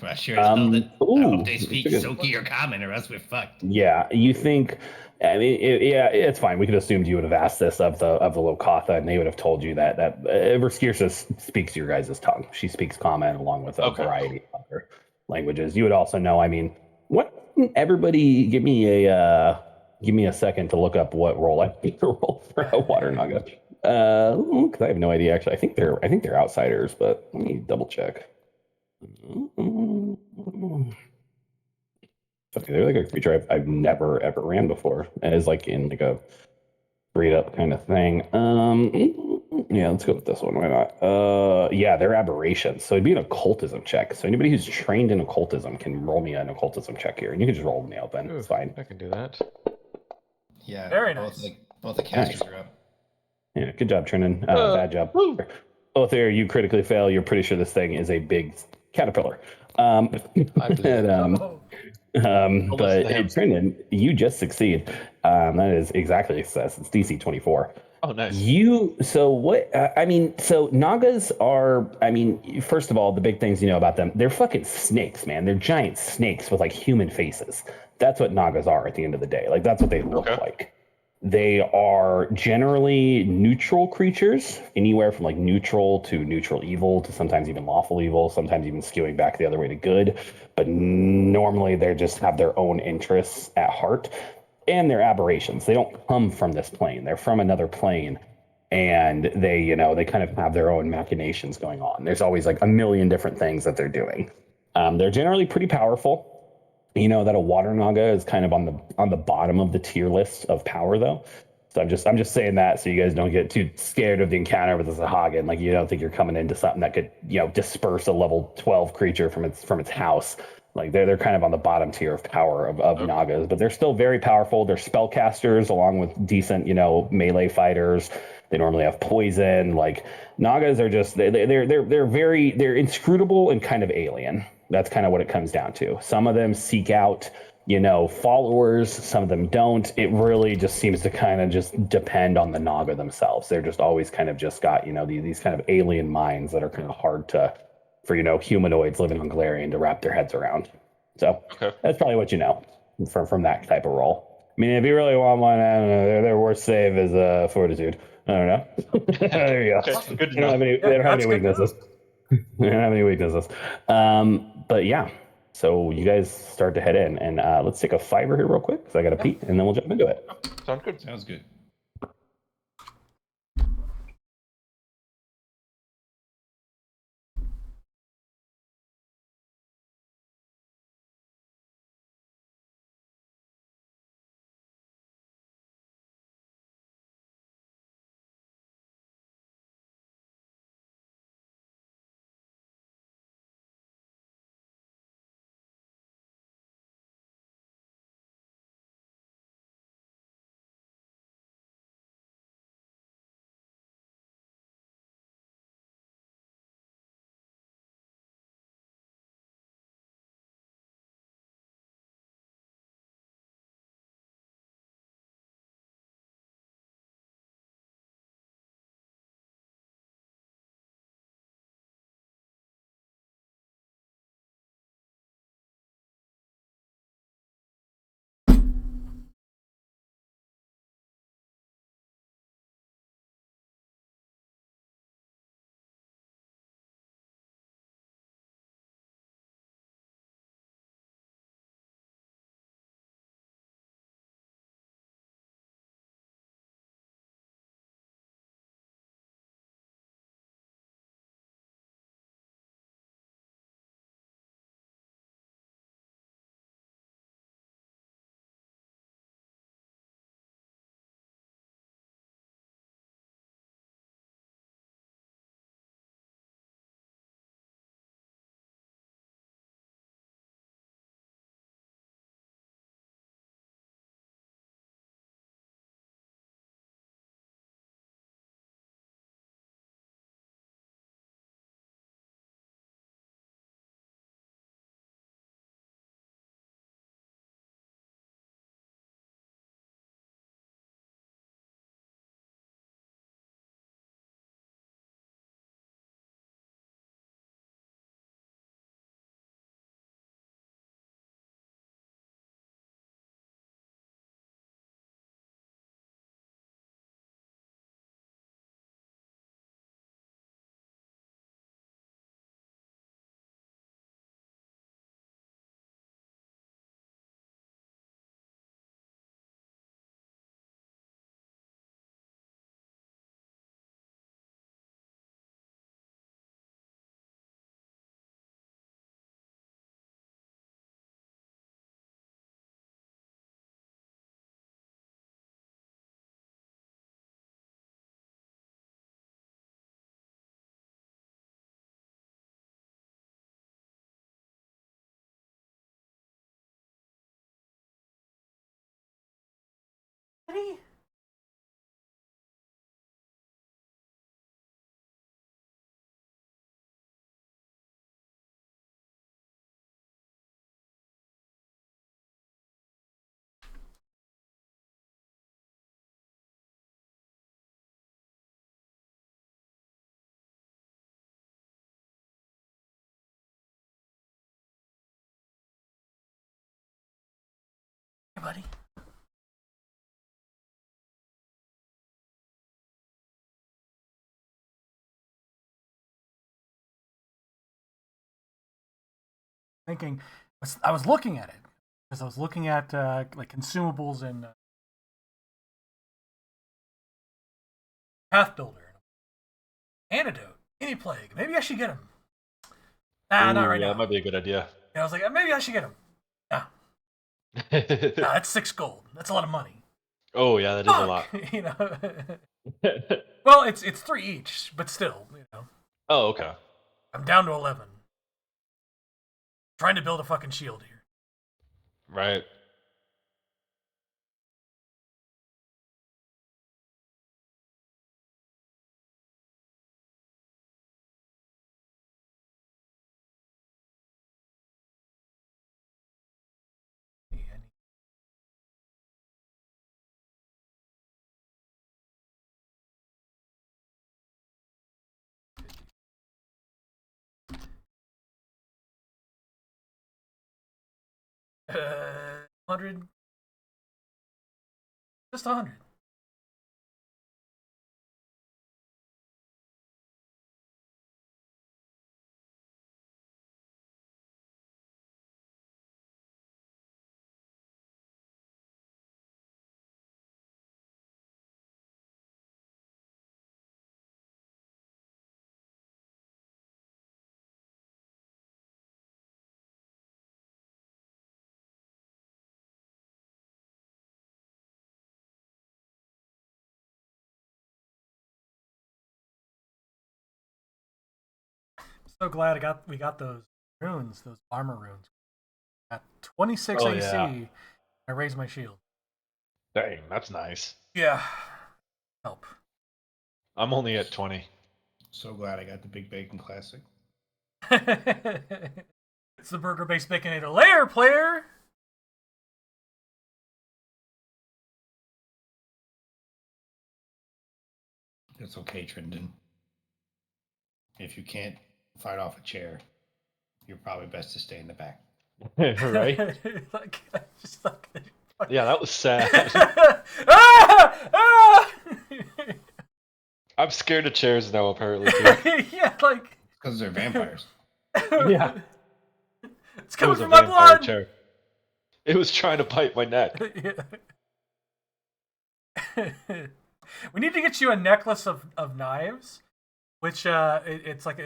Well, sure as hell that I hope they speak Soki or Common, or else we're fucked. Yeah, you think? I mean, it's fine. We could assume you would have asked this of the Lokatha, and they would have told you that Bascirce speaks your guys' tongue. She speaks Common along with a variety of other languages. You would also know. I mean, what? Everybody, give me a second to look up what role I need to roll for a water naga. Because I have no idea. Actually, I think they're outsiders, but let me double check. Okay, they're like a creature I've never ever ran before, as like in like a straight up kind of thing. Yeah, let's go with this one. Why not? Yeah, they're aberrations, so it'd be an occultism check. So anybody who's trained in occultism can roll me an occultism check here, and you can just roll in the open. It's fine. I can do that. Yeah, very nice. Both the casters are up. Yeah, good job, Trinan. Bad job. Both there, you critically fail. You're pretty sure this thing is a big caterpillar. I believe. Almost But the hamster. Brendan, you just succeed. That is exactly a success. It's DC 24. Oh, nice. So what? I mean, so Nagas are. I mean, first of all, the big things you know about them, they're fucking snakes, man. They're giant snakes with like human faces. That's what Nagas are at the end of the day. Like that's what they look Okay. like. They are generally neutral creatures, anywhere from like neutral to neutral evil to sometimes even lawful evil, sometimes even skewing back the other way to good. But normally they just have their own interests at heart and they're aberrations. They don't come from this plane. They're from another plane. And they, they kind of have their own machinations going on. There's always like a million different things that they're doing. They're generally pretty powerful. You know that a water naga is kind of on the bottom of the tier list of power, though. So I'm just saying that so you guys don't get too scared of the encounter with the Sahagin. Like you don't think you're coming into something that could disperse a level 12 creature from its house. Like they're kind of on the bottom tier of power of nagas, but they're still very powerful. They're spellcasters along with decent melee fighters. They normally have poison. Like nagas are just they're inscrutable and kind of alien. That's kind of what it comes down to. Some of them seek out, followers. Some of them don't. It really just seems to kind of just depend on the Naga themselves. They're just always kind of just got, these kind of alien minds that are kind of hard for humanoids living on Galarian to wrap their heads around. So Okay. that's probably what you know from that type of role. I mean, if you really want one, I don't know. Their worst save is fortitude. I don't know. There you go. Okay, good to They don't know. have any. They don't have That's any good to know. weaknesses. They don't have any weaknesses. But yeah, so you guys start to head in, and let's take a fiber here real quick because I got to pee, and then we'll jump into it. Sounds good. Sounds good. buddy. Thinking, I was looking at it because I was looking at like consumables and Path Builder, Antidote, Any Plague. Maybe I should get him. Nah, not right yeah, now. that might be a good idea. And I was like, maybe I should get him. Nah, that's 6 gold. That's a lot of money. Oh yeah, that is a lot. You know. Well, it's 3 each, but still, you know. Oh, okay. I'm down to 11. Trying to build a fucking shield here. Right. Uh, 100. Just 100. So glad we got those runes, those armor runes. At 26 Oh, AC, yeah. I raised my shield. Dang, that's nice. Yeah. Help. I'm only at 20. So glad I got the Big Bacon Classic. It's the burger-based baconator layer, player. It's okay, Trindon. If you can't fight off a chair, you're probably best to stay in the back. Right? Like, just like. Yeah, that was sad. Ah! Ah! I'm scared of chairs now, apparently. Too. Yeah, like. Because they're vampires. Yeah. It's It coming was a from my vampire blood. chair. It was trying to bite my neck. Yeah. We need to get you a necklace of knives, which it's like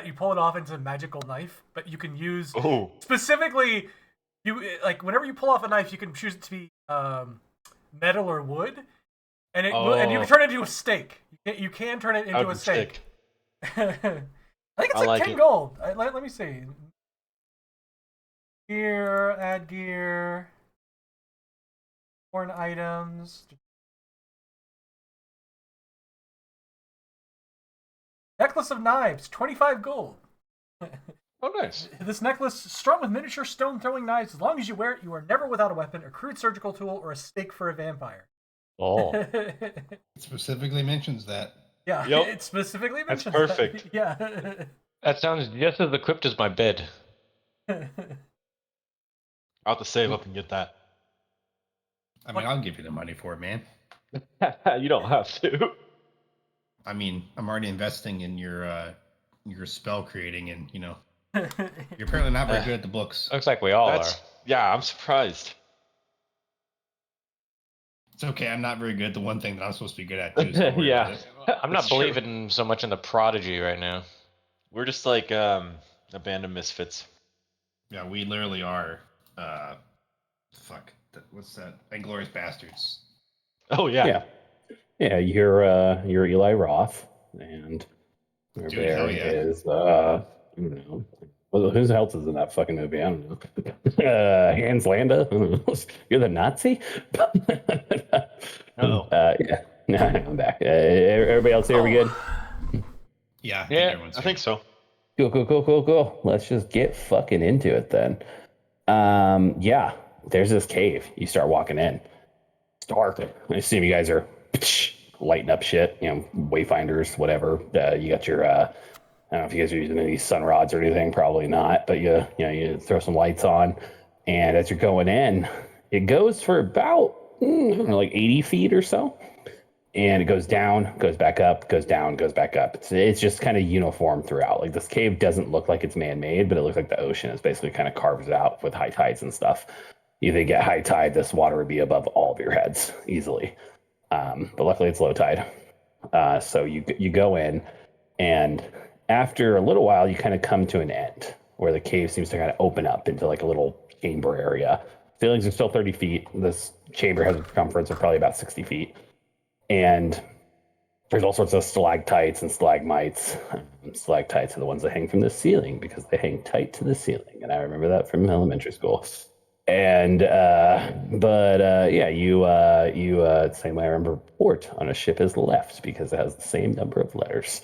you pull it off into a magical knife, but you can use Oh, specifically like whenever you pull off a knife, you can choose it to be metal or wood, and and you can turn it into a stake. You can turn it into a stake. I think it's I like like 10 it. gold. Let me see. Gear, add gear, foreign items. Necklace of knives, 25 gold. Oh, nice. This necklace, strung with miniature stone-throwing knives. As long as you wear it, you are never without a weapon, a crude surgical tool, or a stake for a vampire. Oh, It specifically mentions that. Yeah, Yep. it specifically That's mentions perfect. that. Yeah. That sounds just as equipped as my bed. I'll have to save up and get that. I mean, I'll give you the money for it, man. You don't have to. I mean, I'm already investing in your spell creating, and you're apparently not very good at the books. Looks like we all are. Yeah, I'm surprised. It's okay. I'm not very good at the one thing that I'm supposed to be good at too. So don't worry Yeah. about it. I'm not That's true. believing so much in the prodigy right now. We're just like a band of misfits. Yeah, we literally are. What's that? Inglorious Bastards. Oh yeah. Yeah. Yeah, you're Eli Roth, and Dude, there hell yeah. is I don't know. Well, who else is in that fucking movie? I don't know. Hans Landa. You're the Nazi. Uh-oh. Yeah. No, I'm back. Everybody else here, we good? Yeah, I think Yeah, everyone's I here. think so. Cool. Let's just get fucking into it then. Yeah, there's this cave. You start walking in. It's dark. I assume you guys are lighting up shit, wayfinders, whatever. You got your, I don't know if you guys are using any sun rods or anything, probably not, but you throw some lights on. And as you're going in, It goes for about I don't know, like 80 feet or so. And it goes down, goes back up, goes down, goes back up. It's just kind of uniform throughout. Like this cave doesn't look like it's man-made, but it looks like the ocean is basically kind of carved out with high tides and stuff. You think at high tide, this water would be above all of your heads easily. But luckily it's low tide. So you go in, and after a little while, you kind of come to an end where the cave seems to kind of open up into like a little chamber area. Ceilings are still 30 feet. This chamber has a circumference of probably about 60 feet. And there's all sorts of stalactites and stalagmites. Stalactites are the ones that hang from the ceiling because they hang tight to the ceiling. And I remember that from elementary school. And, yeah, same way I remember port on a ship is left because it has the same number of letters.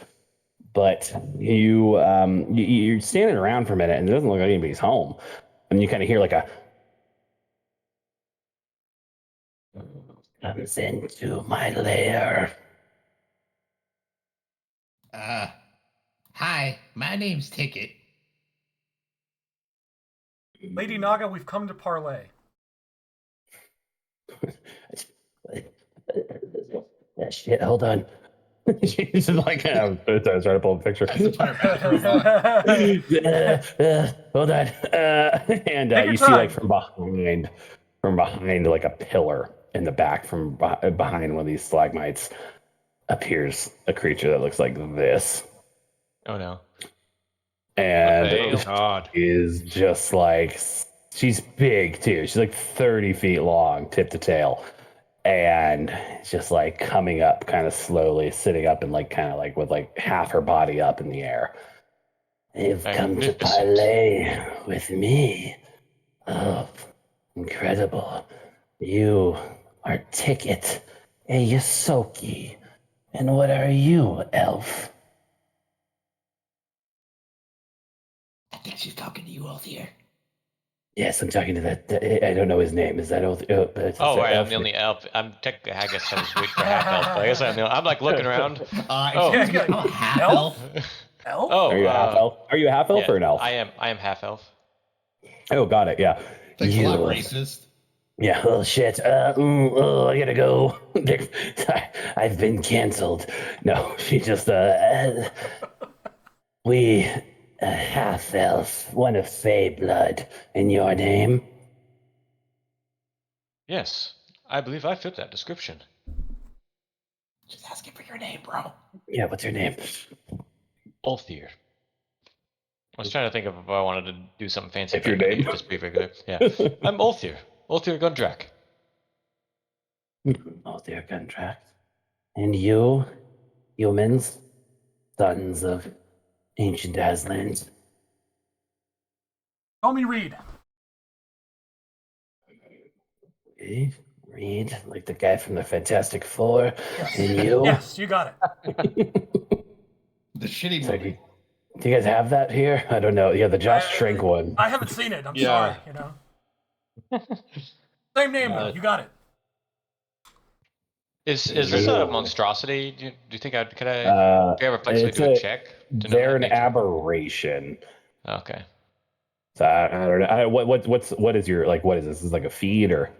But you're standing around for a minute and it doesn't look like anybody's home. And you kind of hear like a comes into my lair. Hi, my name's Ticket. Lady Naga, we've come to parlay. Shit, hold on. She's just like, I was trying to pull a picture. Hold on. And you see, like, from behind, like a pillar in the back, from behind one of these stalagmites, appears a creature that looks like this. Oh no. And Oh God. is just like, she's big too. She's like 30 feet long, tip to tail. And it's just like coming up kind of slowly, sitting up and like kind of like with like half her body up in the air. You've come to parlay with me. Oh, incredible. You are Ticket, a Yosoki. And what are you, elf? I think she's talking to you, Althir. Yes, I'm talking to that. I don't know his name. Is that old? Right, I'm the only elf. I'm technically, I guess I was waiting for half elf. But I guess I'm like looking around. Excuse me, I'm a half elf. Elf? Are you a half elf? Are you a half elf or an elf? I am half elf. Oh, got it. Yeah. Thanks a lot, racist. Yeah. Oh shit. I gotta go. I've been canceled. No, she just we half elf, one of Fey blood. In your name? Yes, I believe I fit that description. Just asking for your name, bro. Yeah. What's your name? Ulthir. I was trying to think of if I wanted to do something fancy. If your but I think name. just be regular. Yeah. I'm Ulthir. Ulthir Gundrak. Ulthir Gundrak. And you, humans, sons of ancient Aslan. Call me Reed. Reed, like the guy from the Fantastic Four. And you? Yes, you got it. The shitty So movie. do you guys have that here? I don't know. Yeah, the Josh Trank one. I haven't seen it. I'm Yeah. sorry, Same name, though. You got it. Is this a monstrosity? Do you think could I ever flexibly do a check? They're an aberration. Okay. So I don't know. What is your, like, what is this? Is this like a feed or?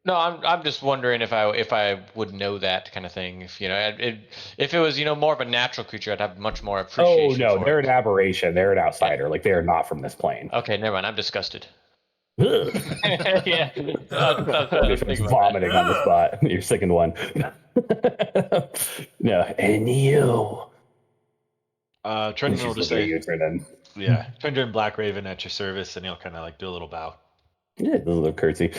No, I'm just wondering if I would know that kind of thing. If if it was more of a natural creature, I'd have much more appreciation. Oh no, for they're it. an aberration. They're an outsider. Like they are not from this plane. Okay, never mind. I'm disgusted. Yeah. You're Vomiting on the spot. You're sickened one. No, and you. Trendon will just say, you, Trendon. yeah, Trendon and Black Raven at your service, and he'll kind of like do a little bow. Yeah, a little curtsy.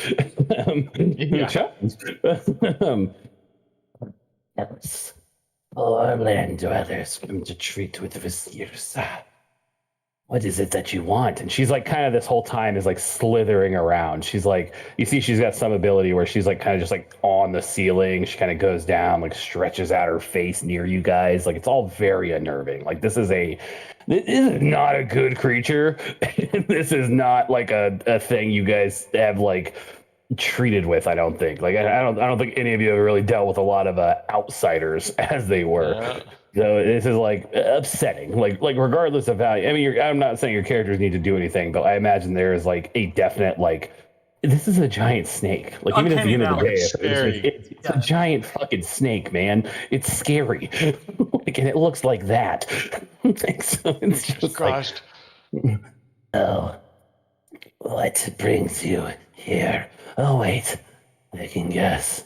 Yes. All our land dwellers come to treat with viziers. What is it that you want? And she's like kind of this whole time is like slithering around. She's like, you see she's got some ability where she's like kind of just like on the ceiling. She kind of goes down, like stretches out her face near you guys. Like it's all very unnerving. Like this is not a good creature. This is not like a thing you guys have like treated with. I don't think. Like I don't think any of you have really dealt with a lot of outsiders as they were. Yeah. So this is like upsetting. Like regardless of how. I mean, I'm not saying your characters need to do anything, but I imagine there is like a definite like This is a giant snake. Like, even at the Uncanny end of the valley. day, Scary. it's Yeah. a giant fucking snake, man. It's scary. Like, and it looks like that. So it's just Gosh. like, oh, what brings you here? Oh, wait, I can guess.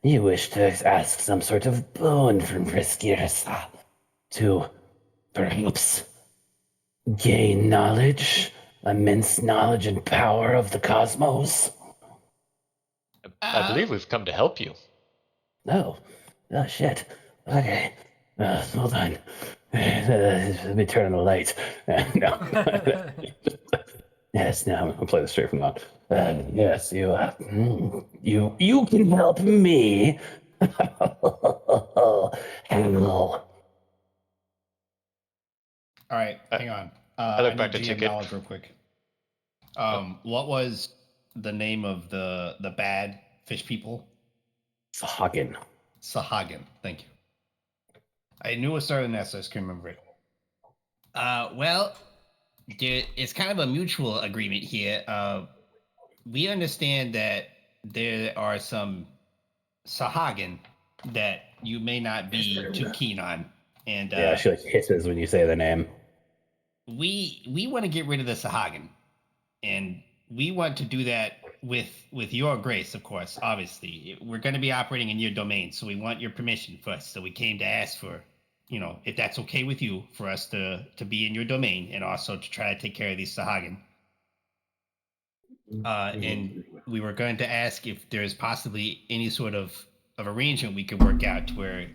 You wish to ask some sort of boon from Friskirsa to perhaps gain knowledge, immense knowledge and power of the cosmos. I believe we've come to help you. Oh, oh shit. Okay. Hold on. Let me turn on the lights. No. Yes, now I'm gonna play this straight from now. Yes, you can help me. Hello. All right, hang on. I look need back to GM Ticket. knowledge real quick. What was the name of the bad fish people? Hagen. Sahagin. Thank you. I knew it started in S, I just couldn't remember it. Well, it's kind of a mutual agreement here. We understand that there are some Sahagin that you may not be too keen on, and Yeah, she like hisses when you say the name. we want to get rid of the Sahagin, and we want to do that with your grace, of course. Obviously, we're going to be operating in your domain, so we want your permission first. So we came to ask for, if that's okay with you, for us to be in your domain and also to try to take care of these Sahagin. And we were going to ask if there's possibly any sort of arrangement we could work out to where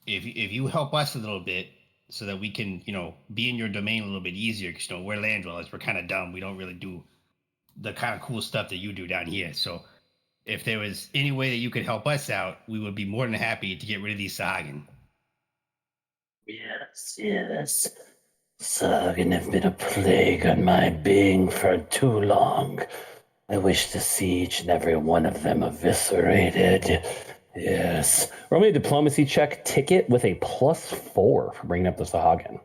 if you help us a little bit so that we can, be in your domain a little bit easier, because, we're land dwellers, we're kind of dumb. We don't really do the kind of cool stuff that you do down here. So if there was any way that you could help us out, we would be more than happy to get rid of these Sahagin. Yes. Sahagin have been a plague on my being for too long. I wish to see each and every one of them eviscerated. Yes. Roll me a diplomacy check Ticket with a +4 for bringing up the Sahagin.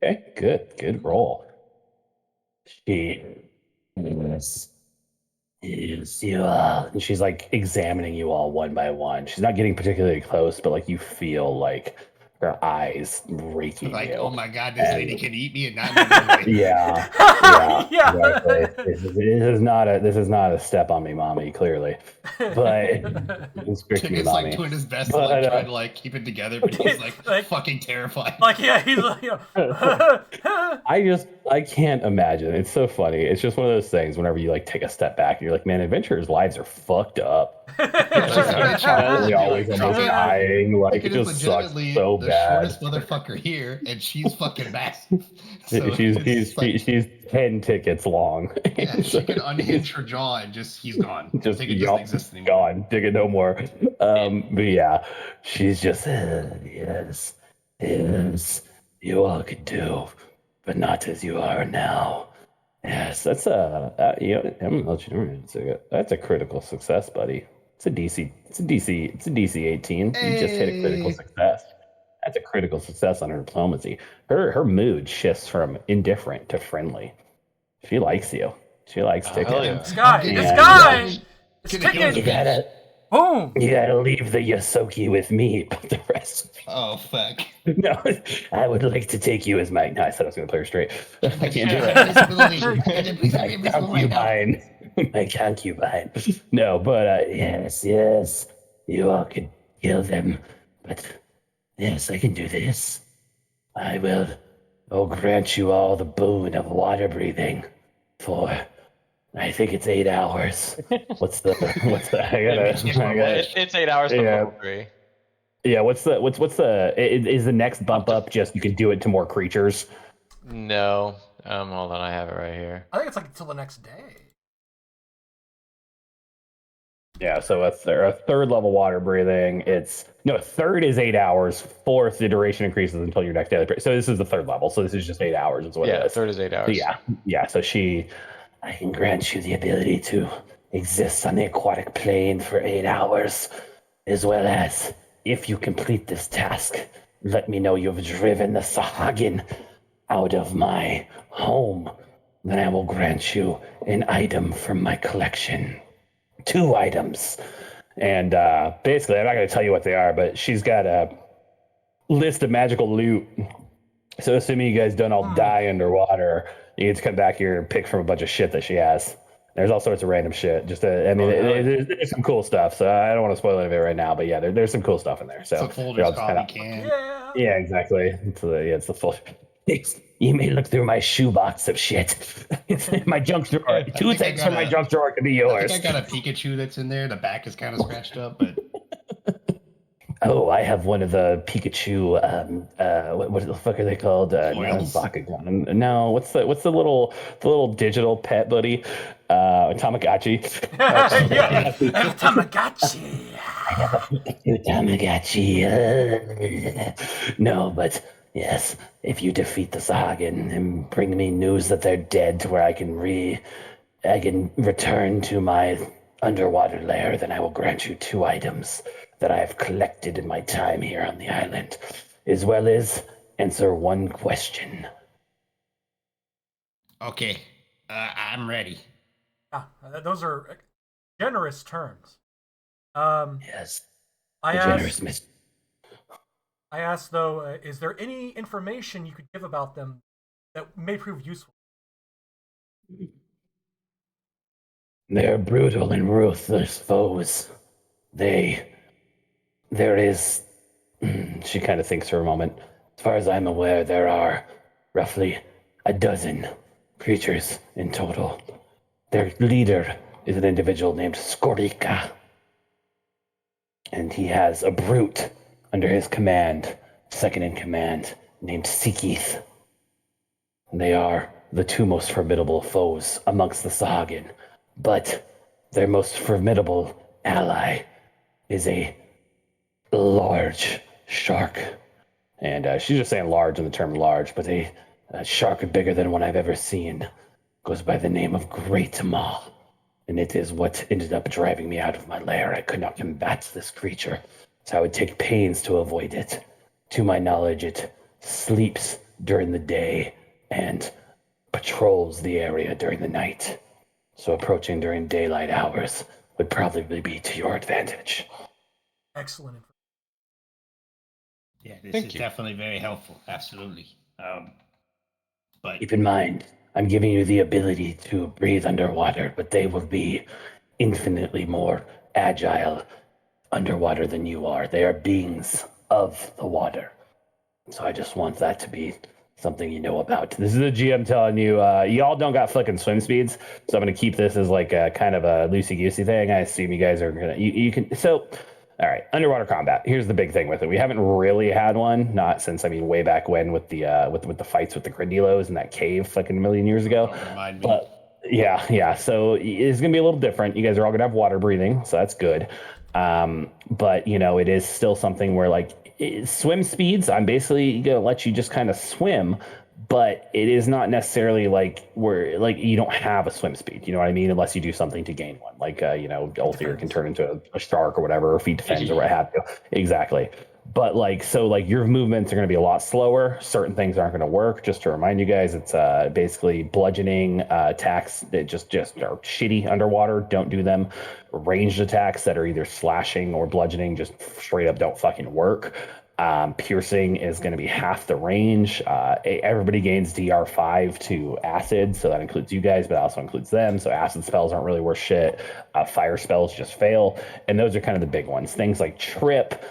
Okay, good roll. Yes, you all. And she's like examining you all one by one. She's not getting particularly close, but like you feel like her eyes raking Like, you. oh my God, this And- lady can eat me and not know it. Yeah, Yeah. exactly. This is not a step on me, mommy. Clearly, but it's trick me, Ticket's mommy. like doing his best to But, like try to like keep it together, but he's like, Like- fucking terrified. Like, yeah, he's like, I can't imagine. It's so funny. It's just one of those things whenever you like take a step back and you're like, man, adventurers' lives are fucked up. Constantly always almost dying. Like, it Ticket is just sucks legitimately so the bad. shortest motherfucker here, and she's fucking massive. So she's it's like, she's 10 tickets long. yeah, she can unhinge her jaw and he's gone. Just Ticket doesn't exist anymore. gone. Dig it no more. But yeah, she's just yes, you all could do, but not as you are now. Yes, that's I'm gonna let you know. That's a critical success, buddy. It's a DC 18. You just hit a critical Hey. success. That's a critical success on her diplomacy. Her mood shifts from indifferent to friendly. She likes you. She likes Oh, Ticket. hell yeah. this guy, Yeah. this guy, Get it's it, get it. Ticket. Boom. You gotta leave the Yosoki with me, but the rest. Oh fuck. No, I would like to take you as my. No, I said I was gonna play her straight. I can't do it. Invisibility. Please have My invisible right now. concubine. My concubine. No, but yes, you all could kill them, but yes, I can do this. I will. Grant you all the boon of water breathing for. I think it's 8 hours. What's the? It's 8 hours from Yeah. level 3. Yeah. What's the? Is the next bump up just you can do it to more creatures? No. Hold on, I have it right here. I think it's like until the next day. Yeah, so a third level water breathing. Third is 8 hours. Fourth, the duration increases until your next daily. So this is the third level. So this is just 8 hours. Is what it Yeah, is. third is 8 So hours. yeah. So I can grant you the ability to exist on the aquatic plane for 8 hours, as well as if you complete this task let me know you've driven the Sahagin out of my home. Then I will grant you an item from my collection. 2 items. And basically, I'm not going to tell you what they are, but she's got a list of magical loot. So assuming you guys don't all die underwater, you get to come back here and pick from a bunch of shit that she has. There's all sorts of random shit. There's some cool stuff. So I don't want to spoil any of it right now, but yeah, there's some cool stuff in there. So It's a Folder's coffee can. Yeah. yeah, exactly. It's the full. You may look through my shoebox of shit. It's in my junk drawer. I 2 think I things got from my a- junk drawer could be I yours. think I got a Pikachu that's in there. The back is kind of scratched up, but Oh, I have one of the Pikachu. What the fuck are they called? Foils? Bakugan. No, what's the little digital pet buddy? Tamagotchi. Yeah. Tamagotchi. Tamagotchi. No, but yes, if you defeat the Sahagin and bring me news that they're dead to where I can return to my underwater lair, then I will grant you 2 items that I have collected in my time here on the island, as well as answer 1 question. okay, I'm ready. Those are generous terms. Yes, I generous asked, miss. I asked though, is there any information you could give about them that may prove useful? They're brutal and ruthless foes. There is. She kind of thinks for a moment. As far as I'm aware, there are roughly a dozen creatures in total. Their leader is an individual named Skorika. And he has a brute under his command, second in command, named Sikith. They are the 2 most formidable foes amongst the Sahagin. But their most formidable ally is a large shark. And she's just saying large in the term large, but a shark bigger than one I've ever seen. Goes by the name of Great Maw. And it is what ended up driving me out of my lair. I could not combat this creature, so I would take pains to avoid it. To my knowledge, it sleeps during the day and patrols the area during the night. So approaching during daylight hours would probably be to your advantage. Excellent. Yeah, this Thank is you. definitely very helpful. Absolutely. But Keep in mind, I'm giving you the ability to breathe underwater, but they will be infinitely more agile underwater than you are. They are beings of the water. So I just want that to be something you know about. This is the GM telling you, y'all don't got fucking swim speeds, so I'm going to keep this as like a kind of a loosey-goosey thing. I assume you guys are going to, you can, so, all right, underwater combat. Here's the big thing with it. We haven't really had one, not since, I mean, way back when with the with the fights with the Grindylows in that cave fucking a million years ago. don't remind me. But yeah. So it's going to be a little different. You guys are all going to have water breathing, so that's good. But, you know, it is still something where, like, swim speeds, I'm basically going to let you just kind of swim, but it is not necessarily like where, like, you don't have a swim speed, you know what I mean? Unless you do something to gain one, like, you know, Ulthir can turn into a shark or whatever, or feet defends or what have you. Exactly. But like, so like your movements are going to be a lot slower. Certain things aren't going to work. Just to remind you guys, it's basically bludgeoning attacks that just are shitty underwater. Don't do them. Ranged attacks that are either slashing or bludgeoning just straight up don't fucking work. Piercing is going to be half the range. Everybody gains DR5 to acid, so that includes you guys, but also includes them. So acid spells aren't really worth shit. Fire spells just fail, and those are kind of the big ones. Things like trip.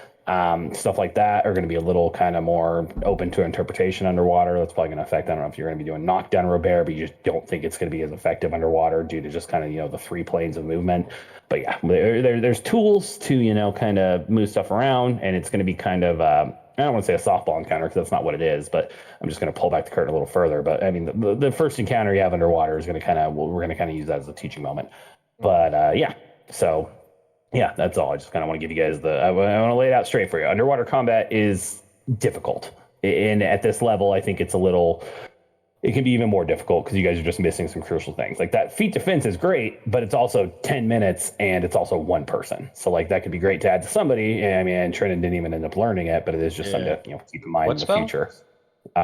Stuff like that are going to be a little kind of more open to interpretation underwater. That's probably going to affect, I don't know if you're going to be doing knockdown Robert, but you just don't think it's going to be as effective underwater due to just kind of, you know, the 3 planes of movement. But yeah, there's tools to, you know, kind of move stuff around, and it's going to be kind of, I don't want to say a softball encounter because that's not what it is, but I'm just going to pull back the curtain a little further. But I mean, the first encounter you have underwater is going to kind of, we're going to kind of use that as a teaching moment. But yeah, so yeah, that's all. I just kind of want to give you guys I want to lay it out straight for you. Underwater combat is difficult. And at this level, I think it's a little it can be even more difficult because you guys are just missing some crucial things. Like that feat defense is great, but it's also 10 minutes and it's also one person. So like that could be great to add to somebody. I mean, and Trenton didn't even end up learning it, but it is just something to keep in mind What in the spell? future.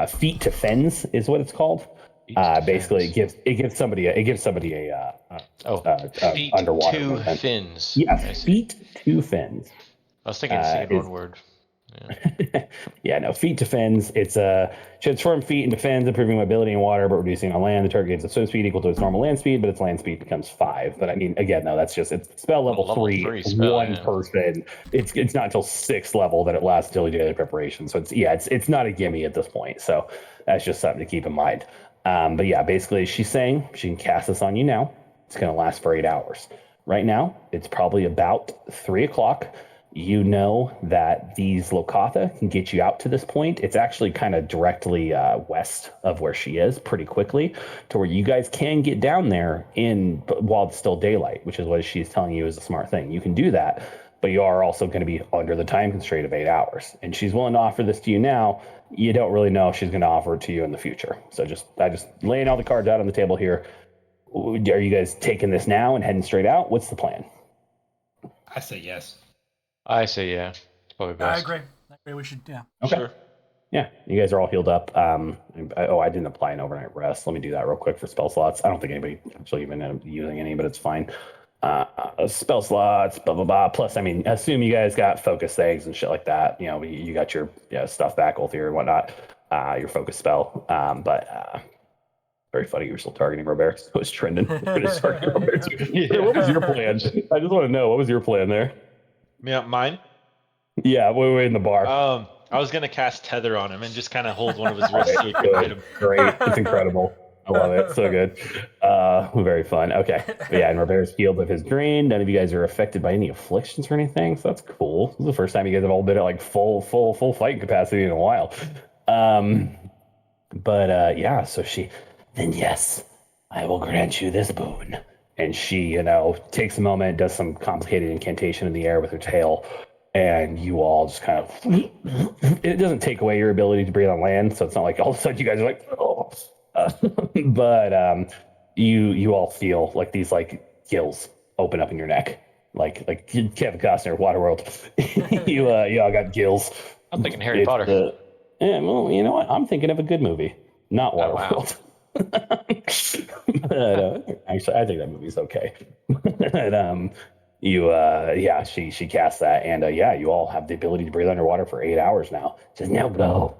Feat defense is what it's called. Basically, it gives somebody a Feet underwater to movement. fins. Yes, feet to fins. I was thinking saying one word. Yeah, no, feet to fins. It's transform feet into fins, improving mobility in water, but reducing on land. The target gains a swim speed equal to its normal land speed, but its land speed becomes 5. But I mean, again, no, that's just it's spell level 3 spell, one person. It's not until 6th level that it lasts until you do the preparation. So it's not a gimme at this point. So that's just something to keep in mind. But yeah, basically, she's saying she can cast this on you now. It's going to last for 8 hours. Right now, it's probably about 3 o'clock. You know that these Lokatha can get you out to this point. It's actually kind of directly west of where she is pretty quickly to where you guys can get down there while it's still daylight, which is what she's telling you is a smart thing. You can do that, but you are also going to be under the time constraint of 8 hours. And she's willing to offer this to you now. You don't really know if she's going to offer it to you in the future. So I just laying all the cards out on the table here. Are you guys taking this now and heading straight out? What's the plan? I say yes. I say yeah. It's probably best. I agree. We should, yeah. Okay. Sure. Yeah, you guys are all healed up. I didn't apply an overnight rest. Let me do that real quick for spell slots. I don't think anybody actually even ended up using any, but it's fine. Spell slots, blah, blah, blah. Plus, I mean, assume you guys got focus things and shit like that. You know, you got your stuff back, Ulthir and whatnot, your focus spell. But very funny. You're still targeting Robert. So it's Trendon. Yeah. What was your plan? I just want to know, what was your plan there? Yeah, mine. Yeah, we're in the bar. I was gonna cast tether on him and just kind of hold one of his wrists so he could hit him. Great. It's incredible. I love it. So good. Very fun. Okay. But yeah, and Robert's healed of his drain. None of you guys are affected by any afflictions or anything. So that's cool. This is the first time you guys have all been at like full fighting capacity in a while. Yeah, so then yes, I will grant you this boon. And she, takes a moment, does some complicated incantation in the air with her tail, and you all just kind of, it doesn't take away your ability to breathe on land, so it's not like all of a sudden you guys are like, oh. But you all feel like these like gills open up in your neck, like Kevin Costner, Waterworld. You all got gills. I'm thinking Harry Potter. Yeah, well, you know what? I'm thinking of a good movie, not Waterworld. Wow. But actually, I think that movie's okay. But she casts that, and you all have the ability to breathe underwater for 8 hours now. Says, now go.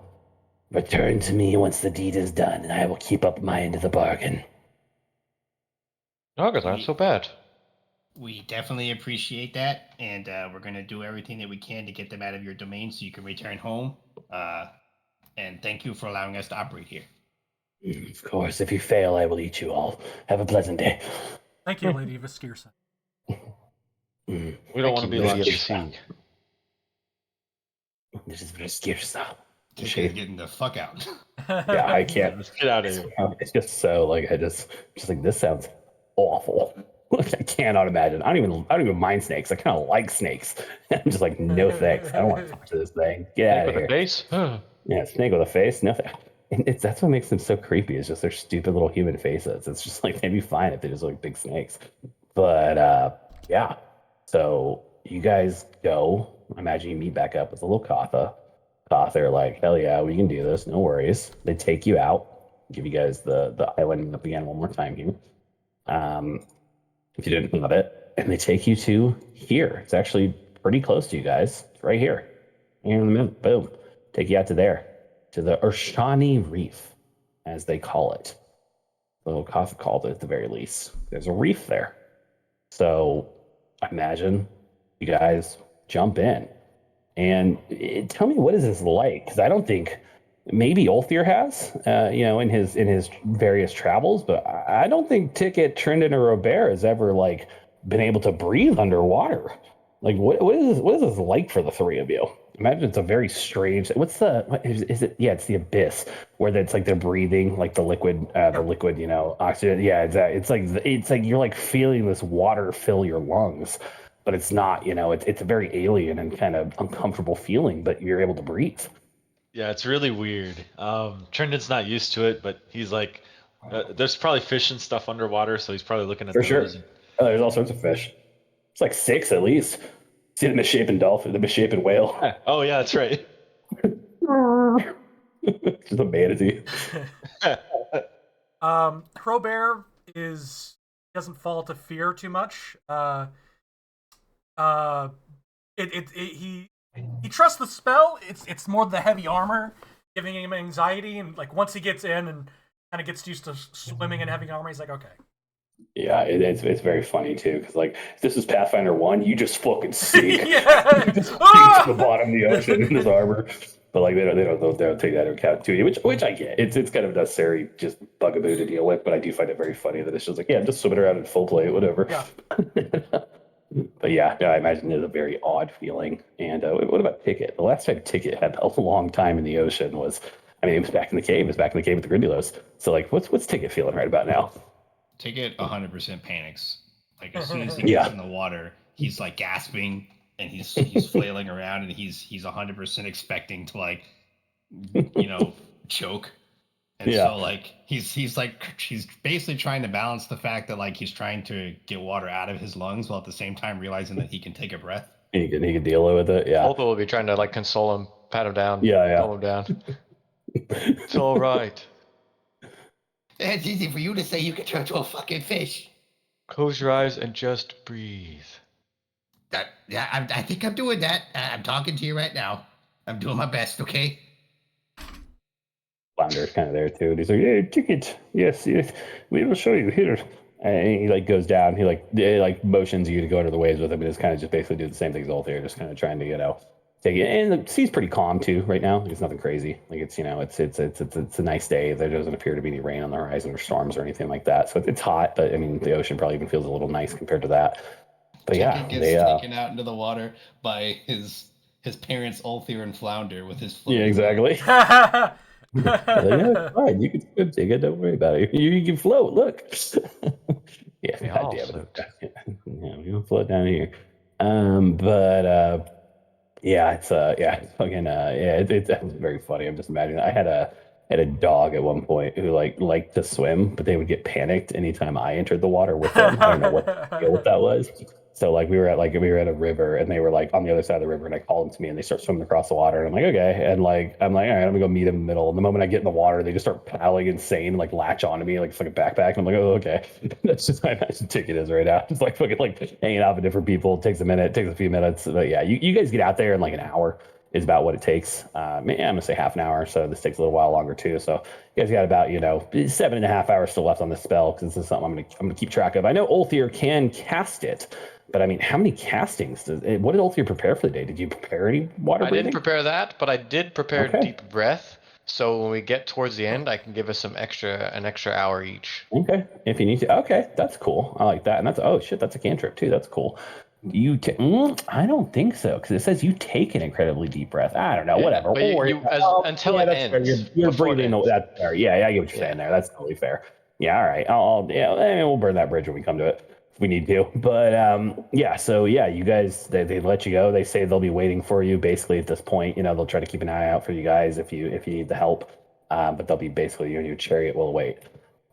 Return to me once the deed is done, and I will keep up my end of the bargain. No, that's not so bad. We definitely appreciate that, and we're going to do everything that we can to get them out of your domain so you can return home. And thank you for allowing us to operate here. Of course, if you fail, I will eat you all. Have a pleasant day. Thank you, Lady Vestirsa. We don't want to be Lady like of the Sea. This is Vestirsa. She's getting the fuck out. Yeah, I can't. Let's get out of here. It's just so like just like this sounds awful. I cannot imagine. I don't even mind snakes. I kind of like snakes. I'm just like, no thanks. I don't want to talk to this thing. Get out of here. With a face? Yeah, snake with a face. No, that's what makes them so creepy. Is just their stupid little human faces. It's just like they'd be fine if they just look like big snakes. But yeah. So you guys go. I imagine you meet back up with the little Katha. They're like, hell yeah, we can do this. No worries. They take you out. Give you guys the island up again one more time here. If you didn't have it, and they take you to here. It's actually pretty close to you guys. It's right here. Here in the middle. Boom. Take you out to there. To the Urshani Reef, as they call it. The Lokatha called it at the very least. There's a reef there. So imagine you guys jump in. And tell me, what is this like? Because I don't think maybe Ulthir has, in his various travels, but I don't think Ticket, Trendon, or Robert has ever like been able to breathe underwater. Like, what is this like for the three of you? Imagine it's a very strange. What is it? Yeah, it's the abyss where it's like they're breathing like the liquid, oxygen. Yeah, it's like you're like feeling this water fill your lungs. But it's not, it's a very alien and kind of uncomfortable feeling, but you're able to breathe. Yeah, it's really weird. Trendon's not used to it, but he's like, there's probably fish and stuff underwater, so he's probably looking at For those. sure. Oh, there's all sorts of fish. It's like 6 at least. See the misshapen dolphin, the misshapen whale. Oh yeah, that's right. Just a manatee. Robert doesn't fall to fear too much. Uh, he trusts the spell. It's more the heavy armor giving him anxiety, and like once he gets in and kind of gets used to swimming in heavy armor, he's like, okay. Yeah, it's very funny too, because like if this is Pathfinder 1, you just fucking sink. Yeah. You just sink to the bottom of the ocean in this armor. But like they don't take that into account too, which I get. It's kind of necessary just bugaboo to deal with, but I do find it very funny that it's just like, yeah, just swimming around in full plate, whatever. Yeah. But yeah, I imagine it's a very odd feeling. And what about Ticket? The last time Ticket had a long time in the ocean was, I mean, it was back in the cave. It was back in the cave with the Grindylos. So like, what's Ticket feeling right about now? Ticket 100% panics. Like as soon as he gets in the water, he's like gasping and he's flailing around, and he's 100% expecting to like, choke. And so like he's basically trying to balance the fact that like he's trying to get water out of his lungs while at the same time realizing that he can take a breath. He can deal with it. Yeah. Ulta will be trying to like console him, pat him down, calm him down. It's all right. It's easy for you to say. You can turn to a fucking fish. Close your eyes and just breathe. I think I'm doing that. I'm talking to you right now. I'm doing my best, okay? Flounder's kind of there too. And he's like, "Hey, Ticket, yes, we will show you here." And he like goes down. He like motions you to go under the waves with him, and it's kind of just basically do the same thing as Altair, just kind of trying to take it. And the sea's pretty calm too right now. It's nothing crazy. Like it's it's a nice day. There doesn't appear to be any rain on the horizon or storms or anything like that. So it's hot, but I mean the ocean probably even feels a little nice compared to that. But Ticket gets taken out into the water by his parents, Ulthir and Flounder, with his float. Yeah, exactly. Like, no, fine. You can swim, Ticket. Don't worry about it. You can float. Look. Yeah, God damn it. Yeah, we can float down here. But yeah, it's fucking it's very funny. I'm just imagining. I had a dog at one point who liked to swim, but they would get panicked anytime I entered the water with them. I don't know what that was. So like we were at a river, and they were like on the other side of the river, and I called them to me, and they start swimming across the water, and I'm like, okay, and like I'm like, all right, I'm gonna go meet them in the middle. And the moment I get in the water, they just start paddling insane, like latch onto me like it's like a backpack. And I'm like, oh, okay. That's just how I imagine Ticket is right now. Just like fucking like hanging out with different people. It takes a few minutes, but yeah, you guys get out there in like an hour is about what it takes. I'm gonna say half an hour, so this takes a little while longer too. So you guys got about 7.5 hours still left on this spell, because this is something I'm gonna keep track of. I know Ulthir can cast it, but I mean, how many castings what did Ulthir prepare for the day? Did you prepare any water breathing? I didn't prepare that, but I did prepare deep breath. So when we get towards the end, I can give us an extra hour each. Okay, if you need to. Okay, that's cool. I like that. And that's a cantrip too. That's cool. I don't think so, because it says you take an incredibly deep breath. I don't know, whatever. Until it ends. You're breathing. That's fair. Yeah, I get what you're saying there. That's totally fair. Yeah, all right. We'll burn that bridge when we come to it if we need to. But you guys, they let you go. They say they'll be waiting for you. Basically, at this point, they'll try to keep an eye out for you guys if you need the help. But they'll be basically your chariot will wait,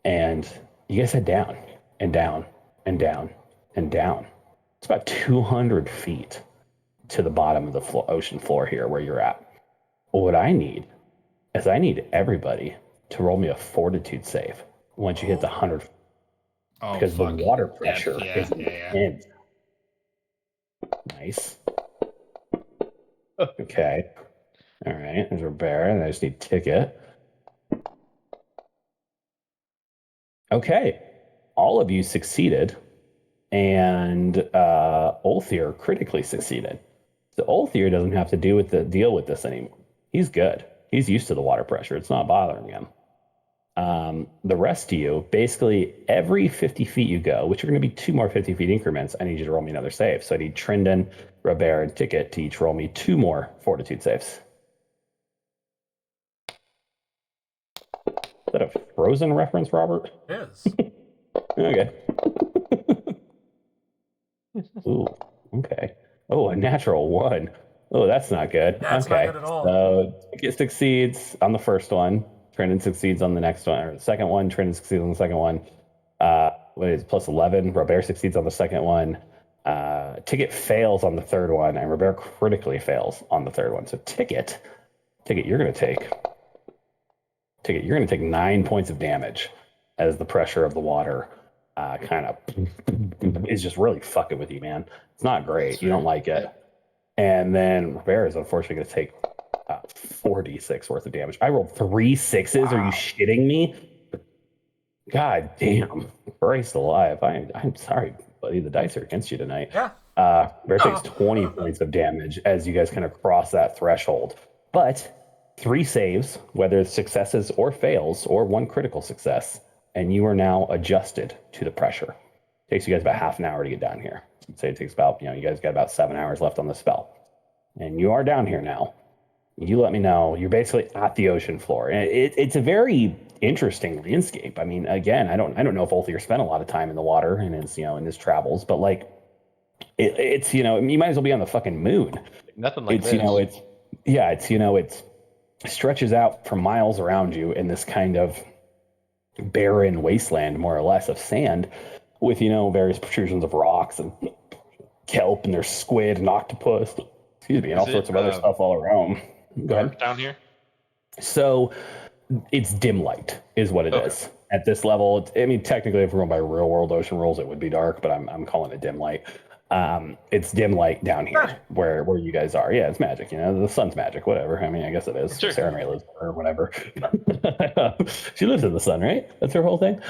and you guys head down and down and down and down. It's about 200 feet to the bottom of the ocean floor here where you're at. What I need is everybody to roll me a fortitude save once you hit the 100. Because the water pressure is intense. Nice. Okay. All right. There's a bear, and I just need Ticket. Okay. All of you succeeded. And Ulthir critically succeeded. So Ulthir doesn't have to deal with this anymore. He's good. He's used to the water pressure. It's not bothering him. The rest of you, basically every 50 feet you go, which are going to be 2 more 50 feet increments, I need you to roll me another save. So I need Trendon, Robert, and Ticket to each roll me 2 more fortitude saves. Is that a Frozen reference, Robert? It is. Okay. Ooh, okay. Oh, a natural 1. Oh, that's not good. That's not Okay. good at all. So it succeeds on the first one. Trendon succeeds on the next one, or the second one. Trendon succeeds on the second one. What is it, plus 11? Robert succeeds on the second one. Ticket fails on the third one, and Robert critically fails on the third one. So Ticket, you're going to take 9 points of damage as the pressure of the water kind of is just really fucking with you, man. It's not great. You don't like it. And then Robert is unfortunately going to take 4d6 worth of damage. I rolled 3 6s. Are you shitting me? God damn. Christ alive. I'm sorry, buddy. The dice are against you tonight. Yeah. Bear takes 20 points of damage as you guys kind of cross that threshold. But 3 saves, whether it's successes or fails, or 1 critical success, and you are now adjusted to the pressure. Takes you guys about half an hour to get down here. I'd say it takes about, you guys got about 7 hours left on the spell. And you are down here now. You let me know. You're basically at the ocean floor. And it's a very interesting landscape. I mean, again, I don't know if Ulthir spent a lot of time in the water in his travels, but like it's you might as well be on the fucking moon. Nothing like It's this. it stretches out for miles around you in this kind of barren wasteland, more or less, of sand with various protrusions of rocks and kelp, and there's squid and octopus, and all sorts of other stuff all around. Go ahead. Down here? So it's dim light is what it is at this level. Technically, if we're going by real world ocean rules, it would be dark, but I'm calling it dim light. It's dim light down here where you guys are. Yeah, it's magic. The sun's magic. Whatever. I guess it is. Sure. Sarah Ray lives there or whatever. She lives in the sun, right? That's her whole thing.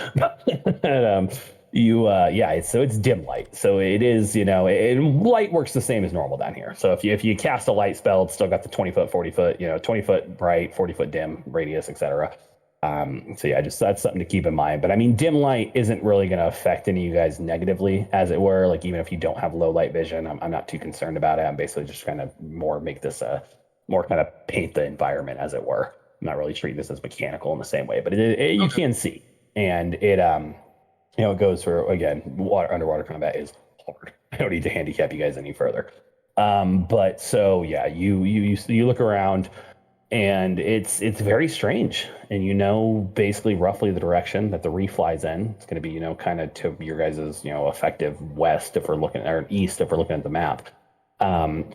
So it's dim light. So it is, light works the same as normal down here. So if you cast a light spell, it's still got the 20 foot, 40 foot, 20 foot bright, 40 foot dim radius, etc. Just that's something to keep in mind. But dim light isn't really going to affect any of you guys negatively, as it were. Like, even if you don't have low light vision, I'm not too concerned about it. I'm basically just kind of more make this more kind of paint the environment, as it were. I'm not really treating this as mechanical in the same way, but you can see, and it it goes for, again, underwater combat is hard. I don't need to handicap you guys any further. But so yeah, you look around, and it's very strange, and basically roughly the direction that the reef flies in. It's going to be kind of to your guys's effective west if we're looking, or east if we're looking at the map.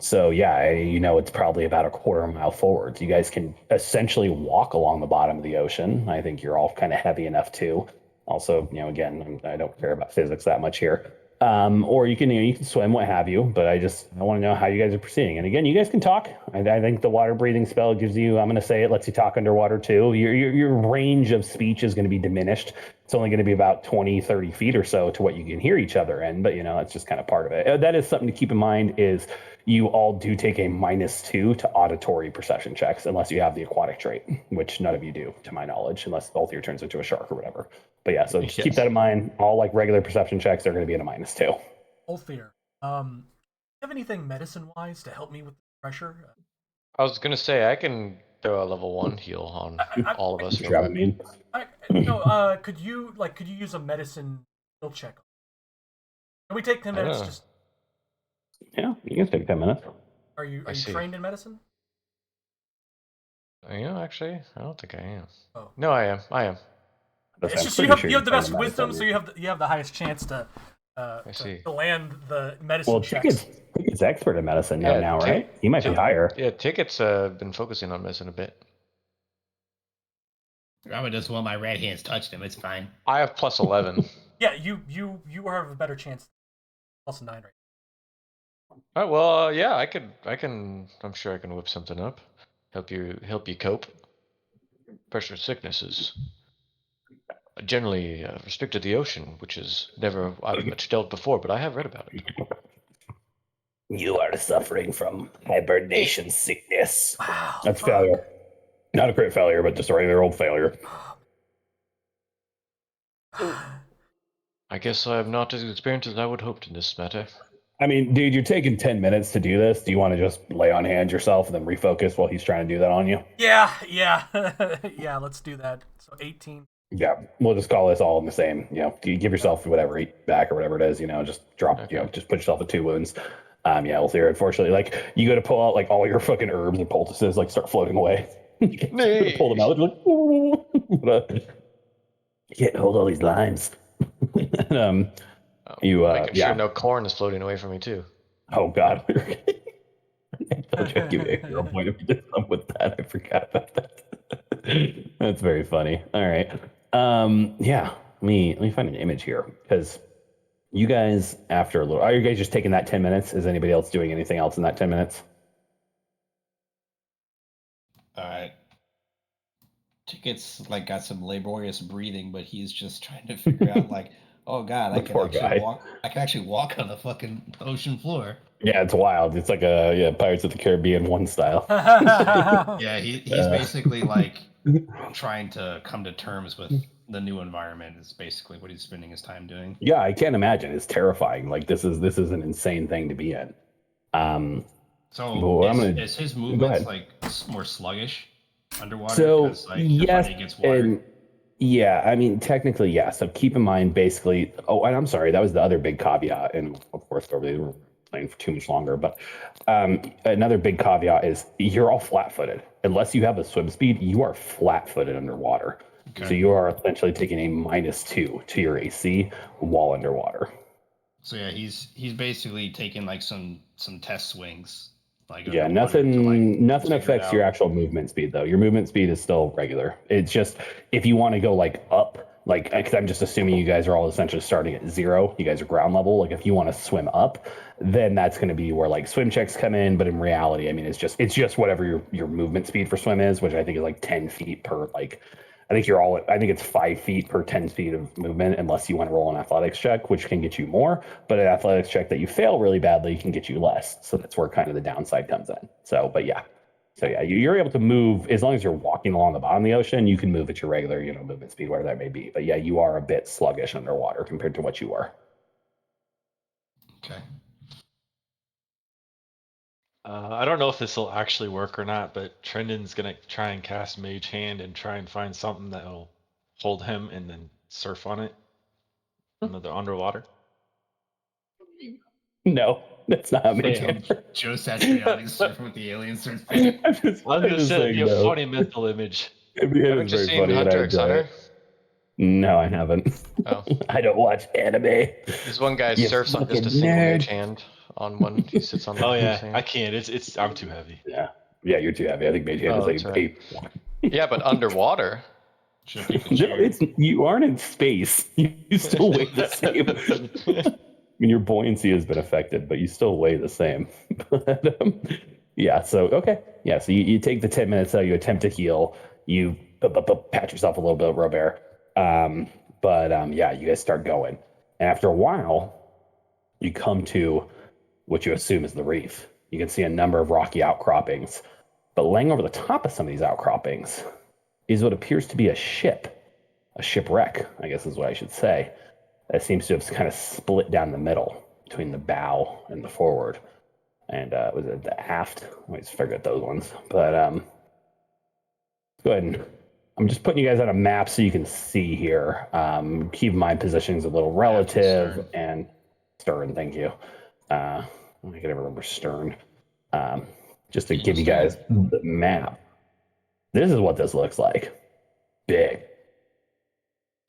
So yeah, it's probably about a quarter mile forward. You guys can essentially walk along the bottom of the ocean. I think you're all kind of heavy enough too. Also, again, I don't care about physics that much here. Or you can swim, what have you. But I want to know how you guys are proceeding. And again, you guys can talk. I think the water breathing spell gives you, I'm going to say it lets you talk underwater too. Your range of speech is going to be diminished. It's only going to be about 20, 30 feet or so to what you can hear each other in. But that's just kind of part of it. That is something to keep in mind, is you all do take a -2 to auditory perception checks, unless you have the aquatic trait, which none of you do, to my knowledge, unless Ulthir turns into a shark or whatever. But yeah, so just keep that in mind. All like regular perception checks are going to be at a -2. Ulthir, do you have anything medicine-wise to help me with the pressure? I was gonna say I can throw a level 1 heal on all of us. Could you use a medicine skill check? Can we take 10 minutes? Just yeah, you can take 10 minutes. Are you trained in medicine? Actually, I don't think I am. Oh. No, I am. It's just you have the best wisdom, so you have the highest chance to land the medicine checks. Ticket's expert in medicine now, right? He might be higher. Yeah, Ticket's been focusing on medicine a bit. Rama does well. My red hand's touched him. It's fine. I have plus 11. Yeah, you have a better chance. Plus 9 right. All right, well, yeah, I can. I'm sure I can whip something up. Help you cope. Pressure sickness is generally restricted to the ocean, which is never I've much dealt before, but I have read about it. You are suffering from hibernation sickness. Wow, that's failure. Not a crit failure, but just a regular old failure. I guess I have not as experienced as I would hoped in this matter. Dude, you're taking 10 minutes to do this. Do you want to just lay on hands yourself and then refocus while he's trying to do that on you? Yeah. Yeah, let's do that. So 18. Yeah, we'll just call this all in the same. You give yourself whatever, 8 back or whatever it is. Just drop. Okay. Just put yourself at 2 wounds. Yeah, Ulthir, unfortunately, like you go to pull out like all your fucking herbs and poultices like start floating away. You go to pull them out, you're like, "Ooh." You can't hold all these limes. And, Making yeah. sure no corn is floating away from me too. Oh God. I told you I'd give you a hero point if you did something with that. I forgot about that. That's very funny. All right. Yeah. Let me find an image here because you guys, after a little, are you guys just taking that 10 minutes? Is anybody else doing anything else in that 10 minutes? All right. Ticket's like got some laborious breathing, but he's just trying to figure out like, oh God, I The can poor actually guy. walk. I can actually walk on the fucking ocean floor. Yeah, it's wild. It's like a Pirates of the Caribbean 1 style. Yeah, he's basically like trying to come to terms with the new environment. Is basically what he's spending his time doing. Yeah, I can't imagine. It's terrifying. Like this is an insane thing to be in. So Well, is his go movements ahead. like more sluggish underwater? So Because like you're yes, fighting against water. and yeah, I mean technically yes. So keep in mind, basically. Oh, and I'm sorry, that was the other big caveat. And of course, we were playing for too much longer. But another big caveat is you're all flat-footed. Unless you have a swim speed, you are flat-footed underwater. Okay. So you are essentially taking a -2 to your AC while underwater. So yeah, he's basically taking like some test swings. Like Yeah, underwater to, like, nothing figure it affects your out. actual movement speed though. Your movement speed is still regular. It's just if you want to go like up, like because I'm just assuming you guys are all essentially starting at 0. You guys are ground level. Like if you want to swim up, then that's going to be where like swim checks come in. But in reality, I mean, it's just whatever your movement speed for swim is, which I think is like 10 feet per like. I think it's 5 feet per 10 feet of movement, unless you want to roll an athletics check, which can get you more. But an athletics check that you fail really badly can get you less. So that's where kind of the downside comes in. So, but yeah. So yeah, you're able to move as long as you're walking along the bottom of the ocean. You can move at your regular, movement speed, whatever that may be. But yeah, you are a bit sluggish underwater compared to what you are. Okay. I don't know if this will actually work or not, but Trendon's gonna try and cast Mage Hand and try and find something that'll hold him and then surf on it. Another underwater. No, that's not how Mage Damn. Hand works. Joe Satriani surfing with the aliens starts fighting. I'm just It'd be saying a no. funny mental image. It is Haven't you very seen funny, and I Hunter x enjoy Hunter? it. No, I haven't. Oh. I don't watch anime. This one guy You surfs on just a fucking single nerd. mage hand on one. He sits on Oh his yeah, hand. I can't. It's I'm too heavy. Yeah, you're too heavy. I think Mage Hand Oh, is that's right. a Yeah, but underwater. Should have picked a No, chair. you aren't in space. You still weigh the same. I mean, your buoyancy has been affected, but you still weigh the same. But, yeah. So okay. Yeah. So you take the 10 minutes. You attempt to heal. You pat yourself a little bit, Robert. Yeah, you guys start going. And after a while, you come to what you assume is the reef. You can see a number of rocky outcroppings, but laying over the top of some of these outcroppings is what appears to be a shipwreck, I guess is what I should say. That seems to have kind of split down the middle between the bow and the forward. And was it the aft? I always forget those ones. But go ahead and I'm just putting you guys on a map so you can see here. Keep in mind positioning's a little relative and stern. Thank you. I can never remember stern. Just to give you guys the map. This is what this looks like. Big.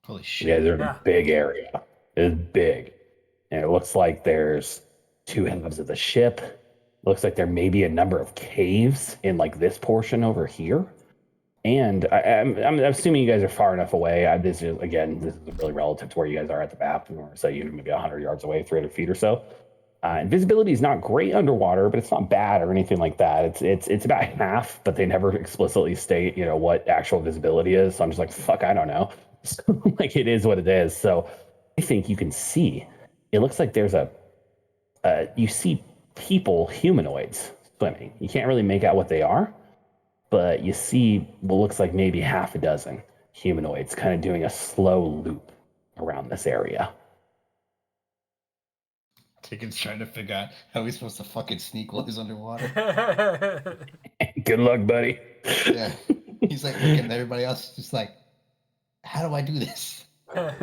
Holy shit. You guys are in Yeah. a big area. It's big. And it looks like there's 2 halves of the ship. Looks like there may be a number of caves in like this portion over here. And I'm assuming you guys are far enough away. This is really relative to where you guys are at the map. Or say you're maybe 100 yards away, 300 feet or so. And visibility is not great underwater, but it's not bad or anything like that. It's about half, but they never explicitly state, what actual visibility is. So I'm just like, fuck, I don't know. So, like it is what it is. So I think you can see. It looks like there's you see people, humanoids swimming. You can't really make out what they are, but you see what looks like maybe half a dozen humanoids kind of doing a slow loop around this area. Ticken's trying to figure out how he's supposed to fucking sneak while he's underwater. Good luck, buddy. Yeah. He's like looking at everybody else, just like, how do I do this?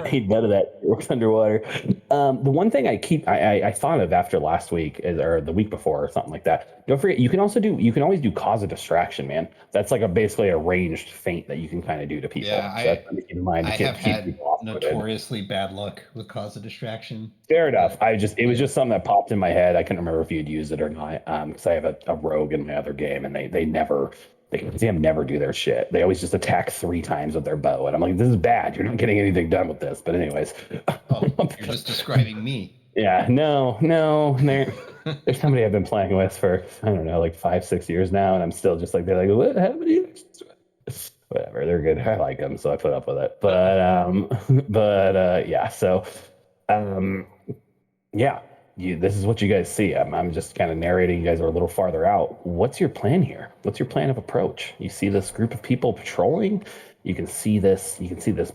Ain't none of that works underwater. The one thing I thought of after last week or the week before or something like that. Don't forget, you can always do cause a distraction, man. That's like basically a ranged feint that you can kind of do to people. Yeah, so that's something to keep in mind to I keep have had people off-footed. notoriously bad luck with cause of distraction. Fair enough. It was just something that popped in my head. I couldn't remember if you'd used it or not. Because I have a rogue in my other game, and they never do their shit. They always just attack 3 times with their bow, and I'm like, this is bad. You're not getting anything done with this. But anyways, Oh, you're just describing me. yeah, no. There's somebody I've been playing with for I don't know, like 5-6 years now, and I'm still just like they're like, what? How many? Whatever, they're good. I like them, so I put up with it. But yeah. So yeah, this is what you guys see. I'm just kind of narrating. You guys are a little farther out. What's your plan here? What's your plan of approach? You see this group of people patrolling. You can see this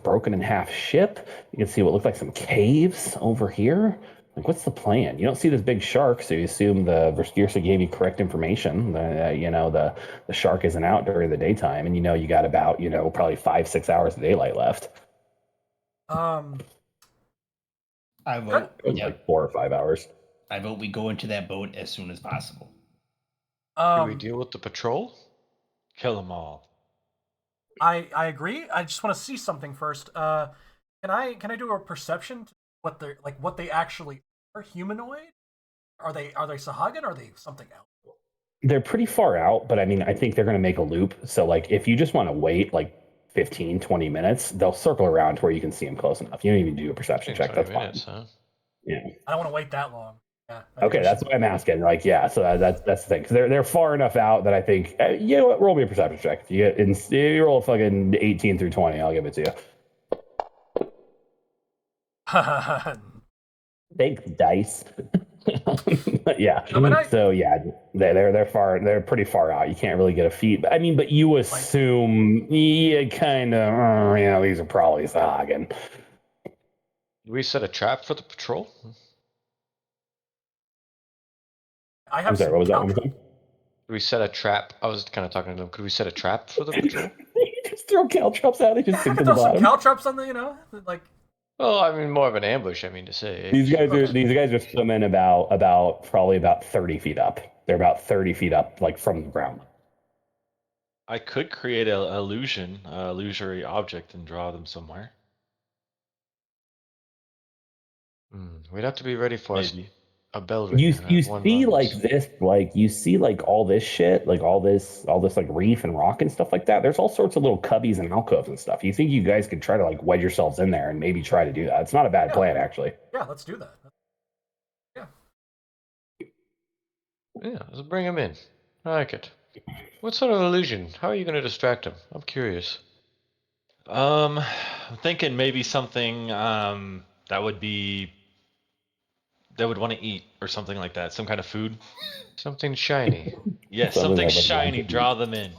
broken in half ship. You can see what look like some caves over here. Like, what's the plan? You don't see this big shark, so you assume the Verskirsa gave you correct information. The shark isn't out during the daytime, and you got about probably 5-6 hours of daylight left. I vote. Like 4 or 5 hours. I vote we go into that boat as soon as possible. Do we deal with the patrol? Kill them all. I agree. I just want to see something first. Can I do a perception to what they actually are? Humanoid? Are they Sahagin? Or are they something else? They're pretty far out, but I mean, I think they're going to make a loop. So like, if you just want to wait like 15-20 minutes, they'll circle around to where you can see them close enough. You don't even do a perception check. That's minutes, fine. huh? Yeah. I don't want to wait that long. Yeah. Okay, that's what I'm asking. Like, yeah. So that's the thing, because they're far enough out that I think you know what? Roll me a perception check. If you roll fucking 18 through 20, I'll give it to you. Thanks, dice. But yeah. So yeah, they're pretty far out. You can't really get a feat. But I mean, but you assume kind of these are probably Sahagin. We set a trap for the patrol? I have I'm sorry, what was that one thing? We set a trap. I was kind of talking to them. Could we set a trap for the patrol? You just throw caltrops out. They just sink to the Throw some bottom. caltrops on the, like. Well, I mean, more of an ambush. I mean to say. These guys are swimming probably about 30 feet up. They're about 30 feet up, like from the ground. I could create an illusory object, and draw them somewhere. We'd have to be ready for a bell ring. You see like this, like you see like all this shit, like all this like reef and rock and stuff like that. There's all sorts of little cubbies and alcoves and stuff. You think you guys could try to like wedge yourselves in there and maybe try to do that? It's not a bad plan, actually. Yeah, let's do that. Yeah. Yeah, let's bring him in. I like it. What sort of illusion? How are you going to distract him? I'm curious. I'm thinking maybe something that would want to eat or something like that. Some kind of food. Something shiny. Yes, something shiny. Draw them in.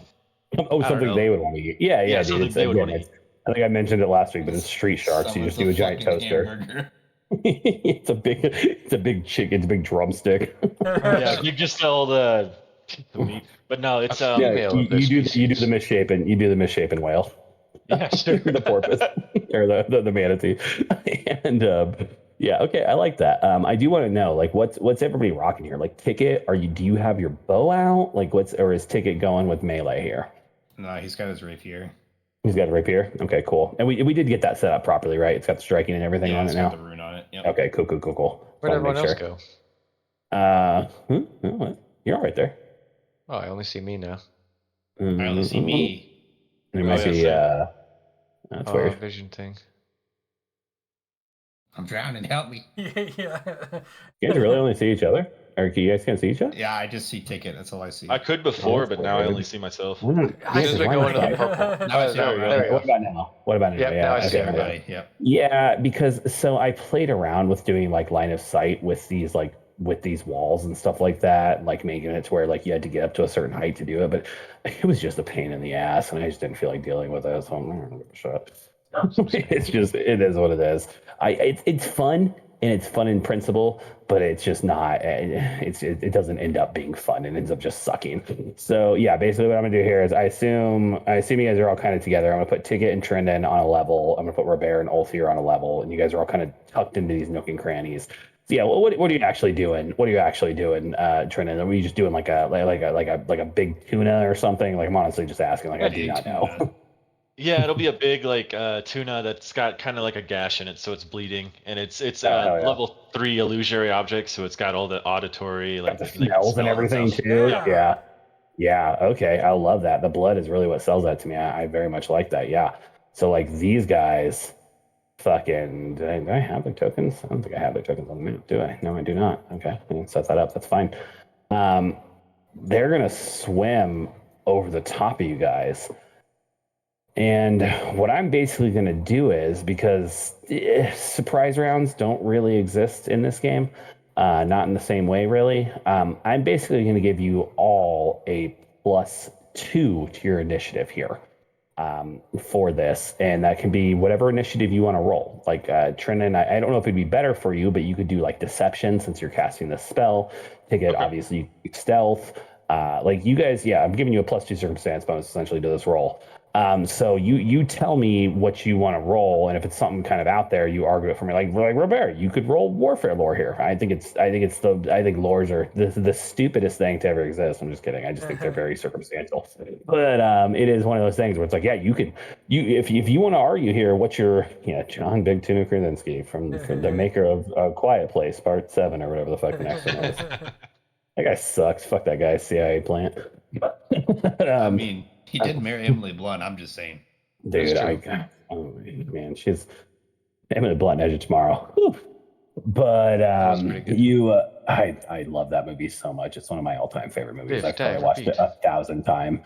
Oh, something they would want to eat. Yeah, dude. Something they would want to eat. I think I mentioned it last week, but it's street sharks. You just do a giant toaster. It's a big chicken. It's a big drumstick. Yeah, you just sell the meat. But no, it's you do the misshapen whale. Yeah, sure. The porpoise or the manatee. And yeah, okay, I like that. I do want to know, like, what's everybody rocking here? Like, Ticket, do you have your bow out? Like, or is Ticket going with melee here? No, he's got his rapier. He's got a rapier. Okay, cool. And we did get that set up properly, right? It's got the striking and everything on it now. Got the rune on it. Yep. Okay, cool. Where'd everyone else go? You're all right there. Oh, I only see me now. I only see me. There might be that's weird. Vision thing. I'm drowning. Help me. Yeah. You guys really only see each other? Or you guys can't see each other? Yeah, I just see Ticket. That's all I see. I could before, but now I only see myself. As soon as we go into the purple. There we go. What about now? Yep, Yeah, now I see okay. everybody. Yep. Yeah, because I played around with doing like line of sight with these walls and stuff like that, like making it to where like you had to get up to a certain height to do it, but it was just a pain in the ass, and I just didn't feel like dealing with it. So I'm not gonna give a shit. It is what it is. It's fun. and it's fun in principle, but it's just not. It doesn't end up being fun. It ends up just sucking. So yeah, basically what I'm gonna do here is I assume you guys are all kind of together. I'm gonna put Ticket and Trendon on a level. I'm gonna put Robert and Ulthir on a level, and you guys are all kind of tucked into these nook and crannies. So yeah, what are you actually doing? What are you actually doing, Trendon? Are you just doing like a big tuna or something? Like I'm honestly just asking. Like I do not know. Yeah, it'll be a big like tuna that's got kind of like a gash in it, so it's bleeding, and it's Oh, hell yeah. level 3 illusory object, so it's got all the auditory Got like the you can smells and smell everything stuff. too. Yeah. Yeah. Yeah. Okay. I love that. The blood is really what sells that to me. I very much like that. Yeah. So like these guys, fucking. Do I have their tokens? I don't think I have their tokens on the map. Do I? No, I do not. Okay. I can set that up. That's fine. They're gonna swim over the top of you guys. And what I'm basically going to do is because surprise rounds don't really exist in this game, not in the same way, really. I'm basically going to give you all a +2 to your initiative here for this. And that can be whatever initiative you want to roll. Like Trendon, I don't know if it'd be better for you, but you could do like deception since you're casting this spell. Ticket, obviously, stealth. Like you guys, yeah, I'm giving you a +2 circumstance bonus essentially to this roll. So you tell me what you want to roll, and if it's something kind of out there, you argue it for me. Like Robert, you could roll warfare lore here. I think lores are the stupidest thing to ever exist. I'm just kidding. I just think they're very circumstantial. But it is one of those things where it's like, yeah, if you want to argue here, what's your John Big Tuna Krasinski from the maker of Quiet Place Part 7 or whatever the fuck the next one is. That guy sucks. Fuck that guy, CIA plant. I mean, he did marry Emily Blunt. I'm just saying. Dude, oh man, she's Emily Blunt Edge tomorrow. Whew. But was pretty good. I love that movie so much. It's one of my all-time favorite movies. Live, I've die, probably watched it repeat. 1,000 times.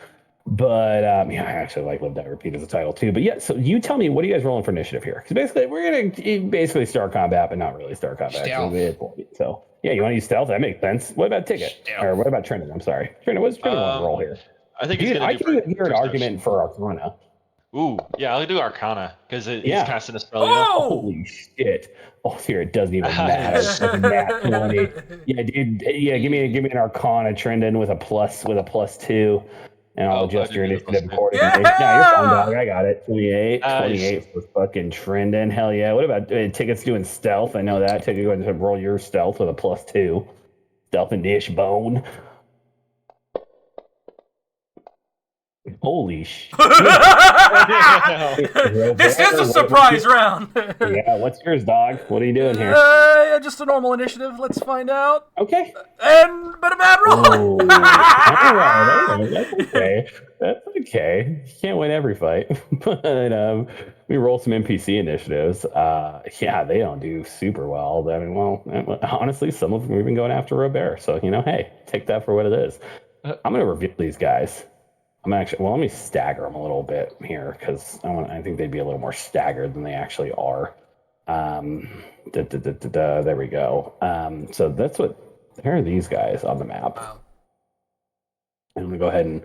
But yeah, I actually like Live Die Repeat as a title too. But yeah, so you tell me, what are you guys rolling for initiative here? Because basically, we're gonna start combat, but not really start combat. Stealth. So yeah, you want to use stealth? That makes sense. What about Ticket? Stealth. Or what about Trendon? I'm sorry, Trendon. What's Trendon want to roll here? I think he's Dude, gonna I do can even hear an first argument for Arcana. Ooh, yeah, I'll do Arcana because he's Yeah. casting a spell. You know? Oh! Holy shit! Oh, here it doesn't even matter. It's like nat 20. Yeah, dude. Yeah, give me an Arcana Trendon with a +2, and I'll Oh, adjust I your didn't do the initiative +2. accordingly. Yeah! No, you're fine, dog. I got it. 28 Nice. for fucking Trendon. Hell yeah. What about Ticket's doing stealth? I know that. Ticket, go ahead and roll your stealth with a +2. Stealth and dish bone. Holy shit. This is a surprise round. Yeah, what's yours, dog? What are you doing here? Yeah, just a normal initiative. Let's find out. Okay. But a bad roll. Oh, all right. That's okay. That's okay. You can't win every fight. But we roll some NPC initiatives. Yeah, they don't do super well. I mean, well, honestly, some of them have been going after Robert. So, hey, take that for what it is. I'm going to reveal these guys. Let me stagger them a little bit here because I think they'd be a little more staggered than they actually are. There we go. So there are these guys on the map. Wow. I'm gonna go ahead and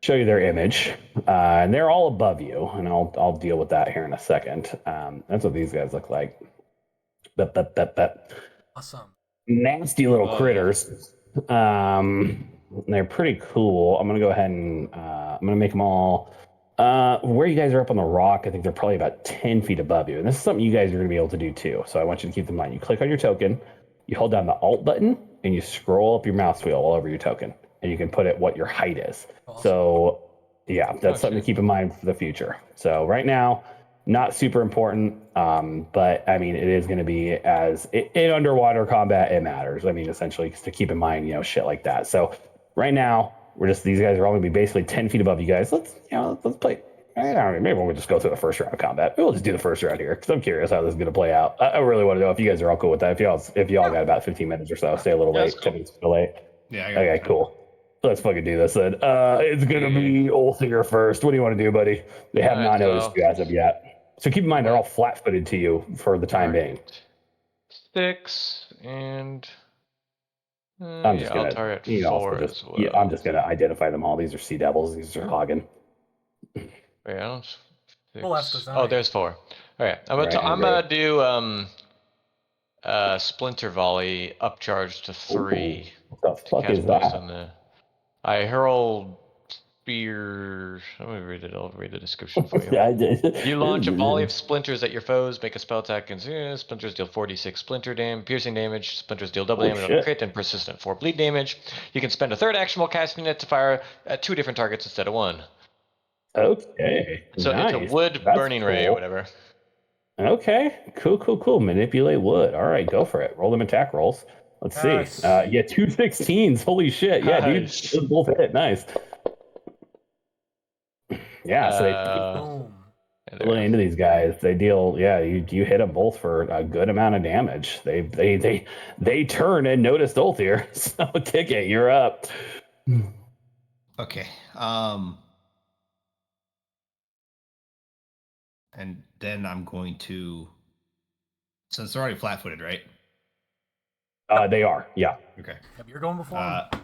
show you their image, and they're all above you, and I'll deal with that here in a second. That's what these guys look like. Awesome. Nasty little critters. They're pretty cool. I'm gonna go ahead and I'm gonna make them all. Where you guys are up on the rock, I think they're probably about 10 feet above you, and this is something you guys are gonna be able to do too. So I want you to keep in mind. You click on your token, you hold down the Alt button, and you scroll up your mouse wheel all over your token, and you can put it what your height is. Awesome. So yeah, that's something to keep in mind for the future. So right now, not super important, but I mean, it is going to be in underwater combat, it matters. I mean, essentially, to keep in mind, shit like that. So right now, these guys are all going to be basically 10 feet above you guys. Let's play. I don't know, maybe we'll just go through the first round of combat. We'll just do the first round here because I'm curious how this is going to play out. I really want to know if you guys are all cool with that. If y'all got about 15 minutes or so, stay a little late, cool. 10 minutes late. Yeah. Okay, cool. Let's fucking do this then. It's going to be Ulthir first. What do you want to do, buddy? They have not noticed you as of yet. So keep in mind, they're all flat-footed to you for the time being. 6 and I'm just I'll gonna, target you know, 4 also just, as well. yeah, I'm just gonna identify them all. These are sea devils. These are Hagen. Wait, I don't. Full F 6. design. Oh, there's 4. All right, I'm Right, gonna do Splinter Volley upcharged to 3. What the To fuck cast is bonus that? on the. I hurl spear. Let me read it. I'll read the description for you. You launch a volley of splinters at your foes, make a spell attack, and splinters deal 46 splinter damage, piercing damage. Splinters deal double Oh, damage on shit. crit and persistent 4 bleed damage. You can spend a third action while casting it to fire at 2 different targets instead of 1. Okay. So nice. it's a wood That's burning ray or cool. whatever. Okay. Cool. Manipulate wood. All right, go for it. Roll them attack rolls. Let's see. Nice. Yeah, 2 16s. Holy shit. Yeah, dude. Nice. Those both hit. Nice. Yeah, so they Boom. really into these guys. They deal, yeah, you hit them both for a good amount of damage. They turn and notice Ulthir. So Ticket, you're up. Okay. And then I'm going to. Since they're already flat-footed, right? They are, yeah. Okay. Yep, you're going before him.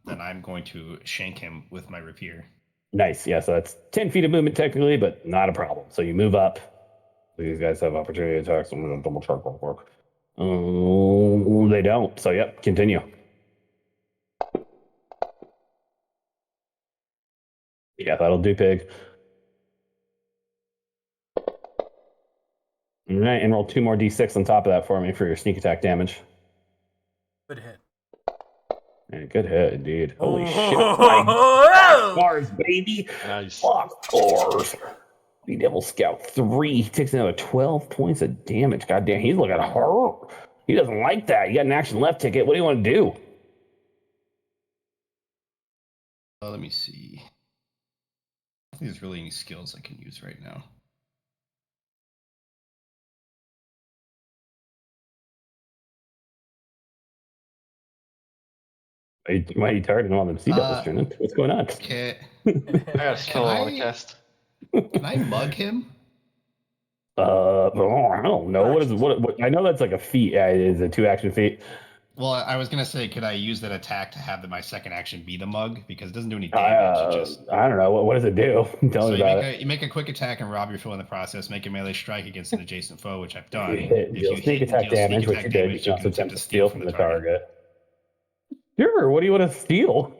Then I'm going to shank him with my rapier. Nice. Yeah, so that's 10 feet of movement technically, but not a problem. So you move up. These guys have opportunity attacks. I'm going to double check real quick. They don't. So, yep, continue. Yeah, that'll do, pig. All right, and roll 2 more d6 on top of that for me for your sneak attack damage. Good hit. Yeah, good hit, dude. Holy shit. Oh! Bars, baby. Nice. Fuck bars. The Devil Scout 3 takes another 12 points of damage. God damn, he's looking hurt. He doesn't like that. You got an action left ticket. What do you want to do? Let me see. I don't think there's really any skills I can use right now. Why are you targeting all them sea devils, Trinity? What's going on? Can, I got a skill I want I- to cast. can I mug him? I don't know. What? I know that's like a feat. Yeah, it is a 2-action feat. Well, I was gonna say, could I use that attack to have my second action be the mug because it doesn't do any damage. It just I don't know. What does it do? Tell so me you about make, you make a quick attack and rob your foe in the process. Make a melee strike against an adjacent foe, which I've done. You hit, If deal you sneak hit and attack deal sneak damage, which attack you did. You damage, can also attempt to steal from the target. Sure. What do you want to steal?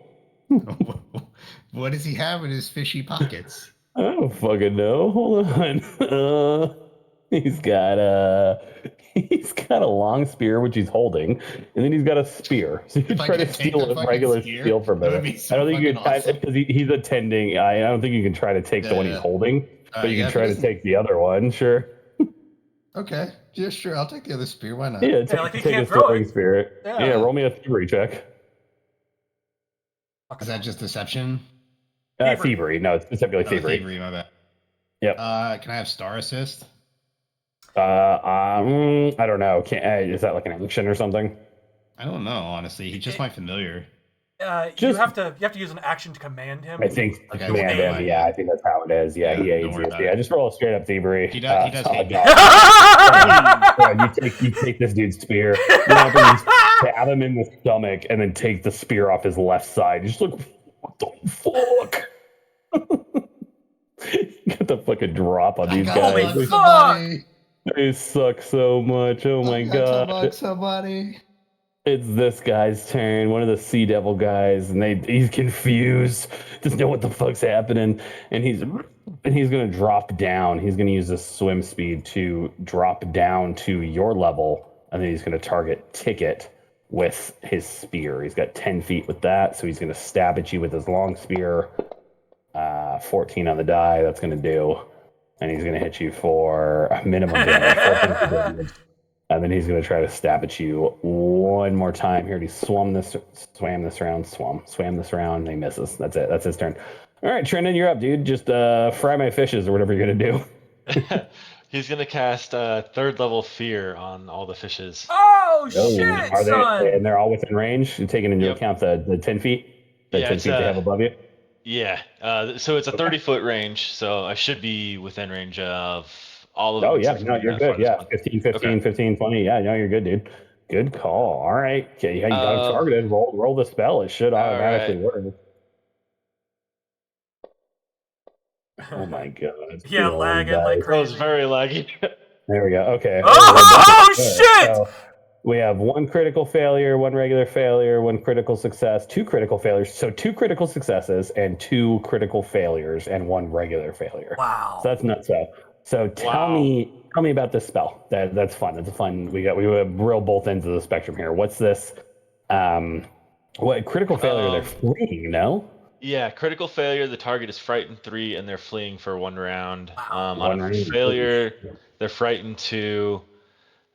What does he have in his fishy pockets? I don't fucking know. Hold on. He's got a long spear which he's holding, and then he's got a spear. So you If I try to could take steal the a fucking regular spear, steal from that him. would be so I don't think you fucking can awesome. because he's attending. I don't think you can try to take the one he's Yeah. holding, but you Yeah, can if try he to doesn't- take the other one. Sure. Okay, yeah, sure. I'll take the other spear. Why not? Yeah, like he take can't a throw throwing it. spirit. Yeah. Yeah, roll me a thievery check. Is that just deception? Thievery. Thievery. No, it's specifically Oh, thievery. thievery. My bad. Yep. Can I have star assist? I don't know. Is that like an action or something? I don't know. Honestly, he's just my familiar. You Just- have to use an action to command him. I think Okay, command never him. mind. Yeah, I think that's how it is. Yeah, he Yeah, aids don't worry you. about Yeah, it. just roll a straight up thievery. He does hate me. You take this dude's spear. You have to stab him in the stomach and then take the spear off his left side. You're just like, what the fuck? Get the fucking drop on these Holy guys. fuck! They suck so much. Oh my god. Somebody. It's this guy's turn, one of the Sea Devil guys, and he's confused, doesn't know what the fuck's happening, and he's gonna drop down. He's gonna use his swim speed to drop down to your level, and then he's gonna target Ticket with his spear. He's got 10 feet with that, so he's gonna stab at you with his long spear. 14 on the die, that's gonna do, and he's gonna hit you for a minimum damage. 14 for damage. And then he's going to try to stab at you one more time. Here, he swam this round. And he misses. That's it. That's his turn. All right, Trendon, you're up, dude. Just fry my fishes or whatever you're going to do. He's gonna cast third level fear on all the fishes. Oh shit, Are son! they? And they're all within range? You're taking into Yep. account the 10 feet? The Yeah, 10 it's, feet they have above you? Yeah. So it's a 30-foot range, so I should be within range of all of Oh, them. yeah. except for No, you're that good. farthest Yeah. one. 15, 15, Okay. 15, 20. Yeah, no, you're good, dude. Good call. All right. Okay, yeah, you got him targeted. Roll the spell. It should automatically work. Oh my god. Yeah, Rolling lagging dice. like That was crazy. very laggy. There we go. Okay. Oh, There, shit! So we have one critical failure, one regular failure, one critical success, two critical failures. So 2 critical successes and 2 critical failures and 1 regular failure. Wow. So that's nuts. So tell me about this spell. That's fun. That's a fun. We have real both ends of the spectrum here. What's this? What critical failure? They're fleeing. No. Yeah, critical failure. The target is frightened 3, and they're fleeing for 1 round. Wow. On One a round. failure, they're frightened 2.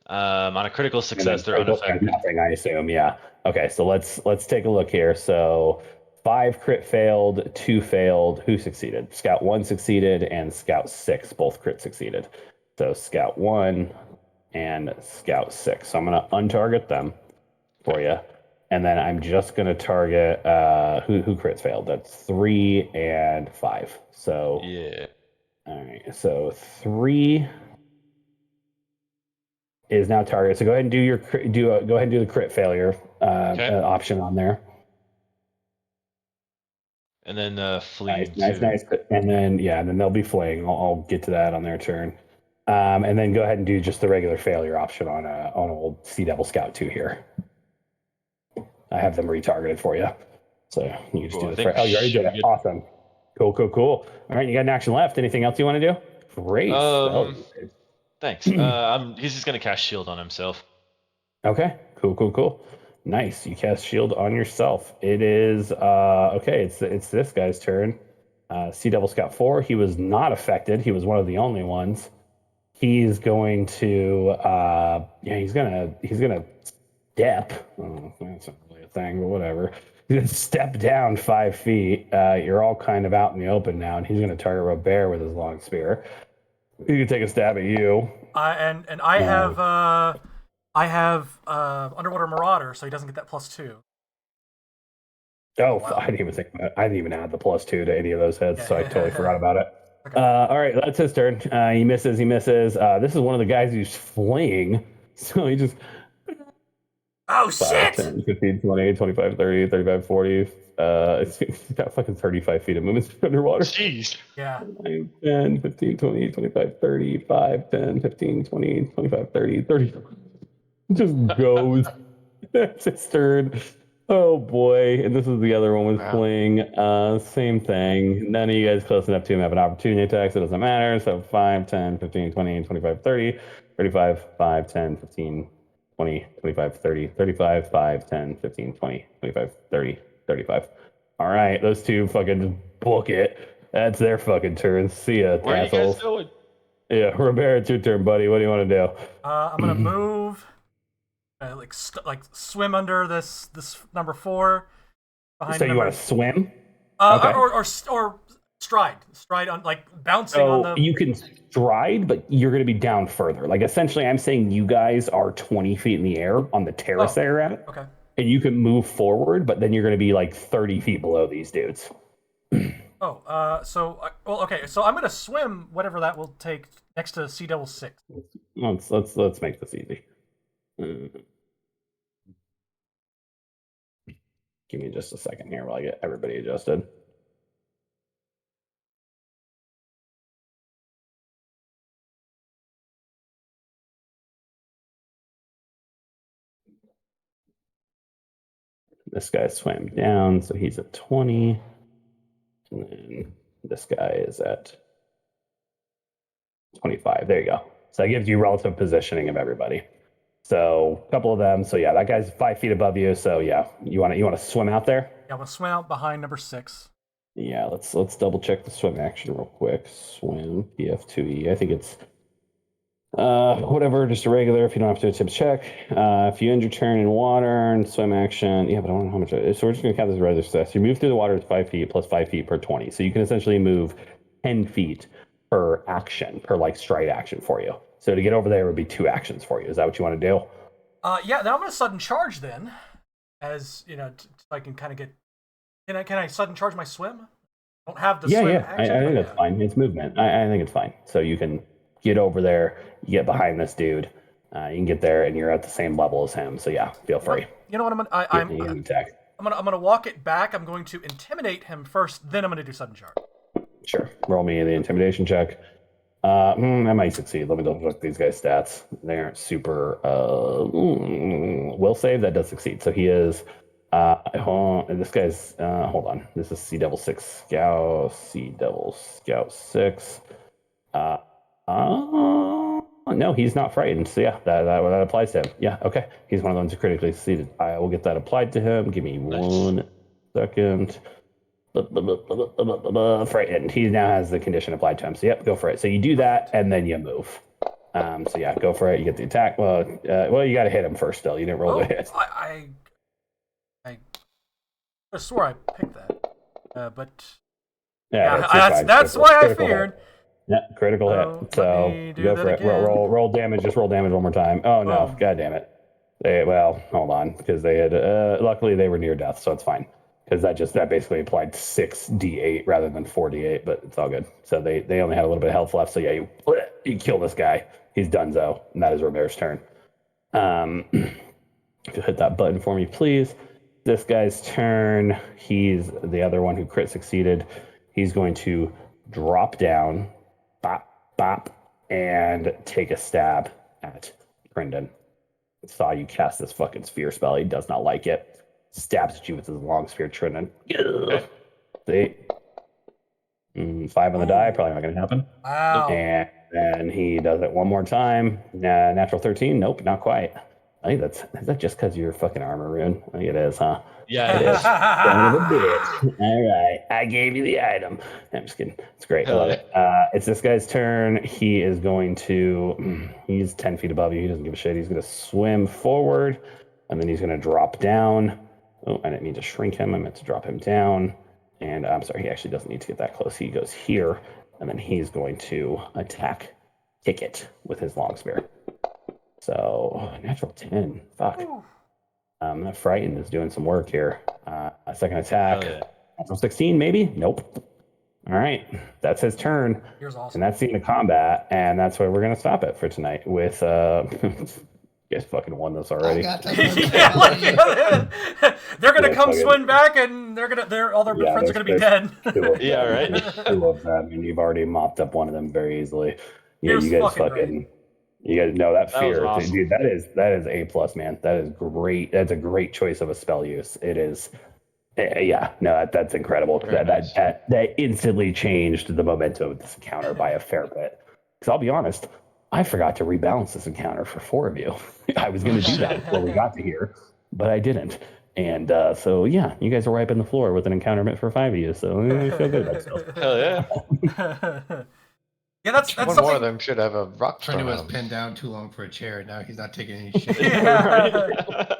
On a critical And success, then they're critical and unaffected. nothing, I assume. Yeah. Okay. So let's take a look here. So 5 crit failed, 2 failed. Who succeeded? Scout 1 succeeded, and Scout 6 both crit succeeded. So Scout 1 and Scout 6. So I'm gonna untarget them for you. And then I'm just going to target who crits failed. That's 3 and 5. So Yeah. all right. So 3 is now targeted. So go ahead and do go ahead and do the crit failure option on there. And then fleeing Nice. And then then they'll be fleeing. I'll get to that on their turn. And then go ahead and do just the regular failure option on old Sea Devil Scout 2 here. I have them retargeted for you. So you can just do the. Oh, you already did it. Awesome. Cool. All right, you got an action left. Anything else you want to do? Great. Thanks. He's just gonna cast shield on himself. Okay. Cool. Nice. You cast shield on yourself. It is okay. It's this guy's turn. Sea Devil Scout 4. He was not affected. He was one of the only ones. He's going to he's gonna step. Oh, that's not really a thing, but whatever. He's gonna step down 5 feet. You're all kind of out in the open now, and he's gonna target Robert with his long spear. He can take a stab at you. And I have Underwater Marauder, so he doesn't get that +2. Oh, wow. I didn't even add the +2 to any of those hits, so I totally forgot about it. Okay. All right, that's his turn. He misses. This is one of the guys who's fleeing, so he just. Oh, 5, shit! 10, 15, 20, 25, 30, 35, 40. He's got fucking 35 feet of movement underwater. Jeez. Yeah. 5, 10, 15, 20, 25, 30, 5, 10, 15, 20, 25, 30, 30. Just goes. That's his turn. Oh boy. And this is the other one was fleeing. Same thing. None of you guys close enough to him have an opportunity attack, so it doesn't matter. So 5, 10, 15, 20, 25, 30, 35, 5, 10, 15, 20, 25, 30, 35, 5, 10, 15, 20, 25, 30, 35. All right, those two fucking just book it. That's their fucking turn. See ya, Where assholes. are you guys going? Yeah, Robert, it's your turn, buddy. What do you want to do? I'm gonna move, like swim under this number 4. Behind so you want to swim? Okay. Or stride on, like bouncing on the. You can stride, but you're going to be down further. Like essentially, I'm saying you guys are 20 feet in the air on the terrace that you're at. Okay. And you can move forward, but then you're going to be like 30 feet below these dudes. So I'm gonna swim whatever that will take next to Sea Devil 6. Let's make this easy. Give me just a second here while I get everybody adjusted. This guy swam down, so he's at 20. And then this guy is at 25. There you go. So that gives you relative positioning of everybody. So a couple of them. So yeah, that guy's 5 feet above you. So yeah, you want to swim out there? Yeah, I'm gonna swim out behind number 6. Yeah, let's double check the swim action real quick. Swim PF2E. I think it's whatever, just a regular. If you don't have to attempt check, if you end your turn in water and swim action, yeah, but I don't know how much. So we're just gonna count this as a regular success. You move through the water with 5 feet plus 5 feet per 20. So you can essentially move 10 feet per action, per like stride action for you. So to get over there would be 2 actions for you. Is that what you want to do? Yeah. Then I'm gonna sudden charge then, as you know, so I can kind of get. Can I sudden charge my swim? I don't have the swim action. I think that's fine. It's movement. I think it's fine. So you can get over there, you get behind this dude, you can get there, and you're at the same level as him. So yeah, feel free. You know what I'm gonna walk it back. I'm going to intimidate him first, then I'm gonna do sudden charge. Sure. Roll me the intimidation check. I might succeed. Let me look at these guys' stats. They aren't super. Will save that does succeed. So he is. This guy's. Hold on. This is Sea Devil 6 Scout. Sea Devil Scout 6. No, he's not frightened. So yeah, that applies to him. Yeah, okay. He's one of the ones who critically succeeded. I will get that applied to him. Give me 1 second. Frightened. He now has the condition applied to him. So yep, go for it. So you do that and then you move. So yeah, go for it. You get the attack. Well, you got to hit him first. Still, you didn't roll the hit. I swore I picked that, but that's why I feared. Hit. Yeah, critical hit. So go for it. Roll damage. Just roll damage one more time. Oh no! God damn it! Hold on, because they had. Luckily, they were near death, so it's fine. Because that basically applied 6d8 rather than 4d8, but it's all good. So they only had a little bit of health left. So yeah, you kill this guy. He's donezo, and that is Robert's turn. If you hit that button for me, please. This guy's turn. He's the other one who crit succeeded. He's going to drop down, bop, and take a stab at Brendan. Saw you cast this fucking spear spell. He does not like it. Stabs at you with his long spear, Brendan. See? 5 on the die, probably not going to happen. Wow. And then he does it one more time. Natural 13. Nope, not quite. I think is that just because you're fucking armor rune? I think it is, huh? Yeah, it is. Son of a bitch. All right, I gave you the item. I'm just kidding. It's great. I love it. It's this guy's turn. He is going to. He's 10 feet above you. He doesn't give a shit. He's going to swim forward, and then he's going to drop down. Oh, I didn't mean to shrink him. I meant to drop him down. And I'm sorry, he actually doesn't need to get that close. He goes here, and then he's going to attack Ticket with his long spear. So, natural 10. Fuck. That Frightened is doing some work here. A second attack. Natural 16, maybe? Nope. All right. That's his turn. Here's awesome. And that's the end of combat. And that's where we're going to stop it for tonight with... You guys fucking won this already. They're gonna come swim back, and all their friends are gonna be dead. Yeah, right. 2 of them, and you've already mopped up one of them very easily. Yeah, you guys know that fear, was awesome. Dude. That is A+, man. That is great. That's a great choice of a spell use. It is. Yeah, no, that's incredible. That instantly changed the momentum of this encounter by a fair bit. Because I'll be honest. I forgot to rebalance this encounter for 4 of you. I was going to do that before we got to here, but I didn't. And so, yeah, you guys are wiping the floor with an encounter meant for 5 of you. So I feel good about stuff. Hell yeah. Yeah, that's one something... more of them should have a rock. Trendy was pinned down too long for a chair. Now he's not taking any shit. Yeah.